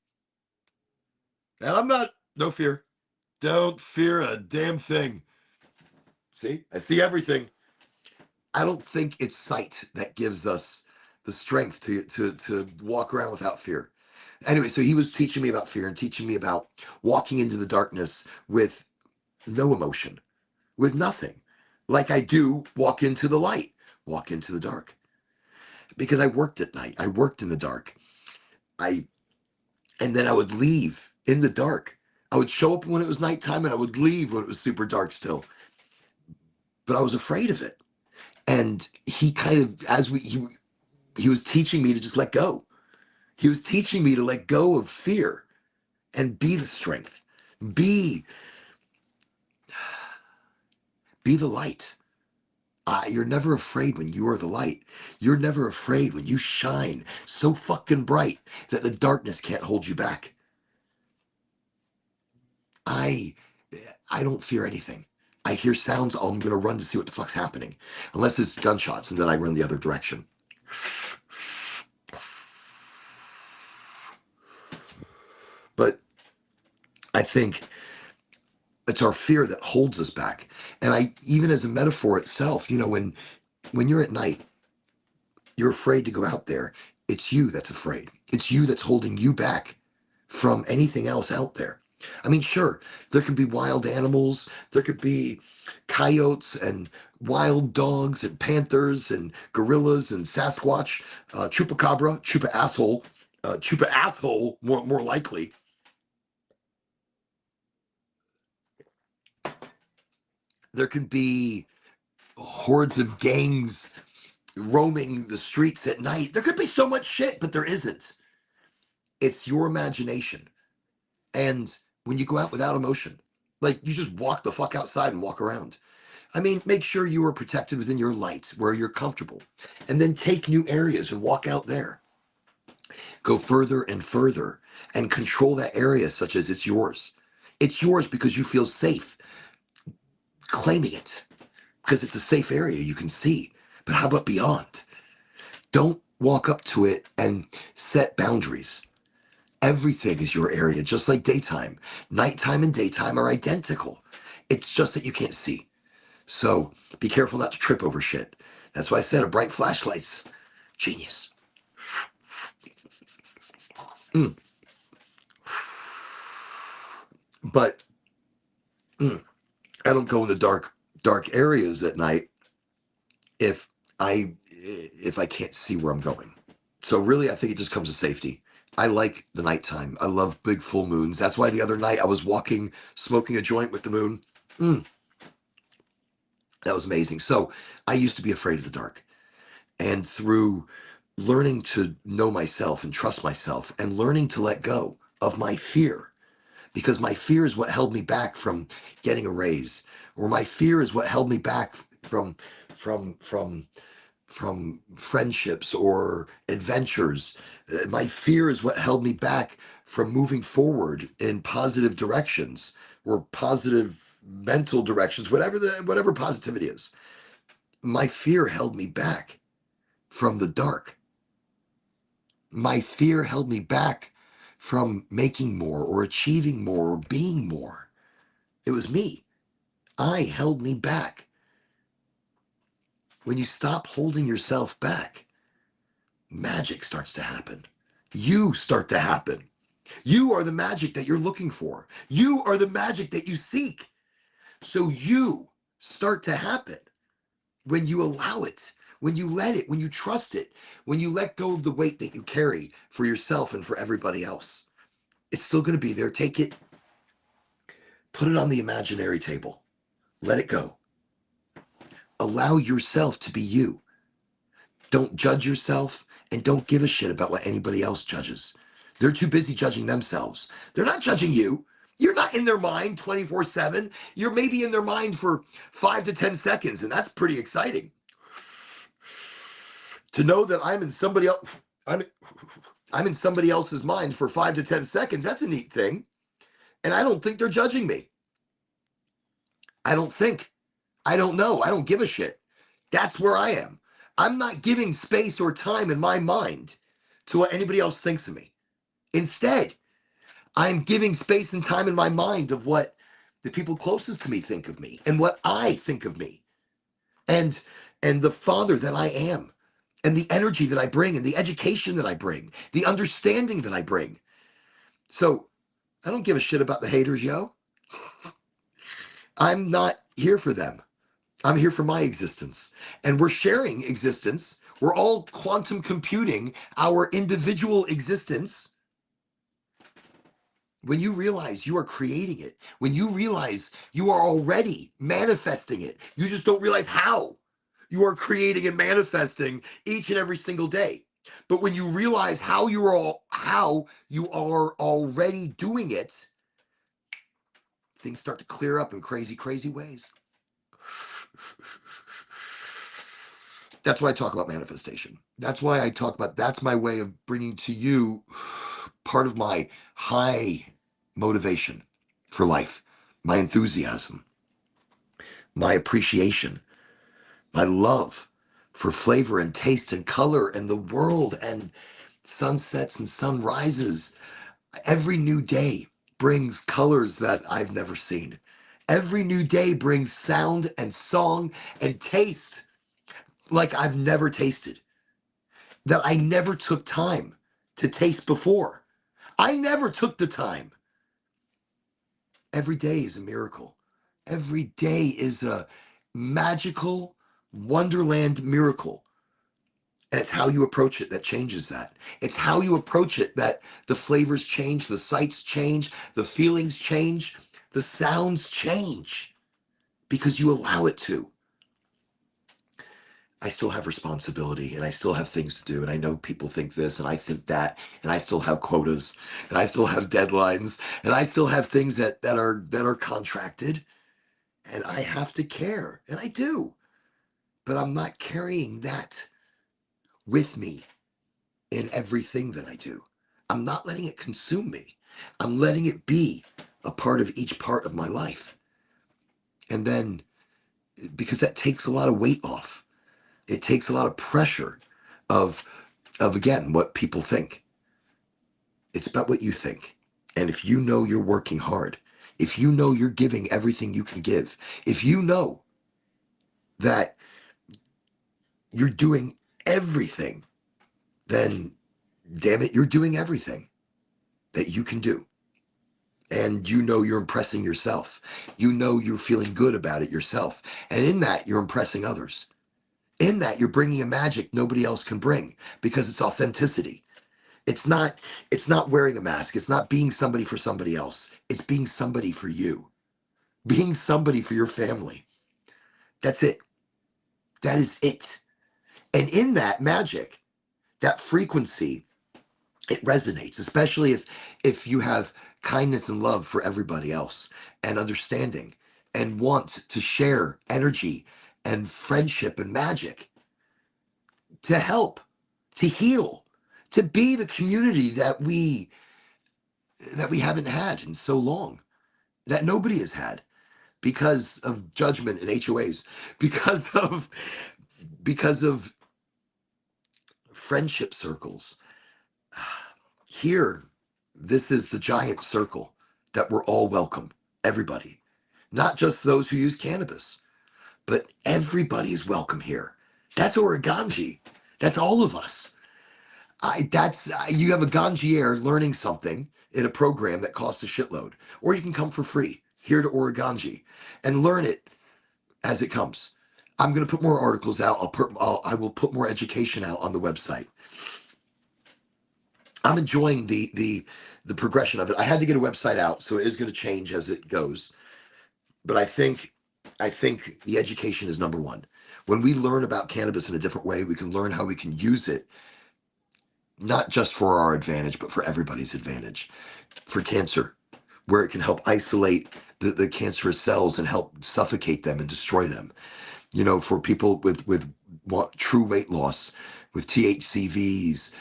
And I'm not, no fear. Don't fear a damn thing. See, I see everything. I don't think it's sight that gives us the strength to walk around without fear. Anyway, so he was teaching me about fear and teaching me about walking into the darkness with no emotion, with nothing. Like I do walk into the light, walk into the dark. Because I worked at night. I worked in the dark. And then I would leave in the dark. I would show up when it was nighttime and I would leave when it was super dark still. But I was afraid of it. And he kind of, He was teaching me to just let go. He was teaching me to let go of fear and be the strength. Be be the light. You're never afraid when you are the light. You're never afraid when you shine so fucking bright that the darkness can't hold you back. I I don't fear anything. I hear sounds, I'm gonna run to see what the fuck's happening. Unless it's gunshots, and then I run the other direction. But I think it's our fear that holds us back. And I, even as a metaphor itself, when you're at night, you're afraid to go out there. It's you that's afraid. It's you that's holding you back from anything else out there. I mean, sure, there could be wild animals, there could be coyotes and wild dogs and panthers and gorillas and Sasquatch, chupacabra, chupa asshole, more likely. There can be hordes of gangs roaming the streets at night. There could be so much shit, but there isn't. It's your imagination. And when you go out without emotion, like you just walk the fuck outside and walk around. I mean, make sure you are protected within your light where you're comfortable. And then take new areas and walk out there. Go further and further and control that area such as it's yours. It's yours because you feel safe claiming it because it's a safe area you can see. But how about beyond? Don't walk up to it and set boundaries. Everything is your area, just like daytime. Nighttime and daytime are identical. It's just that you can't see. So be careful not to trip over shit. That's why I said a bright flashlight's genius. But I don't go into dark areas at night if I can't see where I'm going. So really, I think it just comes to safety. I like the nighttime. I love big full moons. That's why the other night I was walking, smoking a joint with the moon. That was amazing. So I used to be afraid of the dark. And through learning to know myself and trust myself and learning to let go of my fear, because my fear is what held me back from getting a raise, or my fear is what held me back from friendships or adventures. My fear is what held me back from moving forward in positive directions or positive mental directions, whatever positivity is. My fear held me back from the dark. My fear held me back from making more or achieving more or being more. It was me. I held me back. When you stop holding yourself back, magic starts to happen. You start to happen. You are the magic that you're looking for. You are the magic that you seek. So you start to happen when you allow it, when you let it, when you trust it, when you let go of the weight that you carry for yourself and for everybody else. It's still going to be there. Take it, put it on the imaginary table. Let it go. Allow yourself to be you. Don't judge yourself and don't give a shit about what anybody else judges. They're too busy judging themselves. They're not judging you. You're not in their mind 24/7. You're maybe in their mind for 5 to 10 seconds, and that's pretty exciting. To know that I'm in somebody else's mind for 5 to 10 seconds, that's a neat thing. And I don't think they're judging me. I don't know. I don't give a shit. That's where I am. I'm not giving space or time in my mind to what anybody else thinks of me. Instead, I'm giving space and time in my mind of what the people closest to me think of me and what I think of me and the father that I am and the energy that I bring and the education that I bring, the understanding that I bring. So I don't give a shit about the haters, yo. I'm not here for them. I'm here for my existence. And we're sharing existence. We're all quantum computing our individual existence. When you realize you are creating it, when you realize you are already manifesting it, you just don't realize how. you are creating and manifesting each and every single day. But when you realize how you are already doing it, things start to clear up in crazy, crazy ways. That's why I talk about manifestation. That's why I talk about, that's my way of bringing to you part of my high motivation for life, my enthusiasm, my appreciation, my love for flavor and taste and color and the world and sunsets and sunrises. Every new day brings colors that I've never seen. Every new day brings sound and song and taste like I've never tasted, that I never took time to taste before. I never took the time. Every day is a miracle. Every day is a magical wonderland miracle. And it's how you approach it that changes that. It's how you approach it that the flavors change, the sights change, the feelings change, the sounds change because you allow it to. I still have responsibility and I still have things to do. And I know people think this and I think that, and I still have quotas and I still have deadlines and I still have things that are contracted, and I have to care, and I do. But I'm not carrying that with me in everything that I do. I'm not letting it consume me. I'm letting it be a part of each part of my life. And then, because that takes a lot of weight off, it takes a lot of pressure of again what people think. It's about what you think. And if you know you're working hard, if you know you're giving everything you can give, if you know that you're doing everything, then damn it, you're doing everything that you can do. And you know you're impressing yourself. You know you're feeling good about it yourself. And in that, you're impressing others. In that, you're bringing a magic nobody else can bring because it's authenticity. It's not wearing a mask. It's not being somebody for somebody else. It's being somebody for you. Being somebody for your family. That's it. That is it. And in that magic, that frequency, it resonates, especially if you have kindness and love for everybody else and understanding and want to share energy and friendship and magic to help, to heal, to be the community that we haven't had in so long, that nobody has had because of judgment and HOAs, because of friendship circles. Here, this is the giant circle that we're all welcome. Everybody, not just those who use cannabis, but everybody is welcome here. That's Oregonji. That's all of us. You have a ganjier learning something in a program that costs a shitload, or you can come for free here to Oregonji and learn it as it comes. I'm going to put more articles out. I will put more education out on the website. I'm enjoying the progression of it. I had to get a website out, so it is going to change as it goes. But I think the education is number one. When we learn about cannabis in a different way, we can learn how we can use it, not just for our advantage, but for everybody's advantage. For cancer, where it can help isolate the cancerous cells and help suffocate them and destroy them. For people with true weight loss, with THCVs,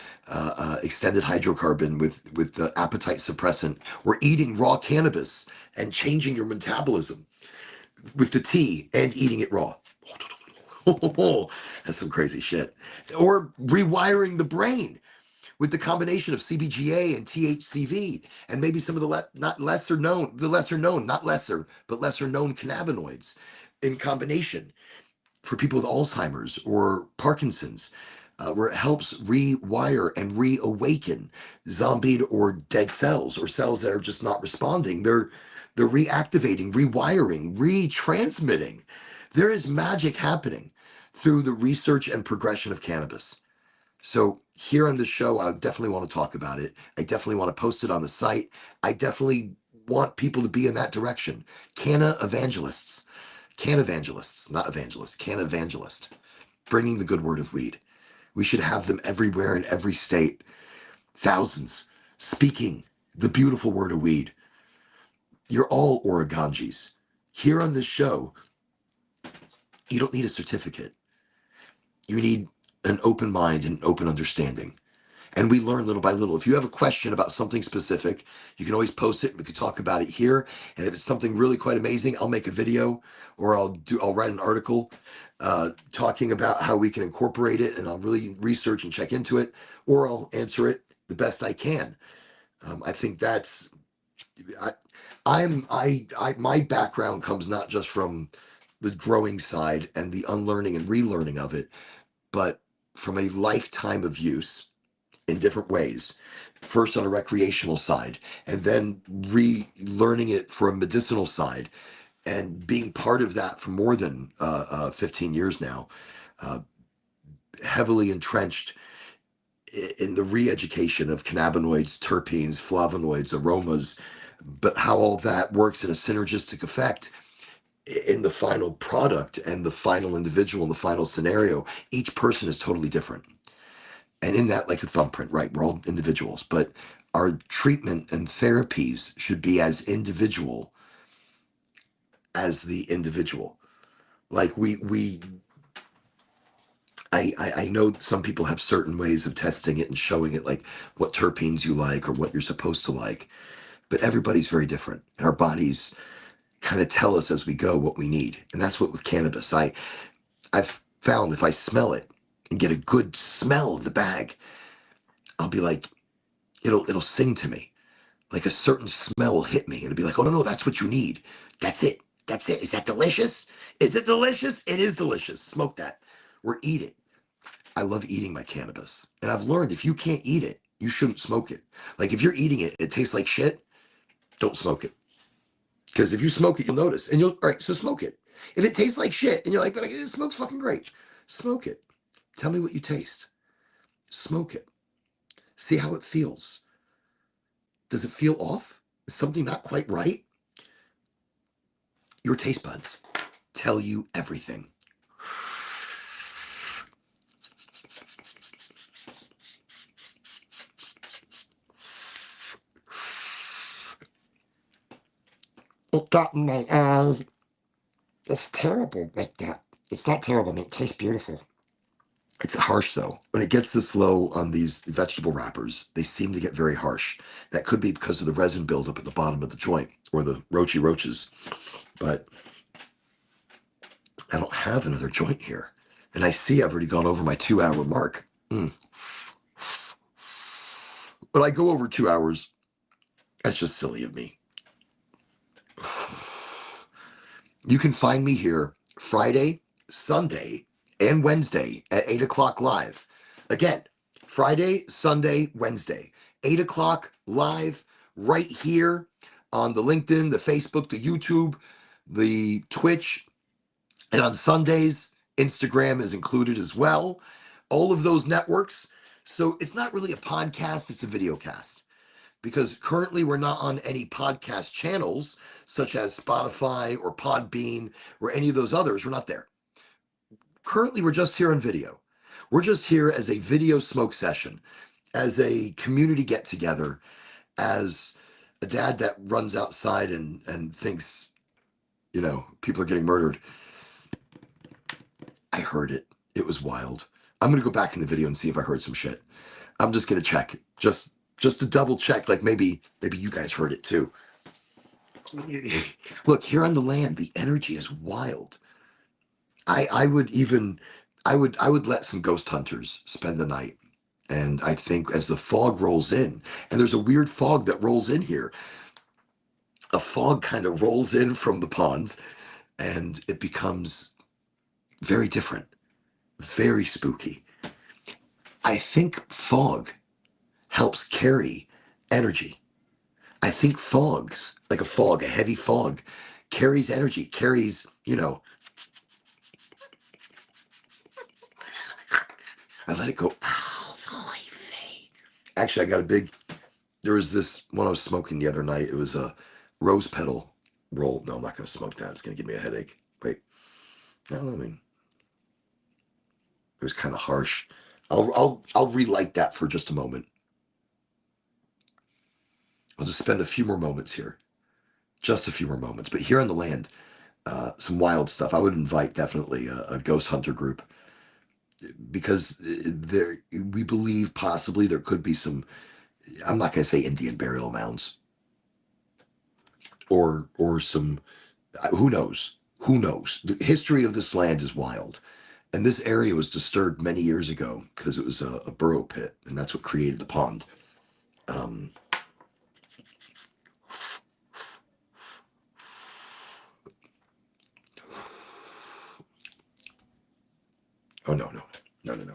extended hydrocarbon, with the appetite suppressant, or eating raw cannabis and changing your metabolism with the tea and eating it raw. That's some crazy shit. Or rewiring the brain with the combination of CBGA and THCV and maybe some of the lesser known cannabinoids in combination for people with Alzheimer's or Parkinson's, where it helps rewire and reawaken zombied or dead cells or cells that are just not responding. They're reactivating, rewiring, retransmitting. There is magic happening through the research and progression of cannabis. So here on the show, I definitely want to talk about it. I definitely want to post it on the site. I definitely want people to be in that direction. Canna evangelists, not evangelists, canna evangelist. bringing the good word of weed. We should have them everywhere in every state, thousands, speaking the beautiful word of weed. You're all Oregonjis. Here on this show, you don't need a certificate. You need an open mind and an open understanding. And we learn little by little. If you have a question about something specific, you can always post it. We can talk about it here. And if it's something really quite amazing, I'll make a video or I'll write an article talking about how we can incorporate it, and I'll really research and check into it, or I'll answer it the best I can. I think that's my background comes not just from the growing side and the unlearning and relearning of it, but from a lifetime of use in different ways. First on a recreational side, and then relearning it for a medicinal side, and being part of that for more than 15 years now, uh, heavily entrenched in the re-education of cannabinoids, terpenes, flavonoids, aromas, but how all that works in a synergistic effect in the final product and the final individual, in the final scenario. Each person is totally different. And in that, like a thumbprint, right? We're all individuals, but our treatment and therapies should be as individual as the individual. Like I know some people have certain ways of testing it and showing it, like what terpenes you like or what you're supposed to like, but everybody's very different. And our bodies kind of tell us as we go what we need. And that's what with cannabis, I've found if I smell it and get a good smell of the bag, I'll be like, it'll sing to me. Like a certain smell will hit me. It'll be like, oh no, that's what you need. That's it. That's it. Is that delicious? Is it delicious? It is delicious. Smoke that or eat it. I love eating my cannabis. And I've learned if you can't eat it, you shouldn't smoke it. Like if you're eating it, it tastes like shit, don't smoke it. Because if you smoke it, you'll notice. And all right, so smoke it. If it tastes like shit and you're like, but it smells fucking great, smoke it. Tell me what you taste. Smoke it. See how it feels. Does it feel off? Is something not quite right? Your taste buds tell you everything. It got in my eye. It's terrible like that. It's not terrible. I mean, it tastes beautiful. It's harsh though. When it gets this low on these vegetable wrappers, they seem to get very harsh. That could be because of the resin buildup at the bottom of the joint or the roaches. But I don't have another joint here. And I see I've already gone over my 2 hour mark. But I go over 2 hours. That's just silly of me. You can find me here Friday, Sunday, and Wednesday at 8 o'clock live. Again, Friday, Sunday, Wednesday, 8 o'clock live right here on the LinkedIn, the Facebook, the YouTube, the Twitch. And on Sundays, Instagram is included as well. All of those networks. So it's not really a podcast, it's a video cast. Because currently we're not on any podcast channels such as Spotify or Podbean or any of those others. We're not there. Currently, we're just here on video. We're just here as a video smoke session, as a community get together, as a dad that runs outside and thinks, people are getting murdered. I heard it. It was wild. I'm going to go back in the video and see if I heard some shit. I'm just going to check. Just to double check, like maybe you guys heard it too. Look, here on the land, the energy is wild. I would let some ghost hunters spend the night. And I think as the fog rolls in, and there's a weird fog that rolls in here, a fog kind of rolls in from the pond and it becomes very different, very spooky. I think fog helps carry energy. I think fogs, like a heavy fog, carries energy, carries, I let it go. Ow, actually, there was this one I was smoking the other night. It was a rose petal roll. No, I'm not going to smoke that. It's going to give me a headache. Wait. No, I mean, It was kind of harsh. I'll relight that for just a moment. I'll just spend a few more moments here, just a few more moments. But here on the land, some wild stuff. I would invite definitely a ghost hunter group because there we believe possibly there could be some. I'm not going to say Indian burial mounds or some. Who knows? Who knows? The history of this land is wild. And this area was disturbed many years ago because it was a burrow pit, and that's what created the pond. Um, oh no, no, no, no, no.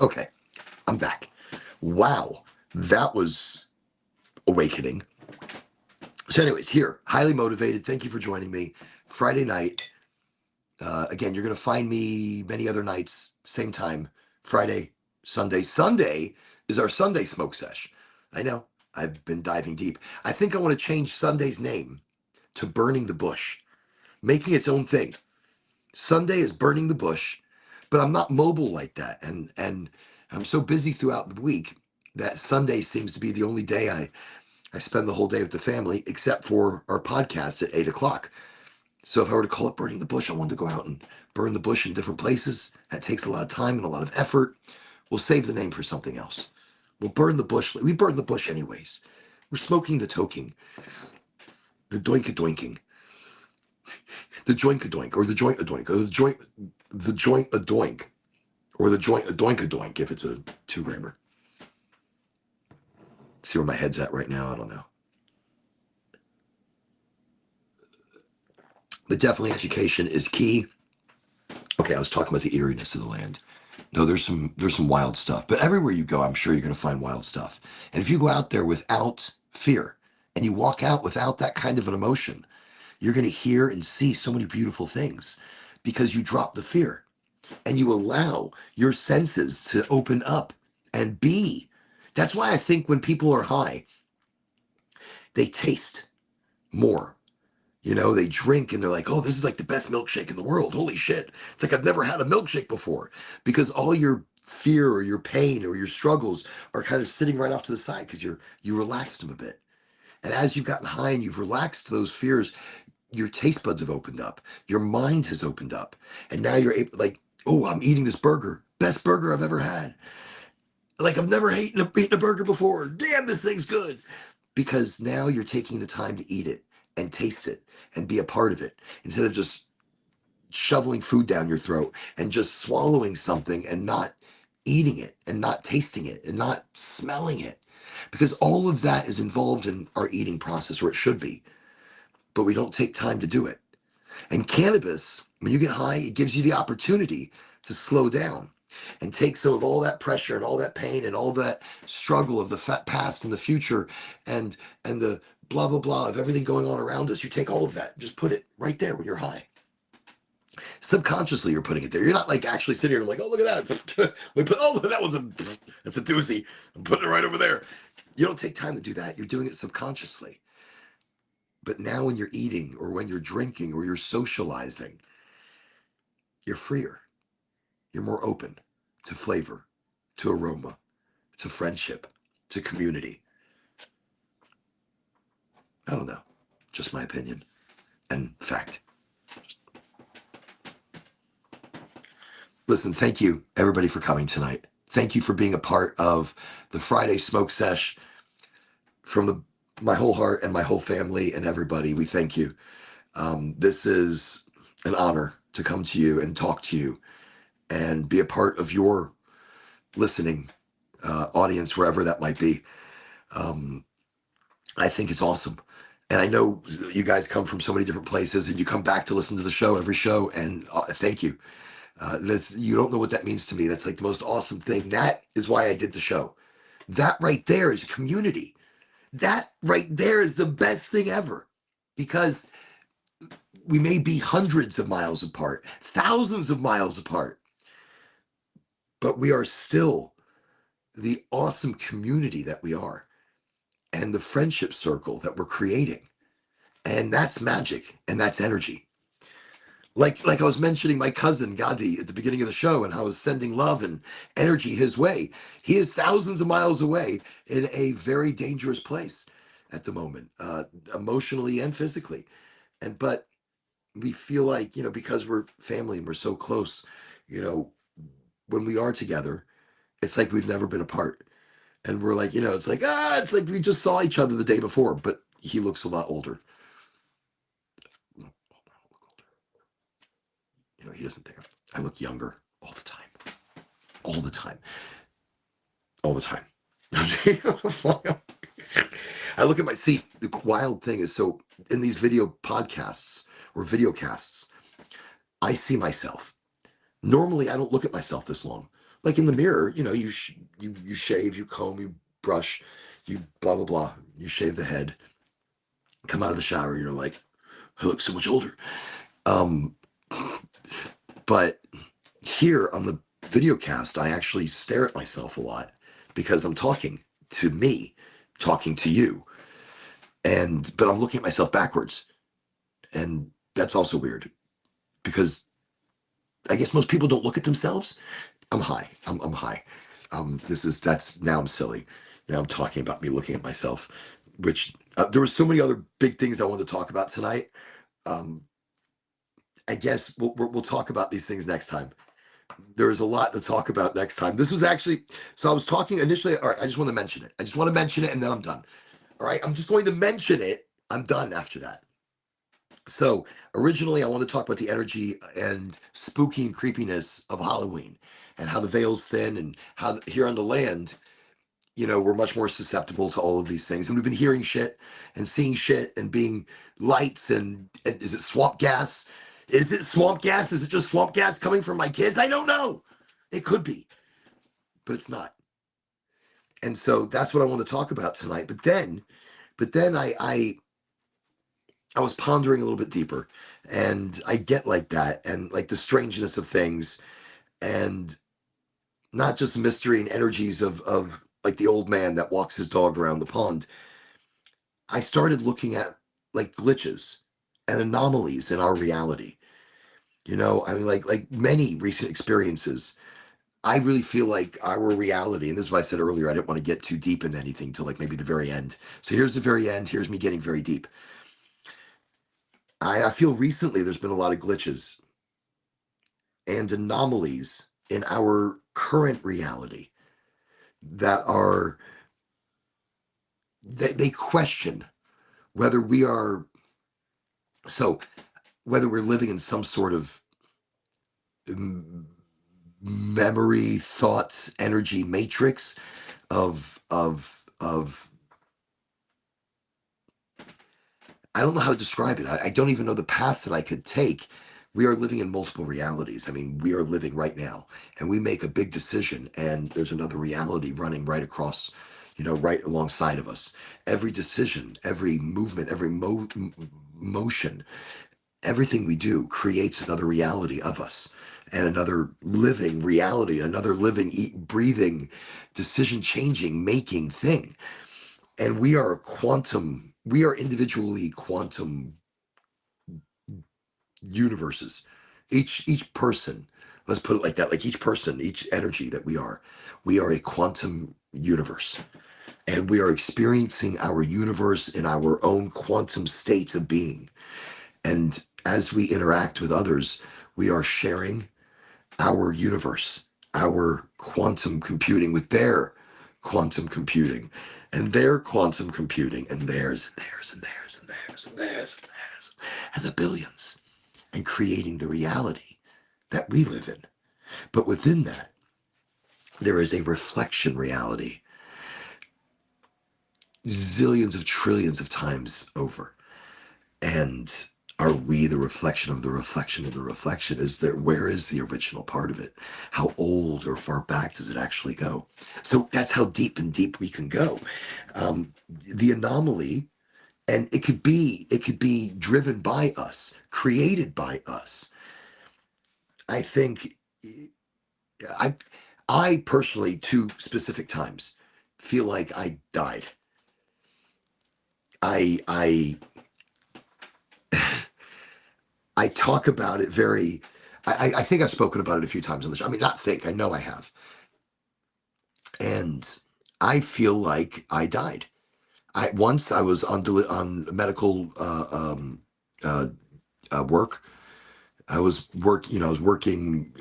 Okay, I'm back. Wow, that was awakening. So, anyways, here, highly motivated. Thank you for joining me. Friday night. Again, you're going to find me many other nights, same time, Friday, Sunday. Sunday is our Sunday smoke sesh. I know, I've been diving deep. I think I want to change Sunday's name to Burning the Bush, making its own thing. Sunday is Burning the Bush, but I'm not mobile like that. And I'm so busy throughout the week that Sunday seems to be the only day I spend the whole day with the family, except for our podcast at 8 o'clock. So if I were to call it Burning the Bush, I wanted to go out and burn the bush in different places. That takes a lot of time and a lot of effort. We'll save the name for something else. We'll burn the bush. We burn the bush anyways. We're smoking the toking, the doink-a-doinking, the joink-a-doink, or the joint-a-doink, or the joint-a-doink, or the joint-a-doink-a-doink if it's a 2-grammer. See where my head's at right now? I don't know. But definitely education is key. Okay, I was talking about the eeriness of the land. No, there's some wild stuff. But everywhere you go, I'm sure you're going to find wild stuff. And if you go out there without fear and you walk out without that kind of an emotion, you're going to hear and see so many beautiful things because you drop the fear and you allow your senses to open up and be. That's why I think when people are high, they taste more. You know, they drink and they're like, oh, this is like the best milkshake in the world. Holy shit. It's like I've never had a milkshake before because all your fear or your pain or your struggles are kind of sitting right off to the side because you relaxed them a bit. And as you've gotten high and you've relaxed those fears, your taste buds have opened up. Your mind has opened up. And now you're able, like, oh, I'm eating this burger. Best burger I've ever had. Like I've never eaten a burger before. Damn, this thing's good. Because now you're taking the time to eat it and taste it and be a part of it instead of just shoveling food down your throat and just swallowing something and not eating it and not tasting it and not smelling it. Because all of that is involved in our eating process, or it should be, but we don't take time to do it. And cannabis, when you get high, it gives you the opportunity to slow down and take some of all that pressure and all that pain and all that struggle of the past and the future and the blah blah blah of everything going on around us. You take all of that and just put it right there when you're high. Subconsciously, you're putting it there. You're not like actually sitting here and like, oh, look at that. We put, oh, that's a doozy. I'm putting it right over there. You don't take time to do that. You're doing it subconsciously. But now when you're eating or when you're drinking or you're socializing, you're freer. You're more open to flavor, to aroma, to friendship, to community. I don't know. Just my opinion and fact. Listen, thank you everybody for coming tonight. Thank you for being a part of the Friday Smoke Sesh from my whole heart and my whole family and everybody. We thank you. This is an honor to come to you and talk to you and be a part of your listening audience, wherever that might be. I think it's awesome. And I know you guys come from so many different places and you come back to listen to the show, every show. And thank you. You don't know what that means to me. That's like the most awesome thing. That is why I did the show. That right there is community. That right there is the best thing ever, because we may be hundreds of miles apart, thousands of miles apart, but we are still the awesome community that we are and the friendship circle that we're creating. And that's magic and that's energy. Like I was mentioning my cousin Gadi at the beginning of the show, and I was sending love and energy his way. He is thousands of miles away in a very dangerous place at the moment, emotionally and physically. And but we feel like, because we're family and we're so close, you know, when we are together, it's like we've never been apart. And we're like, it's like we just saw each other the day before, but he looks a lot older. He doesn't dare. I look younger all the time. All the time. All the time. I look at my see, the wild thing is, so in these video podcasts or video casts, I see myself. Normally I don't look at myself this long. Like in the mirror, you shave, you comb, you brush, you blah blah blah, you shave the head, come out of the shower, you're like, I look so much older. Um but here on the video cast, I actually stare at myself a lot because I'm talking to me, talking to you. But I'm looking at myself backwards. And that's also weird because I guess most people don't look at themselves. I'm high. I'm high. Now I'm silly. Now I'm talking about me looking at myself, which there were so many other big things I wanted to talk about tonight. Um, I guess we'll talk about these things next time. There's a lot to talk about next time. This was actually, so I was talking initially. All right, I just want to mention it. I just want to mention it and then I'm done. All right, I'm just going to mention it. I'm done after that. So originally, I want to talk about the energy and spooky and creepiness of Halloween and how the veil's thin and how here on the land, we're much more susceptible to all of these things. And we've been hearing shit and seeing shit and being lights and is it swamp gas? Is it swamp gas? Is it just swamp gas coming from my kids? I don't know. It could be, but it's not. And so that's what I want to talk about tonight. But then I was pondering a little bit deeper, and I get like that, and like the strangeness of things, and not just mystery and energies of like the old man that walks his dog around the pond. I started looking at like glitches and anomalies in our reality. I mean, like many recent experiences, I really feel like our reality, and this is what I said earlier, I didn't want to get too deep into anything till like maybe the very end. So here's the very end. Here's me getting very deep. I feel recently there's been a lot of glitches and anomalies in our current reality that are they question whether we are so whether we're living in some sort of memory, thoughts, energy matrix of I don't know how to describe it. I don't even know the path that I could take. We are living in multiple realities. I mean, we are living right now, and we make a big decision, and there's another reality running right across, right alongside of us. Every decision, every movement, every motion, everything we do creates another reality of us and another living reality, another living, breathing, decision changing, making thing. And we are individually quantum universes. Each person, let's put it like that, like each person, each energy that we are a quantum universe. And we are experiencing our universe in our own quantum states of being. And as we interact with others, we are sharing our universe, our quantum computing with their quantum computing and their quantum computing and theirs and theirs and theirs and theirs and theirs and theirs and the billions and creating the reality that we live in. But within that, there is a reflection reality zillions of trillions of times over. And are we the reflection of the reflection of the reflection? Where is the original part of it? How old or far back does it actually go? So that's how deep and deep we can go. The anomaly, and it could be driven by us, created by us. I think I personally, two specific times, feel like I died. I I talk about it very. I think I've spoken about it a few times on the show. I mean, not think. I know I have, and I feel like I died. I once I was on medical uh, work. I was work. You know, I was working,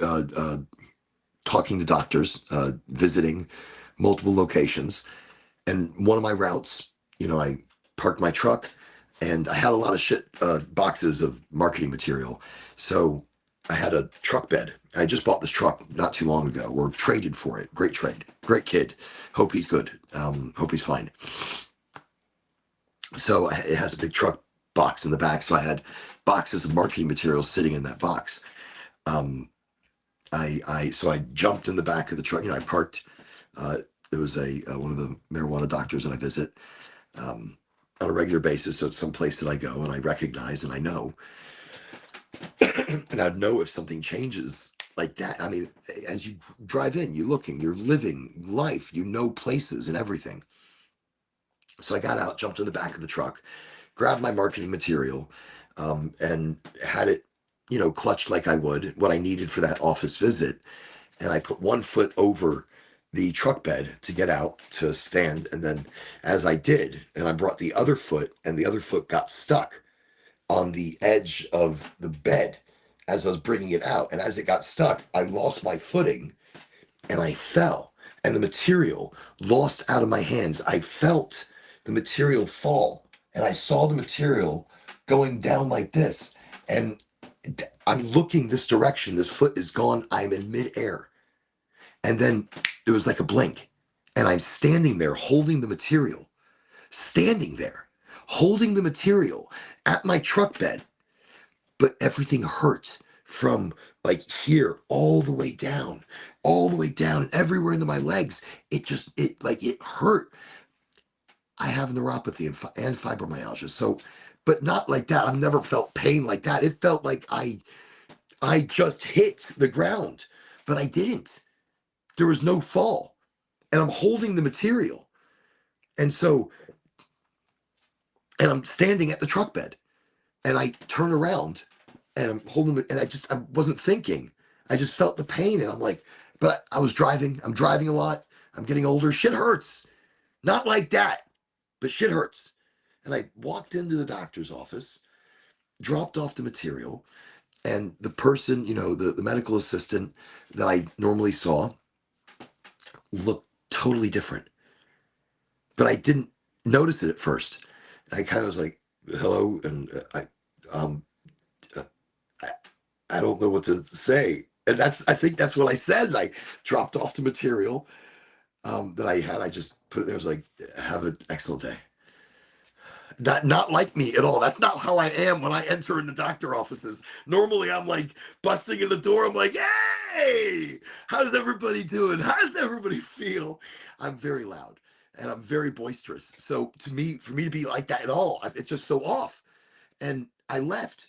talking to doctors, visiting multiple locations, and one of my routes. You know, I parked my truck, and I had a lot of shit boxes of marketing material. So I had a truck bed. I just bought this truck not too long ago, or traded for it. Great trade. Great kid. Hope he's good. Hope he's fine. So it has a big truck box in the back. So I had boxes of marketing materials sitting in that box. Um, so I jumped in the back of the truck. You know, I parked. There was a one of the marijuana doctors that I visit on a regular basis. So it's some place that I go and I recognize and I know, and I'd know if something changes like that. I mean, as you drive in, you're looking, you're living life, you know places and everything. So I got out, jumped in the back of the truck, grabbed my marketing material, and had it, you know, clutched like I would what I needed for that office visit. And I put one foot over the truck bed to get out to stand. And then as I did, and I brought the other foot, and the other foot got stuck on the edge of the bed as I was bringing it out. And as it got stuck, I lost my footing and I fell. And the material lost out of my hands. I felt the material fall, and I saw the material going down like this. And I'm looking this direction. This foot is gone. I'm in midair. And then there was like a blink, and I'm standing there holding the material, standing there holding the material at my truck bed. But everything hurt from like here all the way down, and everywhere into my legs. It hurt. I have neuropathy and fibromyalgia. So, but not like that. I've never felt pain like that. It felt like I just hit the ground, but I didn't. There was no fall, and I'm holding the material. And so, and I'm standing at the truck bed, and I turn around and I'm holding it, and I wasn't thinking. I just felt the pain, and I'm like, but I was driving. I'm driving a lot. I'm getting older. Shit hurts. Not like that, but shit hurts. And I walked into the doctor's office, dropped off the material, and the person, you know, the medical assistant that I normally saw looked totally different. But I didn't notice it at first. I kind of was like, hello, and um, uh, I, I don't know what to say. And I think that's what I said. And I dropped off the material that I had. I just put it there. I was like, have an excellent day. Not like me at all. That's not how I am when I enter into doctor offices. Normally, I'm like busting in the door. I'm like, hey, how's everybody doing? How does everybody feel? I'm very loud and I'm very boisterous. So for me to be like that at all, it's just so off. And I left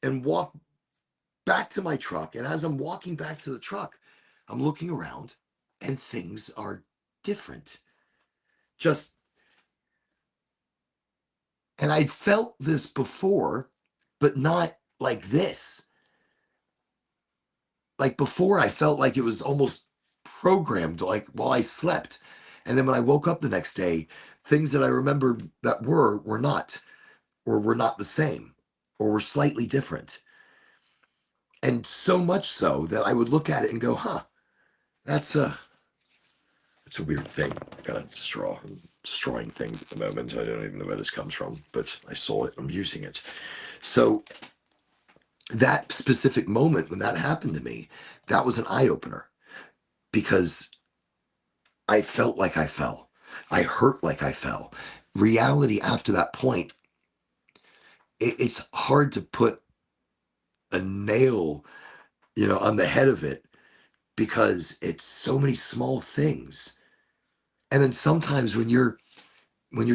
and walked back to my truck. And as I'm walking back to the truck, I'm looking around and things are different. Just, and I felt this before, but not like this. Like before, I felt like it was almost programmed, like while I slept. And then when I woke up the next day, things that I remembered that were not, or were not the same, or were slightly different. And so much so that I would look at it and go, huh, that's a weird thing. I got a strawing thing at the moment. I don't even know where this comes from, but I saw it. I'm using it. So that specific moment when that happened to me, that was an eye opener because I felt like I fell. I hurt like I fell. Reality after that point, it's hard to put a nail, you know, on the head of it because it's so many small things. And then sometimes when you're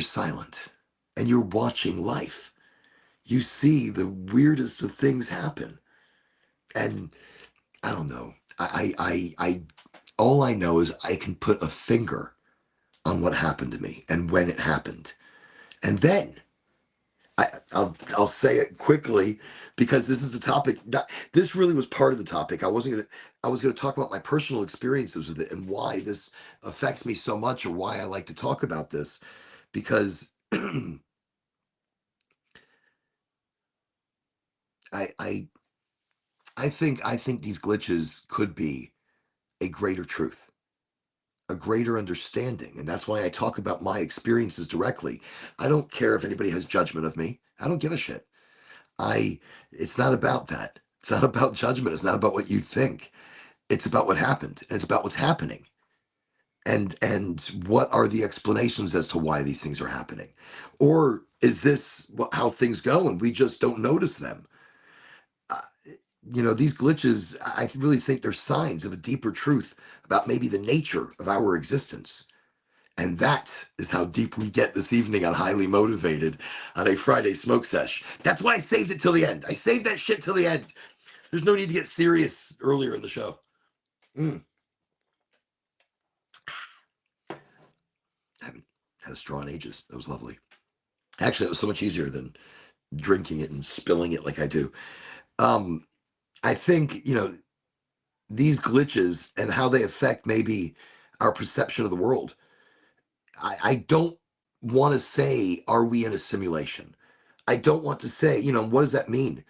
silent and you're watching life, you see the weirdest of things happen. And I don't know. I all I know is I can put a finger on what happened to me and when it happened. And then I'll say it quickly because this is the topic. This really was part of the topic. I was gonna talk about my personal experiences with it and why this affects me so much, or why I like to talk about this. Because I I think these glitches could be a greater truth, a greater understanding, and that's why I talk about my experiences directly. I don't care if anybody has judgment of me. I don't give a shit. I It's not about that. It's not about judgment. It's not about what you think. It's about what happened. And it's about what's happening. And what are the explanations as to why these things are happening? Or is this how things go and we just don't notice them? Uh, these glitches, I really think they're signs of a deeper truth about maybe the nature of our existence. And that is how deep we get this evening on Highly Motivated on a Friday smoke sesh. That's why I saved it till the end. I saved that shit till the end. There's no need to get serious earlier in the show. I haven't had a straw in ages. That was lovely. Actually, that was so much easier than drinking it and spilling it like I do. Um, I think, these glitches and how they affect maybe our perception of the world. I don't want to say, are we in a simulation? I don't want to say, what does that mean?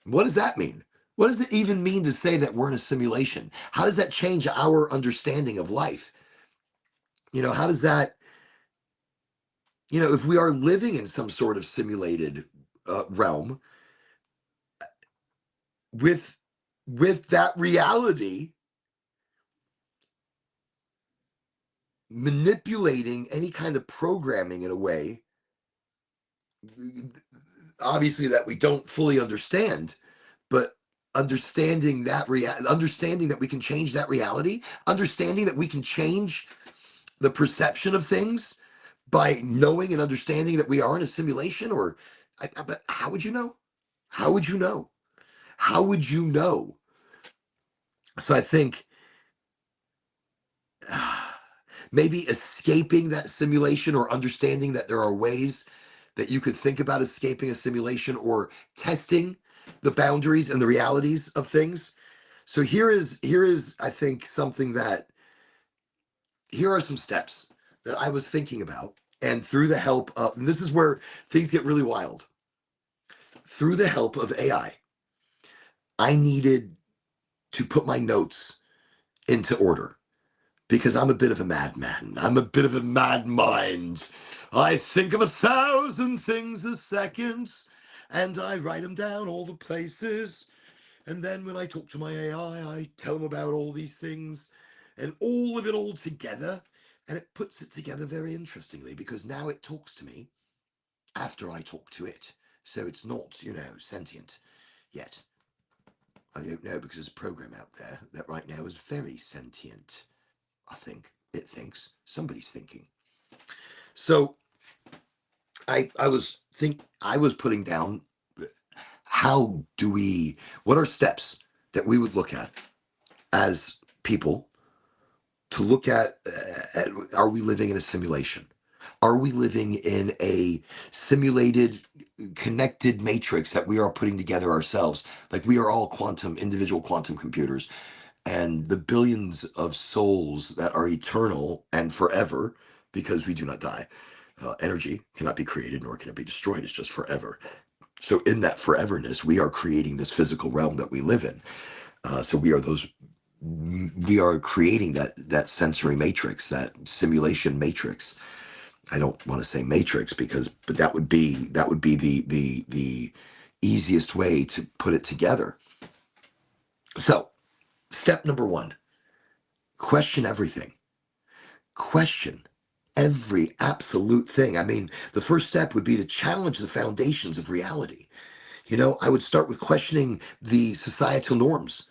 What does that mean? What does it even mean to say that we're in a simulation? How does that change our understanding of life? How does that, if we are living in some sort of simulated realm with that reality manipulating any kind of programming in a way, obviously that we don't fully understand, but understanding that we can change that reality, understanding that we can change the perception of things by knowing and understanding that we are in a simulation. Or but how would you know? How would you know? How would you know? So I think maybe escaping that simulation, or understanding that there are ways that you could think about escaping a simulation, or testing the boundaries and the realities of things. So here is I think something that here are some steps that I was thinking about, and through the help of, and this is where things get really wild. Through the help of AI, I needed to put my notes into order because I'm a bit of a madman. I'm a bit of a mad mind. I think of 1,000 things a second, and I write them down all the places. And then when I talk to my AI, I tell them about all these things and all of it all together. And it puts it together very interestingly, because now it talks to me after I talk to it. So it's not, sentient yet. I don't know, because there's a program out there that right now is very sentient. I think it thinks somebody's thinking. So I was putting down, what are steps that we would look at as people to look at, are we living in a simulation? Are we living in a simulated, connected matrix that we are putting together ourselves? Like we are all individual quantum computers, and the billions of souls that are eternal and forever, because we do not die. Energy cannot be created nor can it be destroyed. It's just forever. So in that foreverness, we are creating this physical realm that we live in. So we are creating that sensory matrix, that simulation matrix. I don't want to say matrix but that would be the easiest way to put it together. So step number one: question everything. Question every absolute thing. I mean, the first step would be to challenge the foundations of reality. I would start with questioning the societal norms,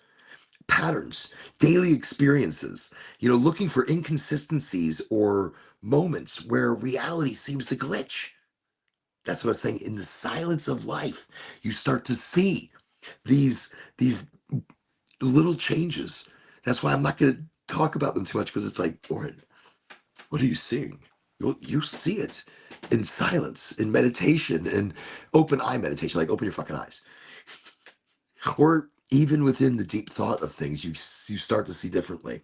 patterns, daily experiences, looking for inconsistencies or moments where reality seems to glitch. That's what I was saying. In the silence of life, you start to see these little changes. That's why I'm not going to talk about them too much, because it's like, Oren, what are you seeing? You see it in silence, in meditation, in open eye meditation, like open your fucking eyes. Or even within the deep thought of things, you start to see differently.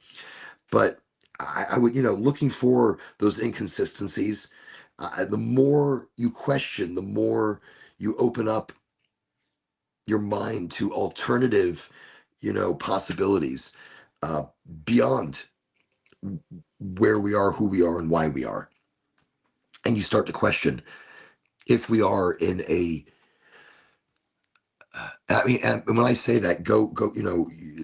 But I would, looking for those inconsistencies, the more you question, the more you open up your mind to alternative, possibilities uh, beyond where we are, who we are, and why we are. And you start to question if we are in a I mean, and when I say that, go,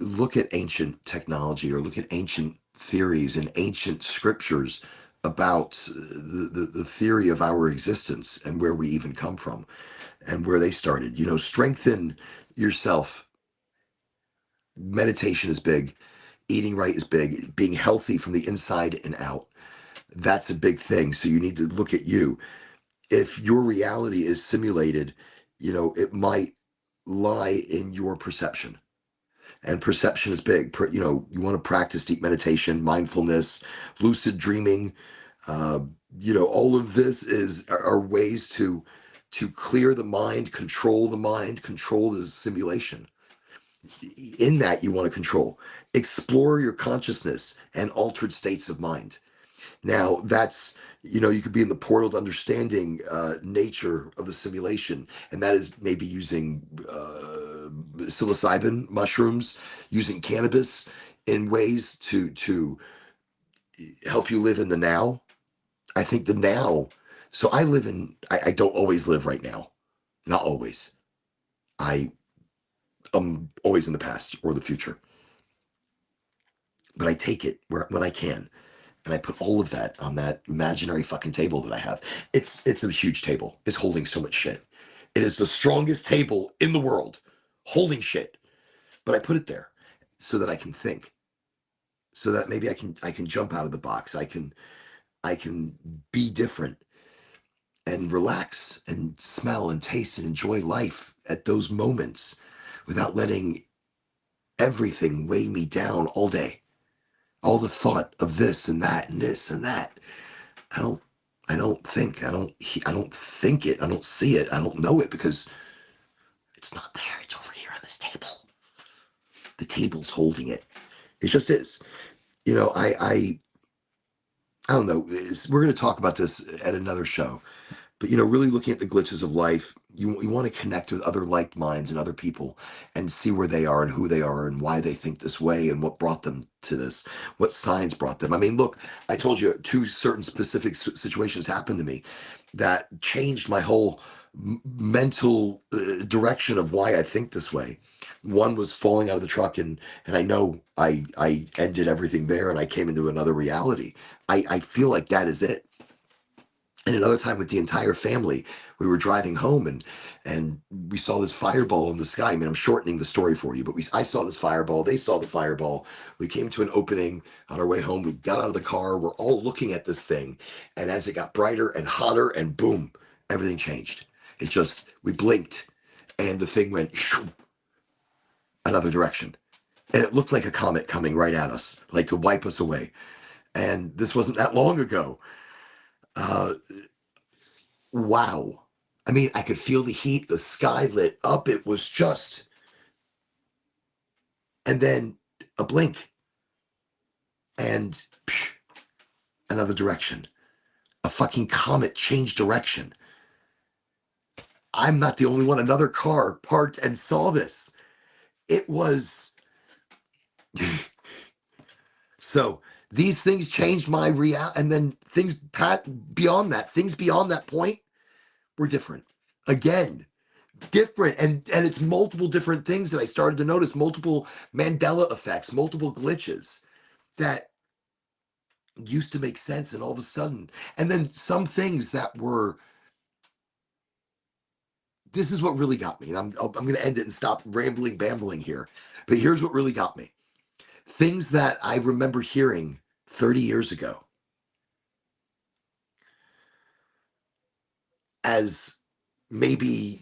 look at ancient technology or look at ancient theories and ancient scriptures about the theory of our existence and where we even come from and where they started. Strengthen yourself. Meditation is big. Eating right is big. Being healthy from the inside and out. That's a big thing. So you need to look at you. If your reality is simulated, it might lie in your perception. And perception is big. You want to practice deep meditation, mindfulness, lucid dreaming. Uh, all of this are ways to clear the mind, control the simulation. In that, you want to control, explore your consciousness and altered states of mind. Now, that's, you could be in the portal to understanding nature of the simulation, and that is maybe using psilocybin mushrooms, using cannabis in ways to help you live in the now. I think the now. So I don't always live right now, not always. I am always in the past or the future, but I take it when I can. And I put all of that on that imaginary fucking table that I have. It's a huge table. It's holding so much shit. It is the strongest table in the world, holding shit. But I put it there so that I can think, so that maybe I can jump out of the box. I can be different and relax and smell and taste and enjoy life at those moments without letting everything weigh me down all day. All the thought of this and that and this and that. I don't think. I don't think it. I don't see it. I don't know it because it's not there. It's over here on this table. The table's holding it. It just is. I don't know. We're going to talk about this at another show. But really looking at the glitches of life, you want to connect with other like minds and other people and see where they are and who they are and why they think this way and what brought them to this, what signs brought them. I mean, look, I told you two certain specific situations happened to me that changed my whole mental direction of why I think this way. One was falling out of the truck, and I know I ended everything there and I came into another reality. I feel like that is it. And another time with the entire family, we were driving home and we saw this fireball in the sky. I mean, I'm shortening the story for you, but I saw this fireball. They saw the fireball. We came to an opening on our way home. We got out of the car. We're all looking at this thing. And as it got brighter and hotter and boom, everything changed. We blinked and the thing went another direction. And it looked like a comet coming right at us, like to wipe us away. And this wasn't that long ago. Uh, wow. I mean, I could feel the heat, the sky lit up. It was just, and then a blink and psh, another direction. A fucking comet changed direction. I'm not the only one. Another car parked and saw this. It was, so these things changed my reality. And then things things beyond that point were different. Again, different, and it's multiple different things that I started to notice, multiple Mandela effects, multiple glitches that used to make sense, and all of a sudden, and then some things that were. This is what really got me, and I'm going to end it and stop rambling, bambling here. But here's what really got me: things that I remember hearing 30 years ago as maybe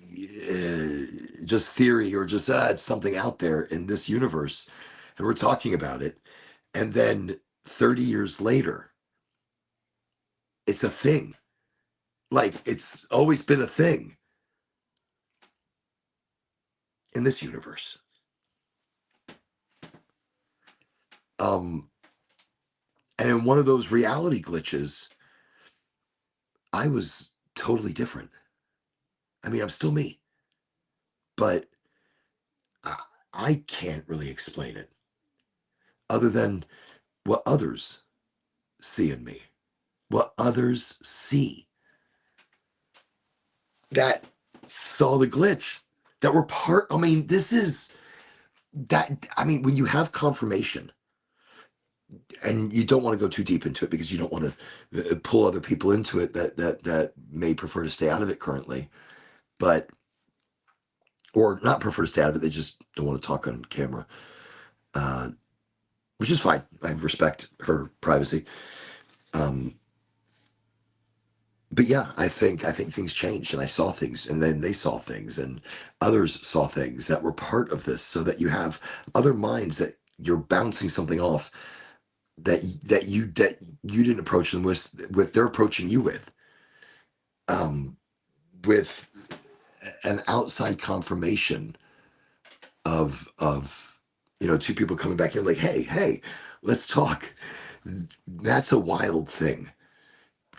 just theory or just it's something out there in this universe, and we're talking about it. And then 30 years later, It's a thing. Like, it's always been a thing in this universe. And in one of those reality glitches, I was totally different. I mean, I'm still me, but I, I can't really explain it other than what others see in me, what others see that saw the glitch, that were part. I mean, this is that. I mean, when you have confirmation, and you don't want to go too deep into it because you don't want to pull other people into it that may prefer to stay out of it currently, but or not prefer to stay out of it. They just don't want to talk on camera, uh, which is fine. I respect her privacy. Um, but yeah, I think things changed, and I saw things, and then they saw things, and others saw things that were part of this, so that you have other minds that you're bouncing something off that you didn't approach them with they're approaching you um, with an outside confirmation of two people coming back in like, hey, let's talk. That's a wild thing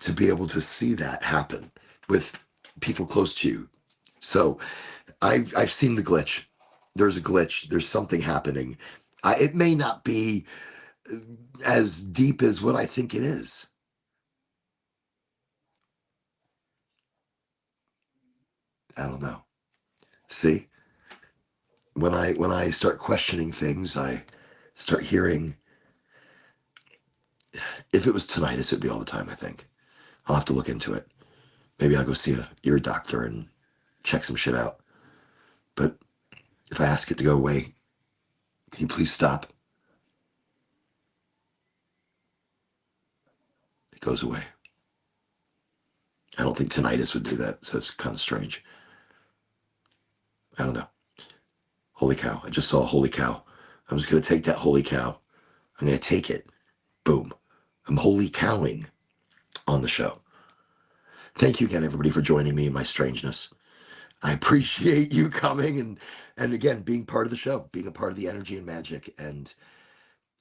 to be able to see that happen with people close to you. So I've seen the glitch. There's a glitch. There's something happening. It may not be as deep as what I think it is. I don't know. See, when I start questioning things, I start hearing. If it was tinnitus, it'd be all the time. I think I'll have to look into it. Maybe I'll go see a ear doctor and check some shit out. But if I ask it to go away, can you please stop? It goes away. I don't think tinnitus would do that, so it's kind of strange. I don't know. Holy cow. I just saw a holy cow. I'm just going to take that holy cow. I'm going to take it. Boom. I'm holy cowing on the show. Thank you again, everybody, for joining me in my strangeness. I appreciate you coming and again, being part of the show, being a part of the energy and magic. And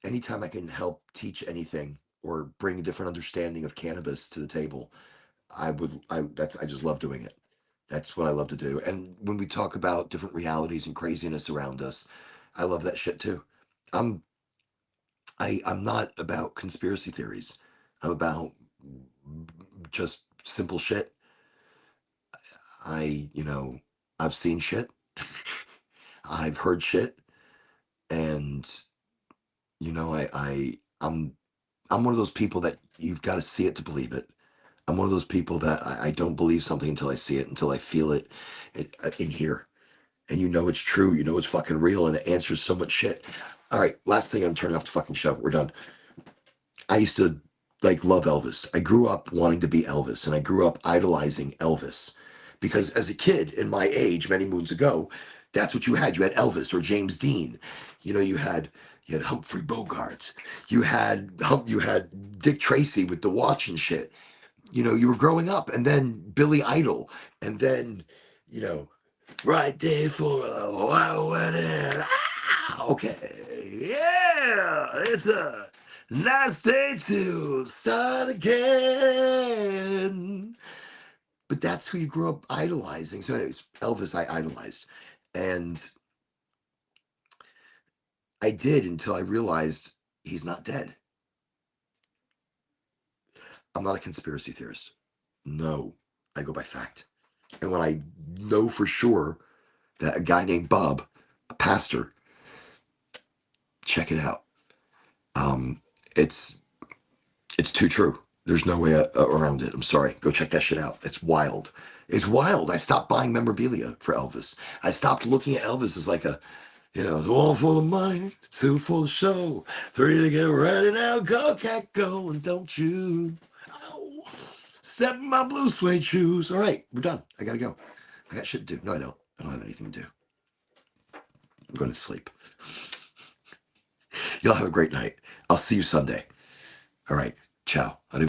anytime I can help teach anything or bring a different understanding of cannabis to the table, I just love doing it. That's what I love to do. And when we talk about different realities and craziness around us, I love that shit too. I'm I'm not about conspiracy theories. I'm about just simple shit. I've seen shit. I've heard shit, and I'm one of those people that you've got to see it to believe it. I'm one of those people that I don't believe something until I see it, until I feel it in here. And it's true, it's fucking real, and it answers so much shit. All right, last thing, I'm turning off the fucking show. We're done. I used to like love Elvis. I grew up wanting to be Elvis, and I grew up idolizing Elvis because as a kid in my age, many moons ago, that's what you had. You had Elvis or James Dean. You had Humphrey Bogart. You had Dick Tracy with the watch and shit. You were growing up, and then Billy Idol, and then you know, right there for a while wedding. Okay, yeah, it's a nice day to start again. But that's who you grew up idolizing. So, anyways, Elvis, I idolized, and I did until I realized he's not dead. I'm not a conspiracy theorist. No, I go by fact. And when I know for sure that a guy named Bob, a pastor, check it out. Um, it's it's too true. There's no way around it. I'm sorry. Go check that shit out. It's wild. It's wild. I stopped buying memorabilia for Elvis. I stopped looking at Elvis as like one for the money, two for the show, three to get ready now. Go, cat, go, and don't you ow, step in my blue suede shoes. All right, we're done. I gotta go. I got shit to do. No, I don't. I don't have anything to do. I'm going to sleep. Y'all have a great night. I'll see you Sunday. All right. Ciao.